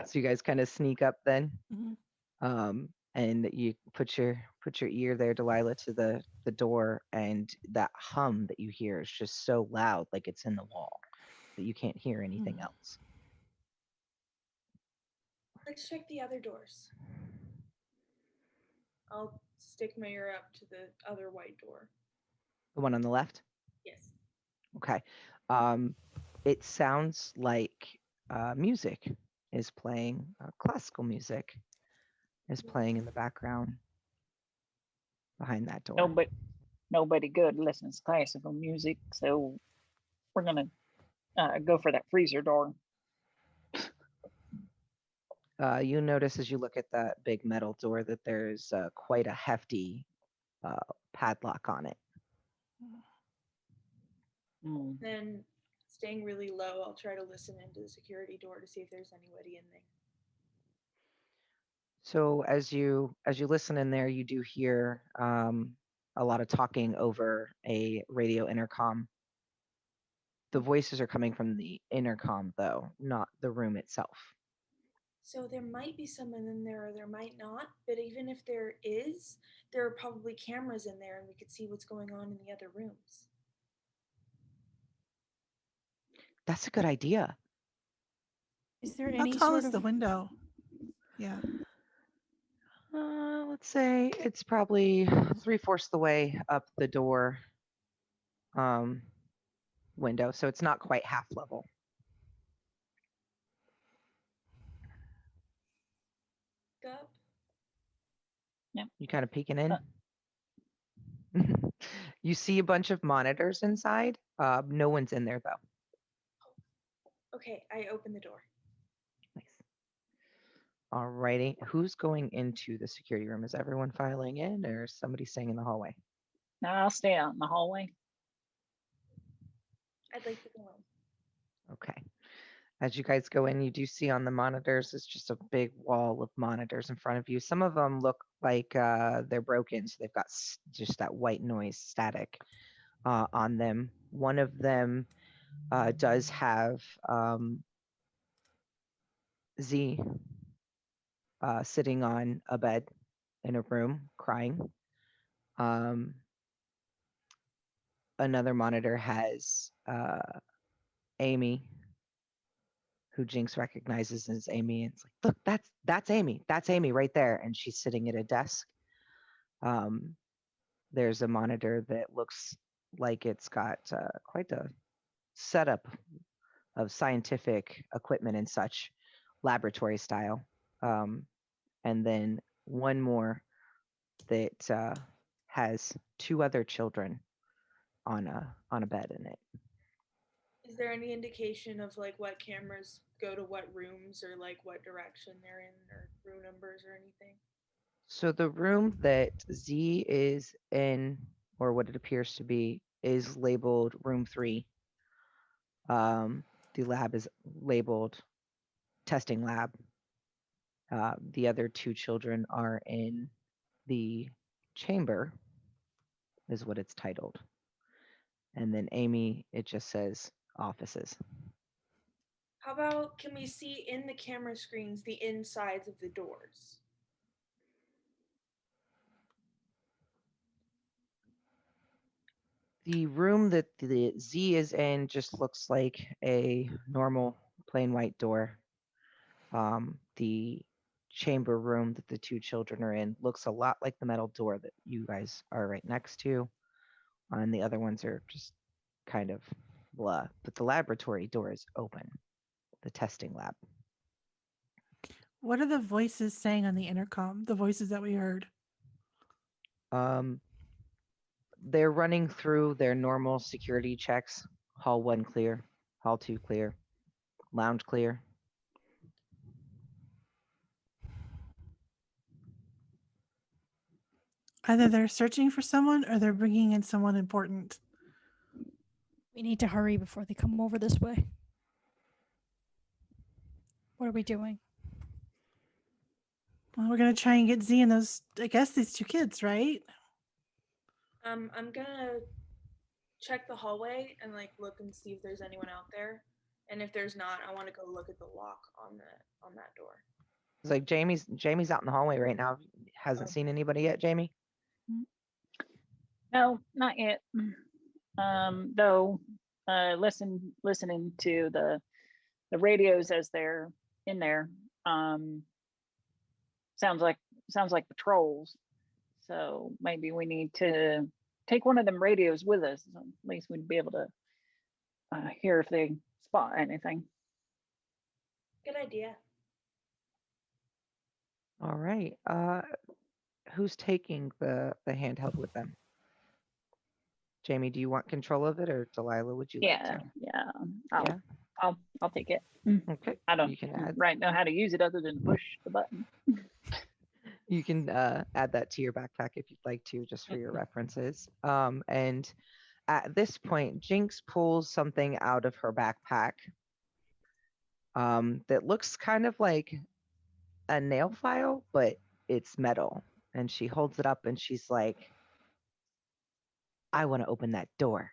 So you guys kind of sneak up then, Mhm. and you put your ear there, Delilah, to the door, and that hum that you hear is just so loud, like it's in the wall, that you can't hear anything else. Let's check the other doors. I'll stick my ear up to the other white door. The one on the left. Yes. Okay. It sounds like music is playing. Classical music is playing in the background behind that door. Nobody good listens to classical music, so we're gonna go for that freezer door. You notice as you look at that big metal door that there's quite a hefty padlock on it. Mm. Then, staying really low, I'll try to listen into the security door to see if there's anybody in there. So as you listen in there, you do hear a lot of talking over a radio intercom. The voices are coming from the intercom, though, not the room itself. So there might be someone in there, or there might not. But even if there is, there are probably cameras in there, and we could see what's going on in the other rooms. That's a good idea. Is there How any tall sort is of the window? Yeah. Let's say it's probably 3/4 the way up the door window, so it's not quite half level. Up. You kind of peeking in. You see a bunch of monitors inside. No one's in there though. Okay, I open the door. Nice. Alrighty. Who's going into the security room? Is everyone filing in, or is somebody staying in the hallway? Now I'll stay out in the hallway. I'd like to go in. Okay. As you guys go in, you do see on the monitors, it's just a big wall of monitors in front of you. Some of them look like they're broken, so they've got just that white noise static on them. One of them does have Z sitting on a bed in a room crying. Another monitor has Amy, who Jinx recognizes as Amy, and it's like, look, that's Amy. That's Amy right there. And she's sitting at a desk. There's a monitor that looks like it's got quite a setup of scientific equipment and such, laboratory style. And then one more that has two other children on a bed in it. Is there any indication of like what cameras go to what rooms, or like what direction they're in, or room numbers or anything? So the room that Z is in, or what it appears to be, is labeled room 3. The lab is labeled testing lab. The other two children are in the chamber, is what it's titled. And then Amy, it just says offices. How about, can we see in the camera screens the insides of the doors? The room that the Z is in just looks like a normal plain white door. The chamber room that the two children are in looks a lot like the metal door that you guys are right next to. And the other ones are just kind of blah. But the laboratory door is open, the testing lab. What are the voices saying on the intercom? The voices that we heard. They're running through their normal security checks. Hall 1 clear, Hall 2 clear, lounge clear. Either they're searching for someone or they're bringing in someone important. we need to hurry before they come over this way. What are we doing? Well, we're gonna try and get Z and those. I guess these two kids, right? I'm gonna check the hallway and like look and see if there's anyone out there. And if there's not, I want to go look at the lock on that door. It's like Jamie's out in the hallway right now. Hasn't seen anybody yet, Jamie? No, not yet. Though, listening to the radios as they're in there, sounds like patrols. So maybe we need to take one of them radios with us. At least we'd be able to hear if they spot anything. Good idea. All right. Who's taking the handheld with them? Jamie, do you want control of it, or Delilah, would you like Yeah, to? yeah. I'll take it. Okay. I don't You can add know how to use it other than push the button. you can add that to your backpack if you'd like to, just for your references. And at this point, Jinx pulls something out of her backpack that looks kind of like a nail file, but it's metal. And she holds it up and she's like, I want to open that door.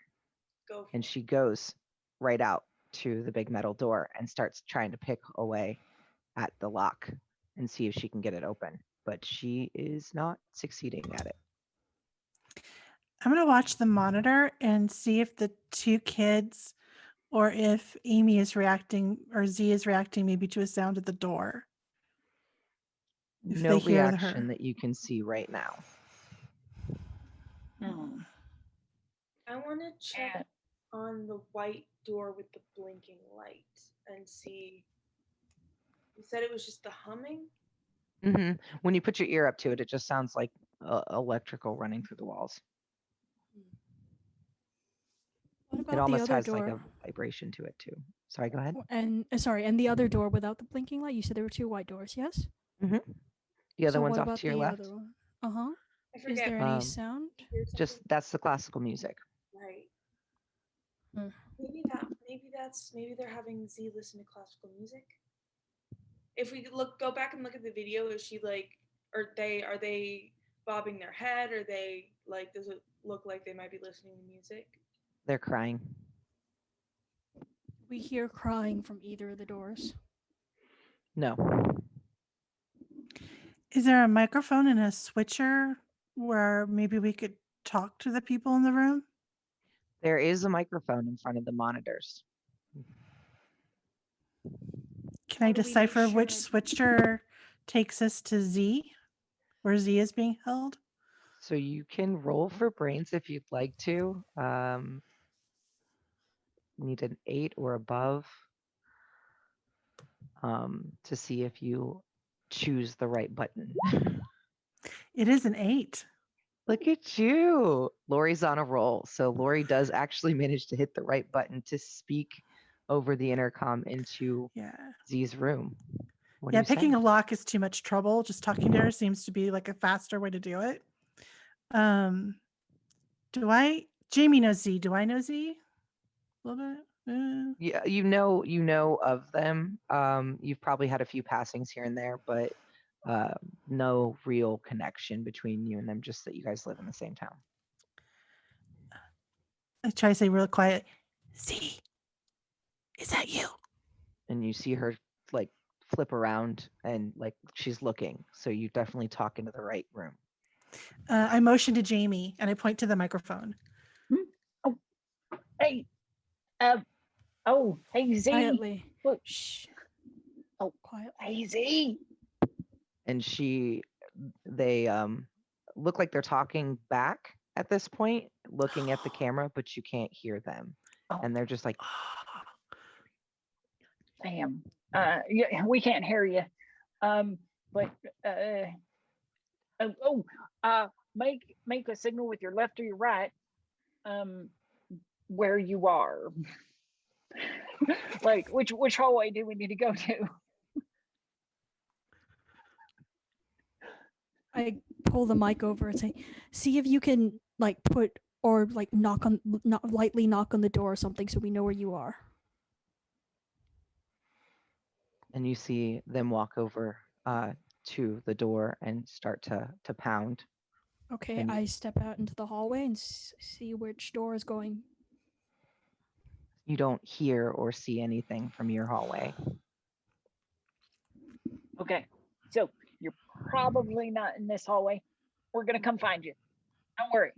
Go. And she goes right out to the big metal door and starts trying to pick away at the lock and see if she can get it open. But she is not succeeding at it. I'm gonna watch the monitor and see if the two kids, or if Amy is reacting, or Z is reacting, maybe to a sound at the door. If No they hear reaction her. that you can see right now. I want to check on the white door with the blinking light and see. You said it was just the humming? Mm-hmm. When you put your ear up to it, it just sounds like electrical running through the walls. What about It the almost other has door? like a vibration to it too. Sorry, go ahead. And sorry, and the other door without the blinking light. You said there were two white doors, yes? Mm-hmm. The other So one's what off about to your the left. other one? Uh-huh. I Is forget. there any Um, sound? Just that's the classical music. Right. Hmm. Maybe they're having Z listen to classical music. If we go back and look at the video, is she like, are they bobbing their head? Are they like, does it look like they might be listening to music? They're crying. We hear crying from either of the doors. No. Is there a microphone and a switcher where maybe we could talk to the people in the room? There is a microphone in front of the monitors. Can I How do we make decipher which sure- switcher takes us to Z, where Z is being held? So you can roll for brains if you'd like to. Need an 8 or above to see if you choose the right button. It is an 8. Look at you. Lori's on a roll. So Lori does actually manage to hit the right button to speak over the intercom into Yeah. Z's room. What Yeah, are you picking saying? a lock is too much trouble. Just talking to her seems to be like a faster way to do it. Jamie knows Z. Do I know Z? A little bit? Yeah, you know of them. You've probably had a few passings here and there, but no real connection between you and them, just that you guys live in the same town. I try to say real quiet, Z, is that you? And you see her like flip around and like she's looking. So you definitely talk into the right room. I motion to Jamie and I point to the microphone. Oh, hey, hey Z. Quietly. Look. Shh. Oh, quietly. Hey Z. And they look like they're talking back at this point, looking at the camera, but you can't hear them. Oh. And they're just like, Damn. Yeah, we can't hear you. But make a signal with your left or your right. Where you are. Like which hallway do we need to go to? I pull the mic over and say, see if you can like put or like lightly knock on the door or something so we know where you are. and you see them walk over to the door and start to pound. Okay, And I step out into the hallway and see which door is going. you don't hear or see anything from your hallway. Okay, so you're probably not in this hallway. We're gonna come find you. Don't worry.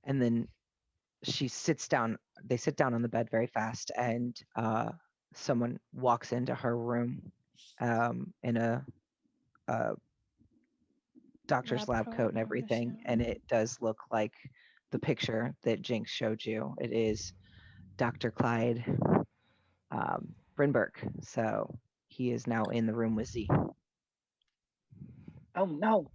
And then she sits down. They sit down on the bed very fast, and someone walks into her room in a doctor's lab coat and everything, and it does look like the picture that Jinx showed you. It is Dr. Clyde Brinberg. So he is now in the room with Z. Oh no,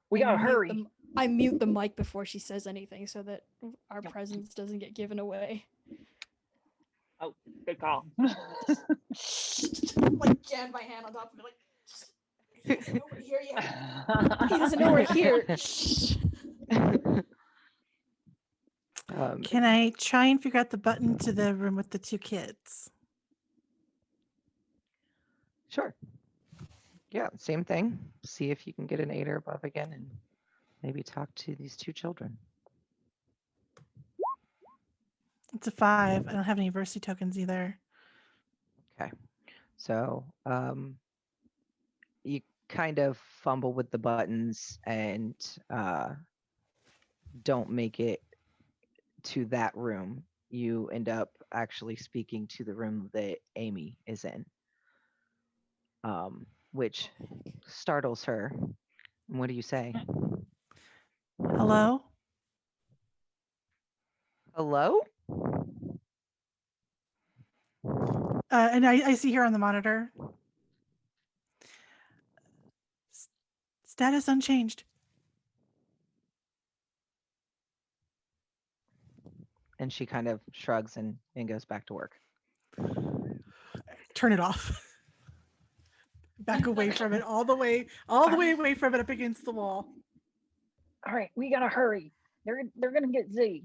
we gotta hurry. I mute the mic before she says anything so that our presence doesn't get given away. Oh, good call. Like jam my hand on top of it, like he doesn't know we're here yet. He doesn't know we're here. Can I try and figure out the button to the room with the 2 kids? Sure. Yeah, same thing. See if you can get an 8 or above again and maybe talk to these 2 children. It's a 5. I don't have any Versity tokens either. Okay. So you kind of fumble with the buttons and don't make it to that room. You end up actually speaking to the room that Amy is in, which startles her. And what do you say? Hello? Hello? And I see here on the monitor. Status unchanged. And she kind of shrugs and goes back to work. Turn it off. Back away from it, all the way away from it, up against the wall. All right, we gotta hurry. They're gonna get Z.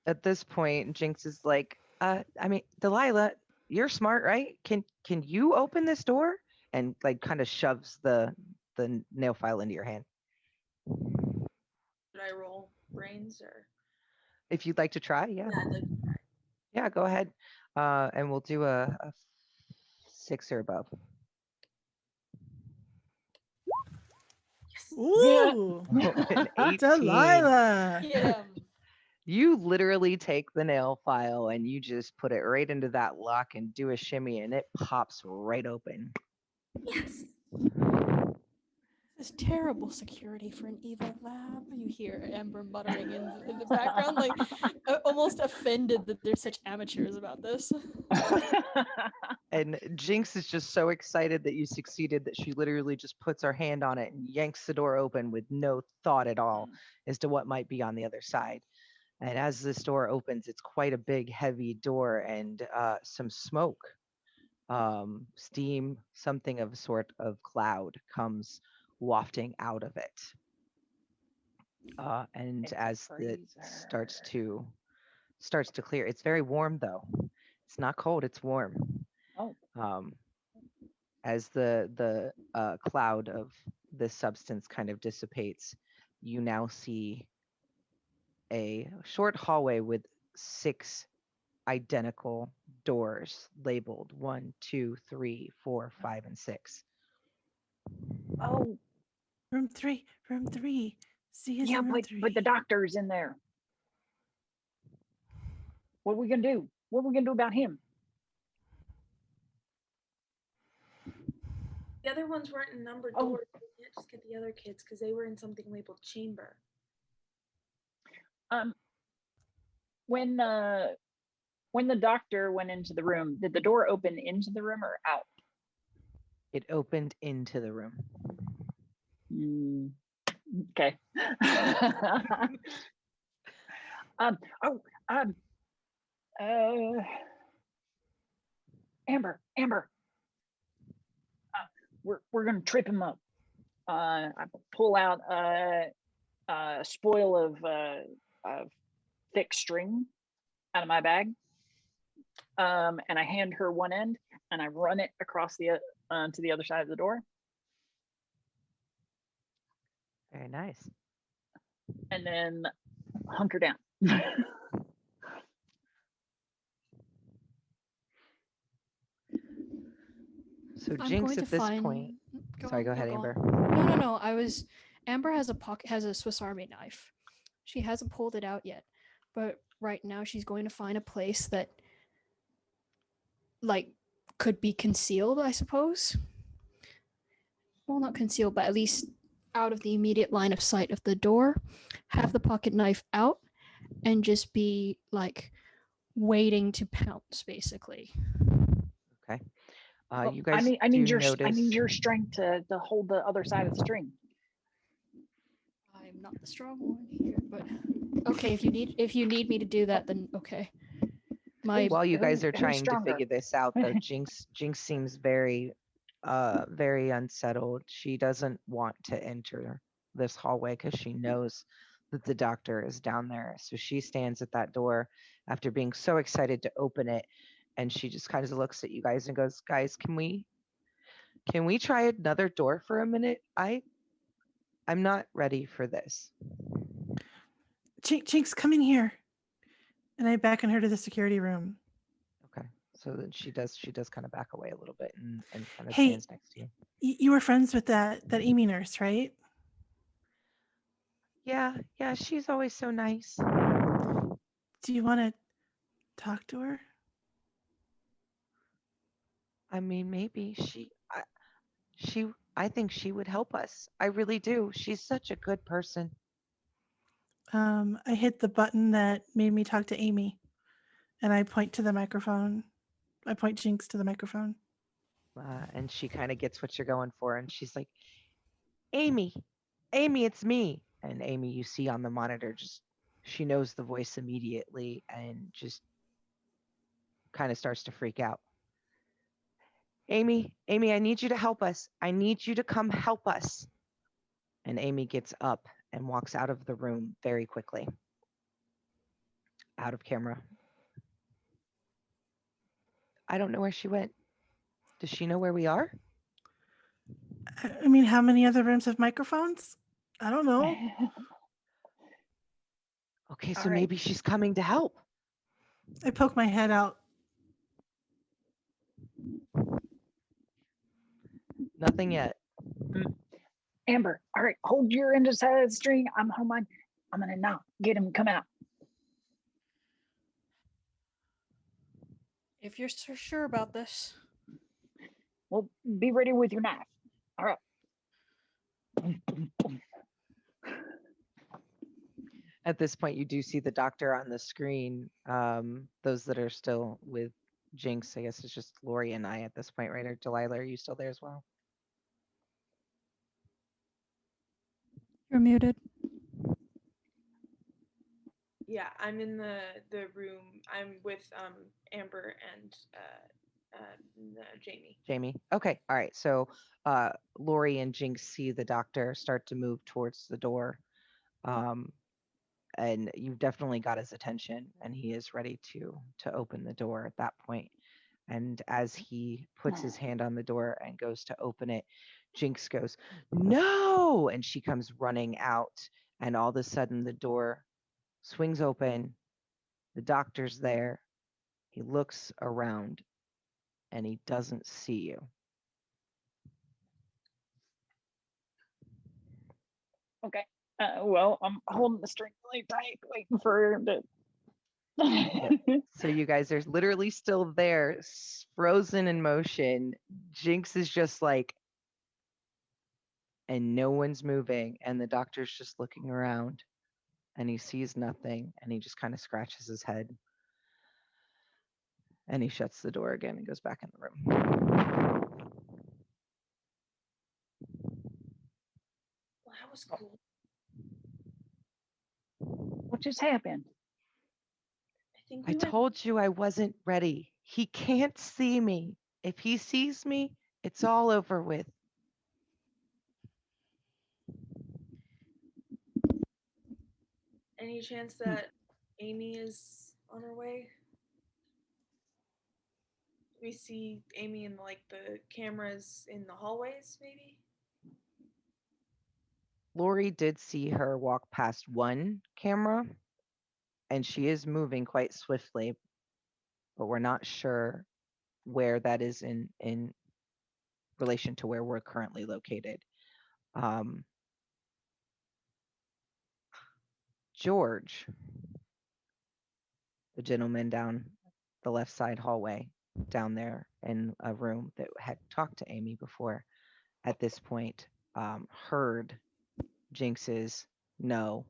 At this point, Jinx is like, Delilah, you're smart, right? Can you open this door? And like kind of shoves the nail file into your hand. Should I roll brains or? If you'd like to try, yeah. Yeah, I'd like to try. Yeah, go ahead. And we'll do a 6 or above. Ooh, An 18. Delilah. Yeah. You literally take the nail file and you just put it right into that lock and do a shimmy and it pops right open. Yes. This is terrible security for an evil lab. You hear Amber muttering in the background, like almost offended that they're such amateurs about this. And Jinx is just so excited that you succeeded that she literally just puts her hand on it and yanks the door open with no thought at all as to what might be on the other side. And as this door opens, it's quite a big, heavy door and some smoke, steam, something of a sort of cloud comes wafting out of it. And It's as it freezer. starts to clear, it's very warm though. It's not cold, it's warm. Oh. As the cloud of this substance kind of dissipates, you now see a short hallway with 6 identical doors labeled 1, 2, 3, 4, 5, and 6. Oh, Room 3. See is yeah, in room 3. but the doctor's in there. What are we gonna do? What are we gonna do about him? The other ones weren't in numbered Oh. doors. We can't just get the other kids because they were in something labeled chamber. When the doctor went into the room, did the door open into the room or out? It opened into the room. Okay. Amber, we're gonna trip him up. I pull out a spoil of thick string out of my bag, and I hand her one end, and I run it across the to the other side of the door, Very nice. and then hunker down. So I'm Jinx going at to this find. point. Go Sorry, on, go no, ahead, go on. Amber. No. Amber has a Swiss Army knife. She hasn't pulled it out yet, but right now she's going to find a place that, like, could be concealed, I suppose. Well, not concealed, but at least out of the immediate line of sight of the door. Have the pocket knife out, and just be like waiting to pounce, basically. Okay. Well, You guys I need do your notice. strength to hold the other side of the string. I'm not the strong one here, but okay. If you need me to do that, then okay. While you guys are Who's trying to stronger? figure this out, though, Jinx seems very unsettled. She doesn't want to enter this hallway because she knows that the doctor is down there. So she stands at that door after being so excited to open it, and she just kind of looks at you guys and goes, "Guys, can we try another door for a minute? I'm not ready for this." Jinx, come in here. And I beckon her to the security room. Okay. So then she does kind of back away a little bit and kind of Hey, stands next to you. You were friends with that Amy nurse, right? Yeah, she's always so nice. Do you want to talk to her? I mean, maybe I think she would help us. I really do. She's such a good person. I hit the button that made me talk to Amy, and I point to the microphone. I point Jinx to the microphone. And she kind of gets what you're going for, and she's like, Amy, it's me. And Amy, you see on the monitor, she knows the voice immediately and just kind of starts to freak out. Amy, I need you to help us. I need you to come help us. And Amy gets up and walks out of the room very quickly. Out of camera. I don't know where she went. Does she know where we are? I mean, how many other rooms have microphones? I don't know. Okay, so All right. maybe she's coming to help. I poke my head out. Nothing yet. Amber, all right, hold your end of the string. I'm gonna knock. Get him, come out. If you're so sure about this. Well, be ready with your knife. All right. At this point, you do see the doctor on the screen. Those that are still with Jinx, I guess it's just Lori and I at this point, right? Or Delilah, are you still there as well? You're muted. Yeah, I'm in the room. I'm with Amber and Jamie. Jamie. Okay. All right. So Lori and Jinx see the doctor start to move towards the door. And you've definitely got his attention, and he is ready to open the door at that point. And as he puts his hand on the door and goes to open it, Jinx goes, "No!" And she comes running out, and all of a sudden the door swings open. The doctor's there. He looks around and he doesn't see you. Okay. Well, I'm holding the string really tight, waiting for him to. So you guys are literally still there, frozen in motion. Jinx is just like, and no one's moving, and the doctor's just looking around, and he sees nothing, and he just kind of scratches his head, and he shuts the door again and goes back in the room. Well, that was cool. What just happened? I think I told you I wasn't ready. He can't see me. If he sees me, it's all over with. Any chance that Amy is on her way? we see Amy in like the cameras in the hallways, maybe? Lori did see her walk past one camera, and she is moving quite swiftly, but we're not sure where that is in relation to where we're currently located. George, the gentleman down the left side hallway, down there in a room that had talked to Amy before, at this point, heard Jinx's no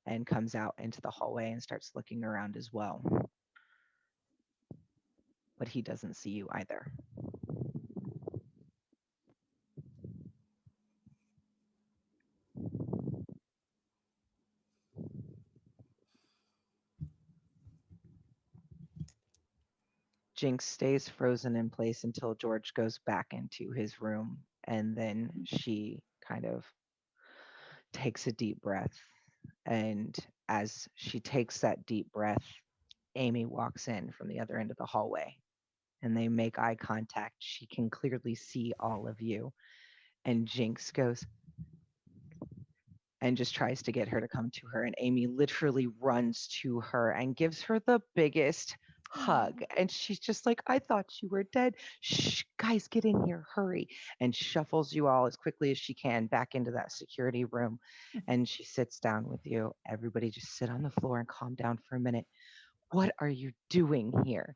and comes out into the hallway and starts looking around as well. But he doesn't see you either. Jinx stays frozen in place until George goes back into his room, and then she kind of takes a deep breath. And as she takes that deep breath, Amy walks in from the other end of the hallway and they make eye contact. She can clearly see all of you. And Jinx goes and just tries to get her to come to her. And Amy literally runs to her and gives her the biggest hug. And she's just like, I thought you were dead. Shh, guys, get in here, hurry. And shuffles you all as quickly as she can back into that security room. And she sits down with you. Everybody just sit on the floor and calm down for a minute. What are you doing here?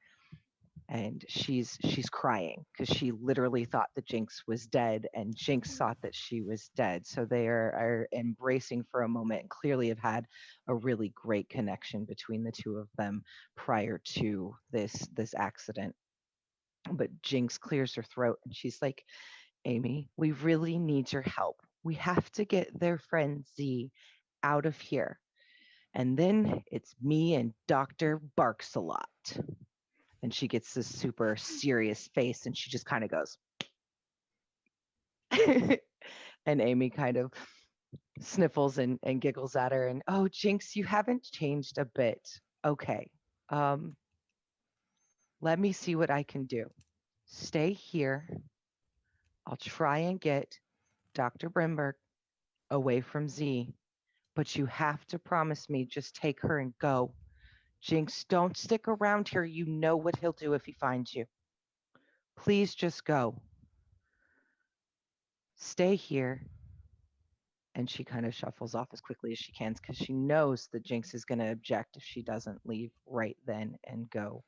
And she's crying because she literally thought that Jinx was dead, and Jinx thought that she was dead. So they are embracing for a moment and clearly have had a really great connection between the two of them prior to this accident. But Jinx clears her throat and she's like, Amy, we really need your help. We have to get their friend Z out of here. And then it's me and Dr. Barks a lot. And she gets this super serious face and she just kind of goes. And Amy kind of sniffles and giggles at her and, oh, Jinx, you haven't changed a bit. Okay. Let me see what I can do. Stay here. I'll try and get Dr. Brimberg away from Z, but you have to promise me just take her and go. Jinx, don't stick around here. You know what he'll do if he finds you. Please just go. Stay here. And she kind of shuffles off as quickly as she can because she knows that Jinx is going to object if she doesn't leave right then and go.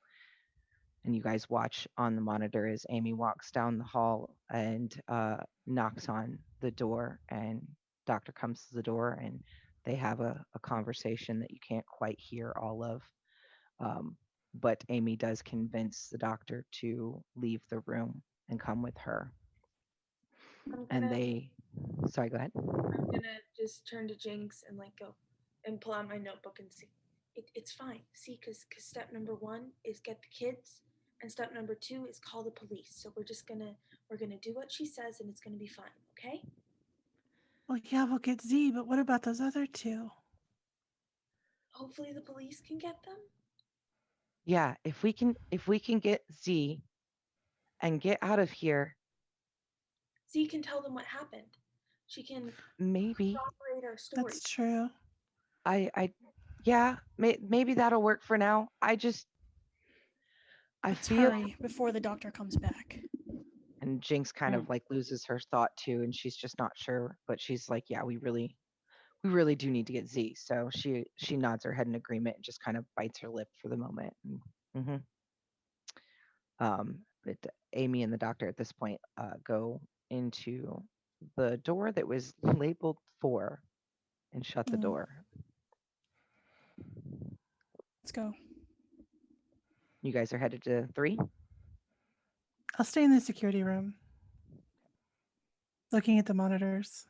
And you guys watch on the monitor as Amy walks down the hall and knocks on the door, and Doctor comes to the door and they have a conversation that you can't quite hear all of. But Amy does convince the doctor to leave the room and come with her. And they, sorry, go ahead. I'm gonna just turn to Jinx and like go and pull out my notebook and see. It's fine. See, because step number 1 is get the kids, and step number 2 is call the police. So we're gonna do what she says, and it's gonna be fine. Okay? Well, yeah, we'll get Z, but what about those other two? Hopefully the police can get them. Yeah, if we can get Z and get out of here. Z can tell them what happened. She can maybe corroborate our story. That's true. Yeah, maybe that'll work for now. Let's feel hurry before the doctor comes back. And Jinx kind of like loses her thought too, and she's just not sure, but she's like, yeah, we really do need to get Z. So she nods her head in agreement and just kind of bites her lip for the moment. But Amy and the doctor at this point go into the door that was labeled 4 and shut the door. Let's go. You guys are headed to 3? I'll stay in the security room, looking at the monitors.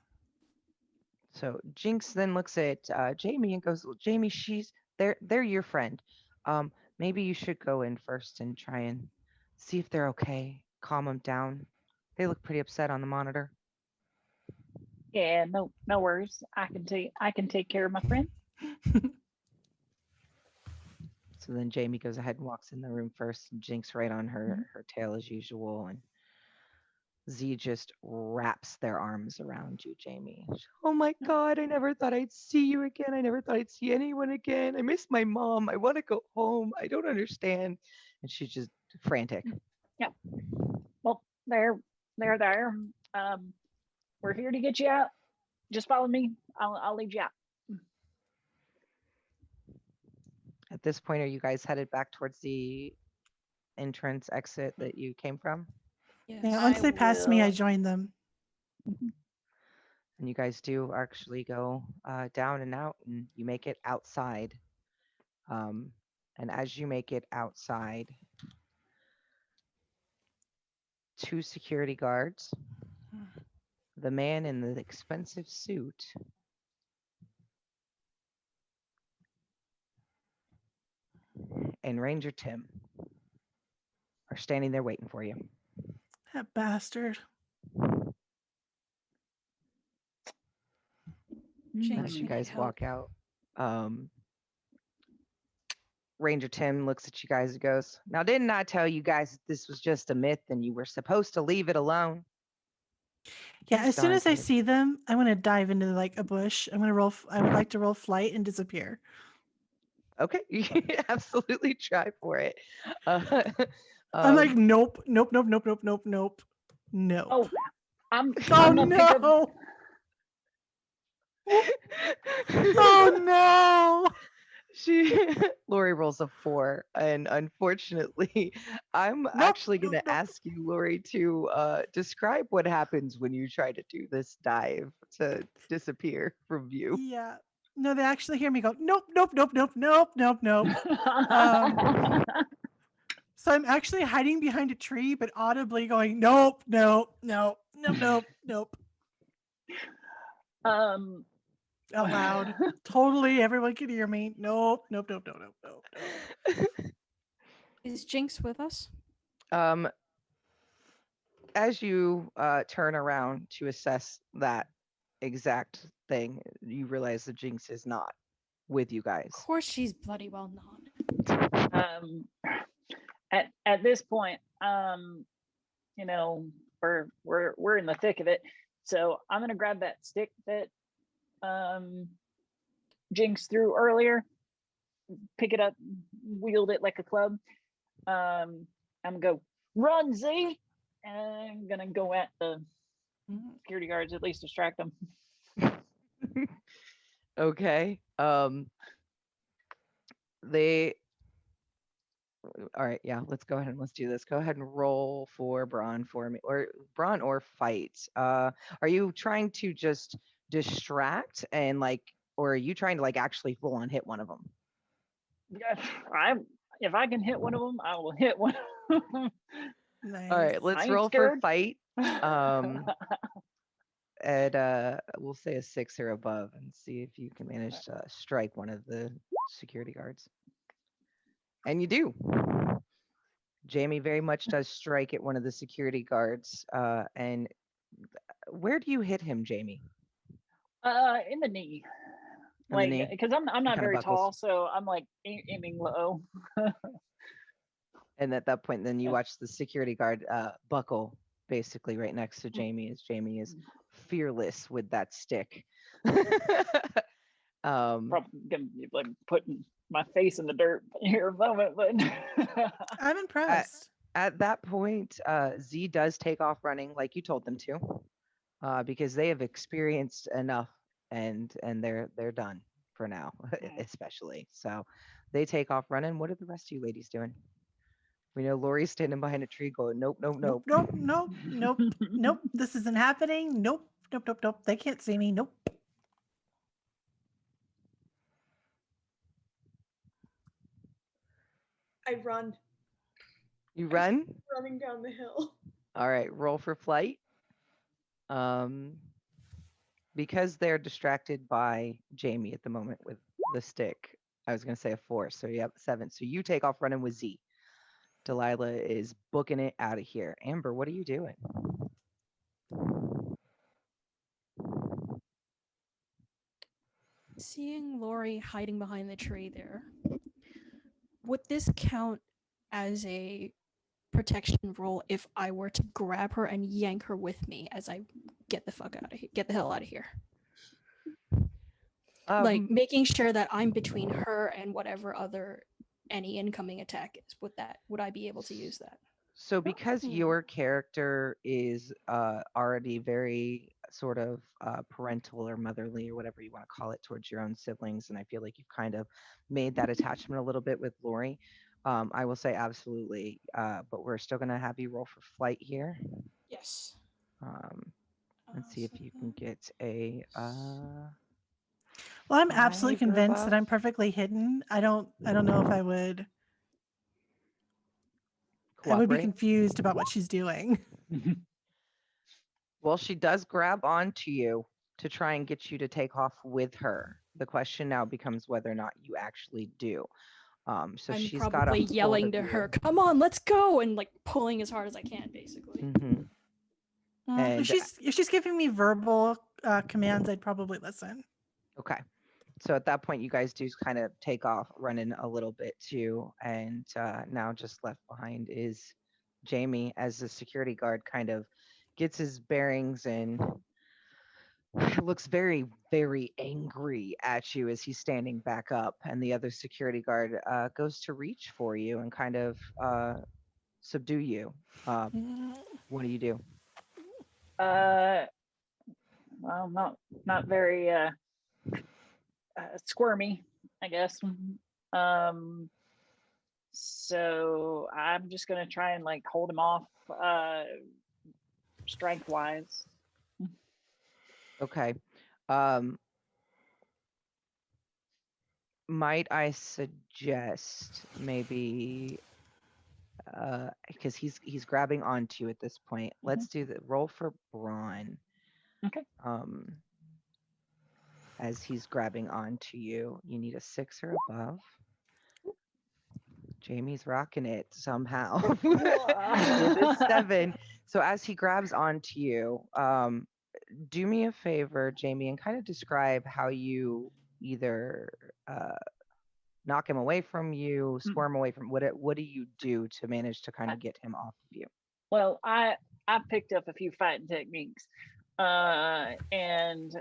So Jinx then looks at Jamie and goes, well, Jamie, they're your friend. Maybe you should go in first and try and see if they're okay. Calm them down. They look pretty upset on the monitor. Yeah, no worries. I can take care of my friend. So then Jamie goes ahead and walks in the room first, and Jinx right on her tail as usual, and Z just wraps their arms around you, Jamie. Oh my God, I never thought I'd see you again. I never thought I'd see anyone again. I miss my mom. I want to go home. I don't understand. And she's just frantic. Yeah. Well, there. We're here to get you out. Just follow me. I'll lead you out. At this point, are you guys headed back towards the entrance exit that you came from? Yes. Yeah, once they pass me, I will- join them. And you guys do actually go down and out, and you make it outside. And as you make it outside, 2 security guards, the man in the expensive suit, and Ranger Tim are standing there waiting for you. That bastard. Jinx, As we you need guys help. walk out, Ranger Tim looks at you guys and goes, "Now, didn't I tell you guys that this was just a myth and you were supposed to leave it alone?" Yeah, He's as soon darn as I good. see them, I'm gonna dive into like a bush. I'm gonna roll. I would like to roll flight and disappear. Okay, you can absolutely try for it. Uh, I'm like, um, nope, nope, nope, nope, nope, nope, nope, nope. Oh, I'm Oh gonna pick up. no! Oh no! Lori rolls a 4, and unfortunately, I'm Nope, actually nope, going to nope. ask you, Lori, to describe what happens when you try to do this dive to disappear from view. Yeah. No, they actually hear me go, nope, nope, nope, nope, nope, nope, nope. So I'm actually hiding behind a tree, but audibly going, nope, nope, nope, nope, nope, nope, um, out loud. Totally, everyone can hear me. Nope, nope, nope, nope, nope, nope, nope. Is Jinx with us? Um, as you turn around to assess that exact thing, you realize the Jinx is not with you guys. Of course, she's bloody well not. at this point, you know, we're in the thick of it. So I'm gonna grab that stick that Jinx threw earlier, pick it up, wield it like a club. I'm gonna go run, Z, and I'm gonna go at the security guards, at least distract them. Okay. They all right, yeah, let's go ahead and let's do this. Go ahead and roll for brawn for me, or brawn or fight. Are you trying to just distract and like, or are you trying to like actually full on hit one of them? If I can hit one of them, I will hit one. Nice. All right, let's I ain't roll scared. for fight. We'll say a 6 or above and see if you can manage to strike one of the security guards. And you do. Jamie very much does strike at one of the security guards. And where do you hit him, Jamie? In the knee. In the Like, knee? because I'm not kinda very buckles. tall, so I'm like aiming low. And at that point, then you Yeah. watch the security guard buckle basically right next to Jamie, as Jamie is fearless with that stick. Probably gonna be like putting my face in the dirt here a moment, but I'm impressed. At that point, Z does take off running like you told them to, because they have experienced enough, and they're done for now, especially. So they take off running. What are the rest of you ladies doing? We know Lori's standing behind a tree going, nope, nope, nope. Nope, nope, nope, nope, nope. This isn't happening. Nope, nope, nope, nope. They can't see me. Nope. I run, You run? running down the hill. All right, roll for flight. Because they're distracted by Jamie at the moment with the stick, I was gonna say a 4, so you have 7. So you take off running with Z. Delilah is booking it out of here. Amber, what are you doing? Seeing Lori hiding behind the tree there, would this count as a protection roll if I were to grab her and yank her with me as I get the fuck out of here, get the hell out of here? Like making sure that I'm between her and whatever other any incoming attack is. Would I be able to use that? So because your character is already very sort of parental or motherly or whatever you want to call it towards your own siblings, and I feel like you've kind of made that attachment a little bit with Lori, I will say absolutely. But we're still going to have you roll for flight here. Yes. Let's see if you can get a. Well, I'm absolutely 5 or convinced that above. I'm perfectly hidden. I don't know if I would be Cooperate. confused about what she's doing. Well, she does grab onto you to try and get you to take off with her. The question now becomes whether or not you actually do. So I'm she's got probably a yelling to her, "Come on, let's go!" and like pulling as hard as I can, basically. Mm-hmm. If she's giving me verbal commands, I'd probably listen. Okay. So at that point, you guys do kind of take off, running a little bit too, and now just left behind is Jamie as the security guard kind of gets his bearings and looks very, very angry at you as he's standing back up, and the other security guard goes to reach for you and kind of subdue you. What do you do? Well, not very squirmy, I guess. So I'm just gonna try and like hold him off, strength wise. Okay. Might I suggest maybe because he's grabbing onto you at this point. Let's do the roll for brawn. Okay. As he's grabbing onto you, you need a 6 or above. Jamie's rocking it somehow with a 7. So as he grabs onto you, do me a favor, Jamie, and kind of describe how you either knock him away from you, squirm away from what do you do to manage to kind of get him off of you? Well, I picked up a few fighting techniques, and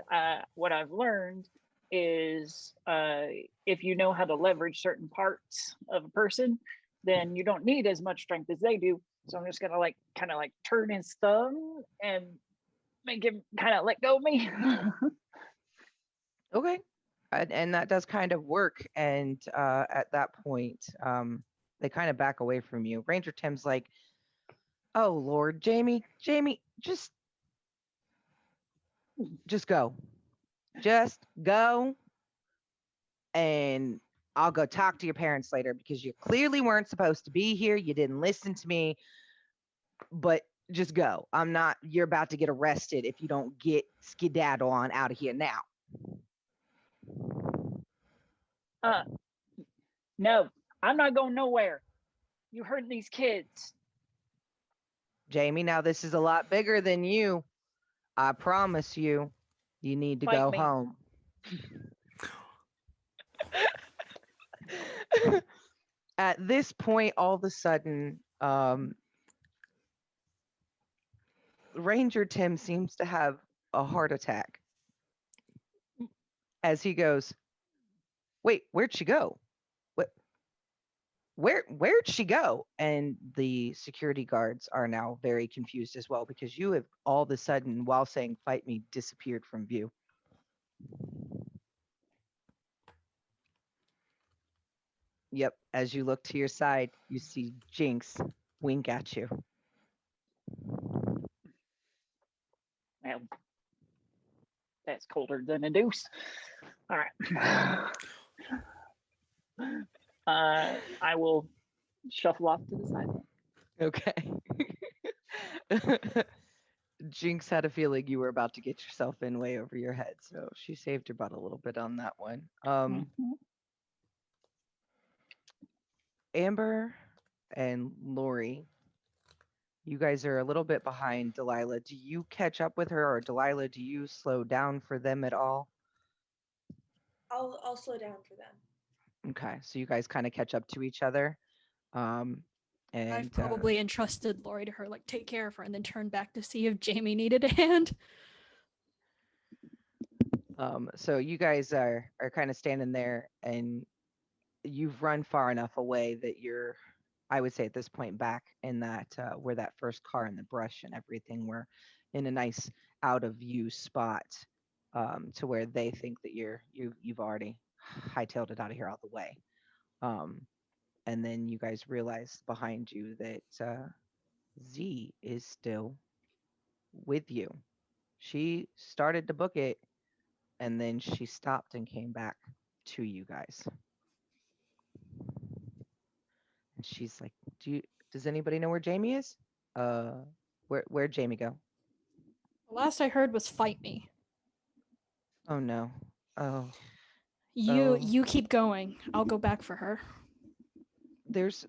what I've learned is if you know how to leverage certain parts of a person, then you don't need as much strength as they do. So I'm just gonna like kind of like turn his thumb and make him kind of let go of me. Okay. And that does kind of work. And at that point, they kind of back away from you. Ranger Tim's like, "Oh Lord, Jamie, just go. Just go. And I'll go talk to your parents later because you clearly weren't supposed to be here. You didn't listen to me. But just go. You're about to get arrested if you don't get skedaddle on out of here now." No, I'm not going nowhere. You hurt these kids. Jamie, now this is a lot bigger than you. I promise you, you need to Fight go me. home. At this point, all of a sudden, Ranger Tim seems to have a heart attack as he goes, "Wait, where'd she go? What? Where'd she go?" And the security guards are now very confused as well because you have all of a sudden, while saying "fight me," disappeared from view. Yep. As you look to your side, you see Jinx wink at you. Well, that's colder than a deuce. All right. I will shuffle off to the side. Okay. Jinx had a feeling you were about to get yourself in way over your head, so she saved her butt a little bit on that one. Amber and Lori, you guys are a little bit behind Delilah. Do you catch up with her, or Delilah, do you slow down for them at all? I'll slow down for them. Okay, so you guys kind of catch up to each other. And I've probably entrusted Lori to her, like, take care of her, and then turned back to see if Jamie needed a hand. So you guys are kind of standing there, and you've run far enough away that you're, I would say at this point, back in that where that first car in the brush and everything were, in a nice out of view spot, to where they think that you've already hightailed it out of here all the way. And then you guys realize behind you that Z is still with you. She started to book it, and then she stopped and came back to you guys. And she's like, does anybody know where Jamie is? Where'd Jamie go? The last I heard was fight me. Oh no. Oh, You keep going. I'll go back for her. there's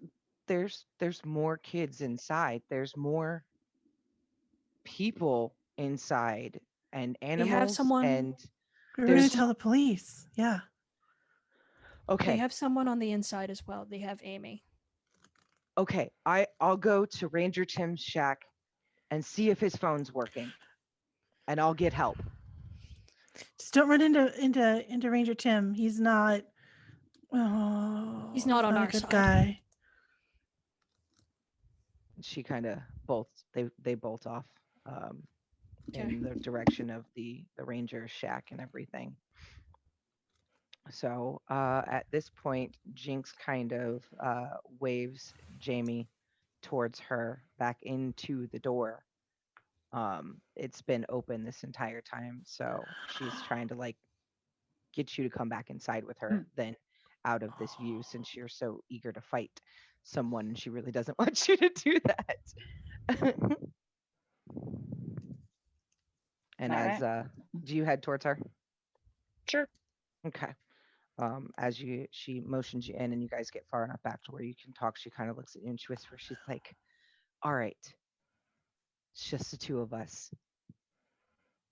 more kids inside. There's more people inside, and They have animals, someone. and We were going there's to tell the police. Yeah. They okay. have someone on the inside as well. They have Amy. Okay, I'll go to Ranger Tim's shack and see if his phone's working, and I'll get help. Just don't run into Ranger Tim. He's not. Oh, He's not on a our good side. guy. She kind of they bolt off Okay. in the direction of the Ranger shack and everything. So at this point, Jinx kind of waves Jamie towards her back into the door. It's been open this entire time, so she's trying to like get you to come back inside with her, then out of this view, since you're so eager to fight someone, and she really doesn't want you to do that. And All as right. do you head towards her? Sure. Okay. As she motions you in, and you guys get far enough back to where you can talk, she kind of looks at you and she whispers, she's like, all right, it's just the two of us.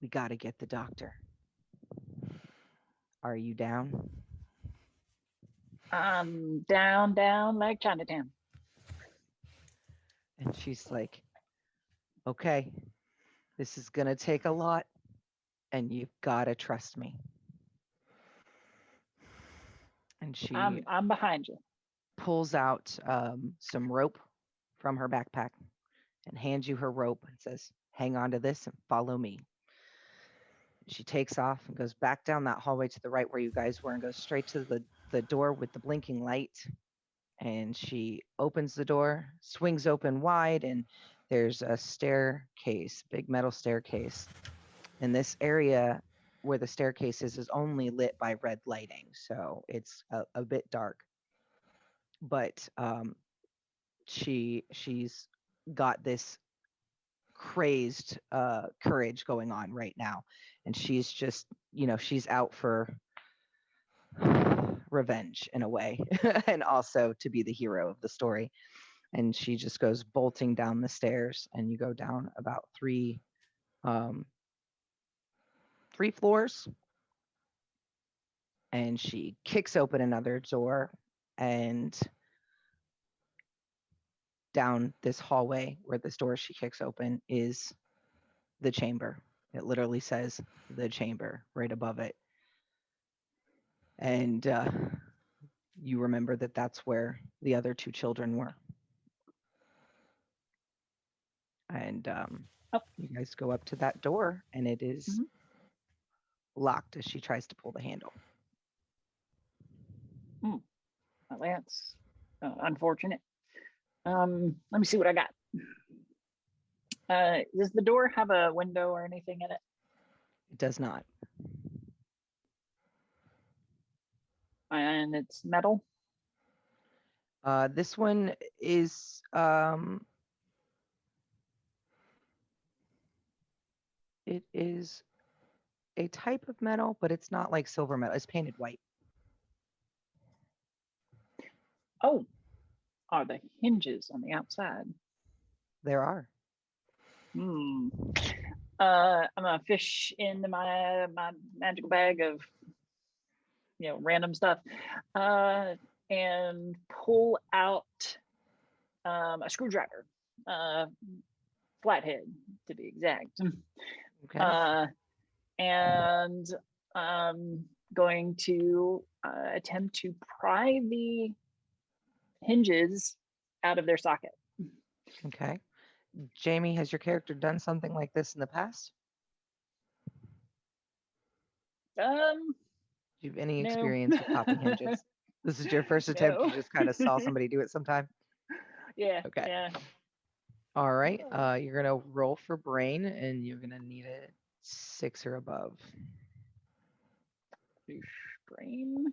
We got to get the doctor. Are you down? Down like Chinatown. And she's like, okay, this is going to take a lot, and you've got to trust me. And she I'm behind you. pulls out some rope from her backpack and hands you her rope and says, hang on to this and follow me. She takes off and goes back down that hallway to the right where you guys were, and goes straight to the door with the blinking light. And she opens the door, swings open wide, and there's a staircase, big metal staircase. And this area where the staircase is only lit by red lighting, so it's a bit dark. But she's got this crazed courage going on right now, and she's just, she's out for revenge in a way, and also to be the hero of the story. And she just goes bolting down the stairs, and you go down about three floors, and she kicks open another door, and down this hallway where this door she kicks open is the chamber. It literally says the chamber right above it. And you remember that that's where the other two children were. And you guys go up to that door, and it is locked as she tries to pull the handle. Well, that's unfortunate. Let me see what I got. Does the door have a window or anything in it? It does not. And it's metal? This one is it is a type of metal, but it's not like silver metal. It's painted white. Oh, are the hinges on the outside? There are. I'm gonna fish into my magical bag of random stuff, and pull out a screwdriver, flathead to be exact. Okay. And going to attempt to pry the hinges out of their socket. Okay. Jamie, has your character done something like this in the past? Do you have any No. experience with popping hinges? This is your first attempt. No. You just kind of saw somebody do it sometime. Yeah. Okay. Yeah. All right. You're gonna roll for brain, and you're gonna need a 6 or above. Brain.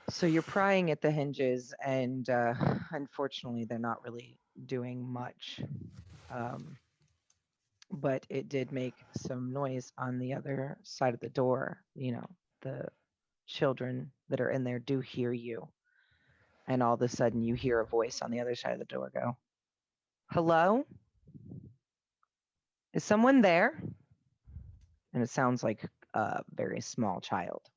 So you're prying at the hinges, and unfortunately, they're not really doing much. But it did make some noise on the other side of the door. The children that are in there do hear you. And all of a sudden, you hear a voice on the other side of the door go, "Hello? Is someone there?" And it sounds like a very small child.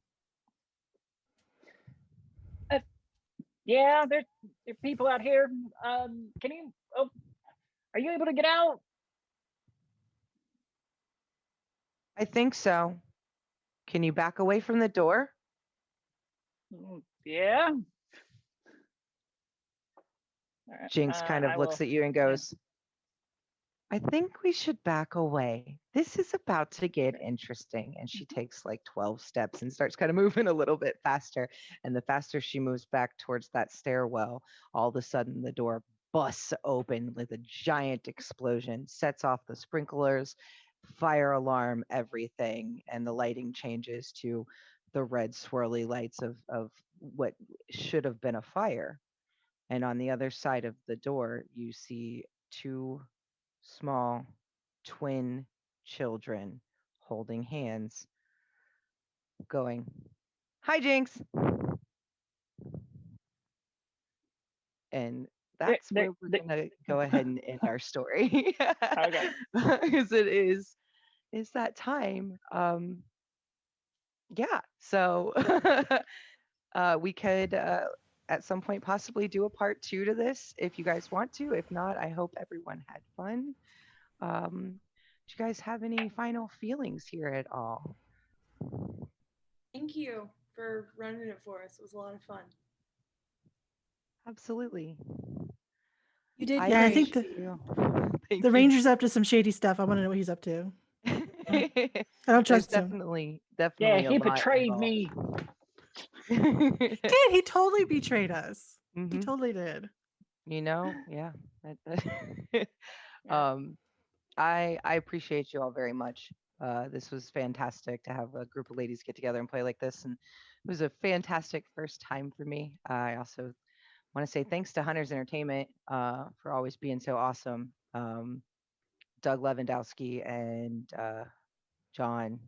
Yeah, there are people out here. Can you? Oh, are you able to get out? I think so. Can you back away from the door? Yeah. Jinx kind of looks at you and goes, "I think we should back away. This is about to get interesting." And she takes like 12 steps and starts kind of moving a little bit faster. And the faster she moves back towards that stairwell, all of a sudden the door busts open with a giant explosion, sets off the sprinklers, fire alarm, everything. And the lighting changes to the red swirly lights of what should have been a fire. And on the other side of the door, you see two small twin children holding hands, going, "Hi, Jinx." And that's where we're going to go ahead and end our story. Okay. Because it is that time. Yeah. So we could at some point possibly do a part 2 to this if you guys want to. If not, I hope everyone had fun. Do you guys have any final feelings here at all? Thank you for running it for us. It was a lot of fun. Absolutely. You did. Yeah, I think appreciate you. the ranger's up to some shady stuff. I want to know what he's up to. I don't There's trust him. definitely Yeah, a he lot betrayed involved. me. Did he totally betrayed us? He Mhm. totally did. Yeah. I appreciate you all very much. This was fantastic to have a group of ladies get together and play like this, and it was a fantastic first time for me. I also want to say thanks to Hunters Entertainment for always being so awesome. Doug Lewandowski and John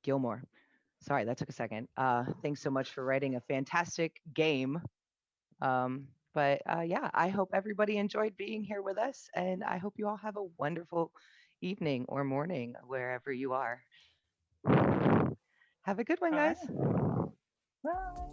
Gilmore. Sorry, that took a second. Thanks so much for writing a fantastic game. But yeah, I hope everybody enjoyed being here with us, and I hope you all have a wonderful evening or morning wherever you are. Have a good one, All right. guys. Bye.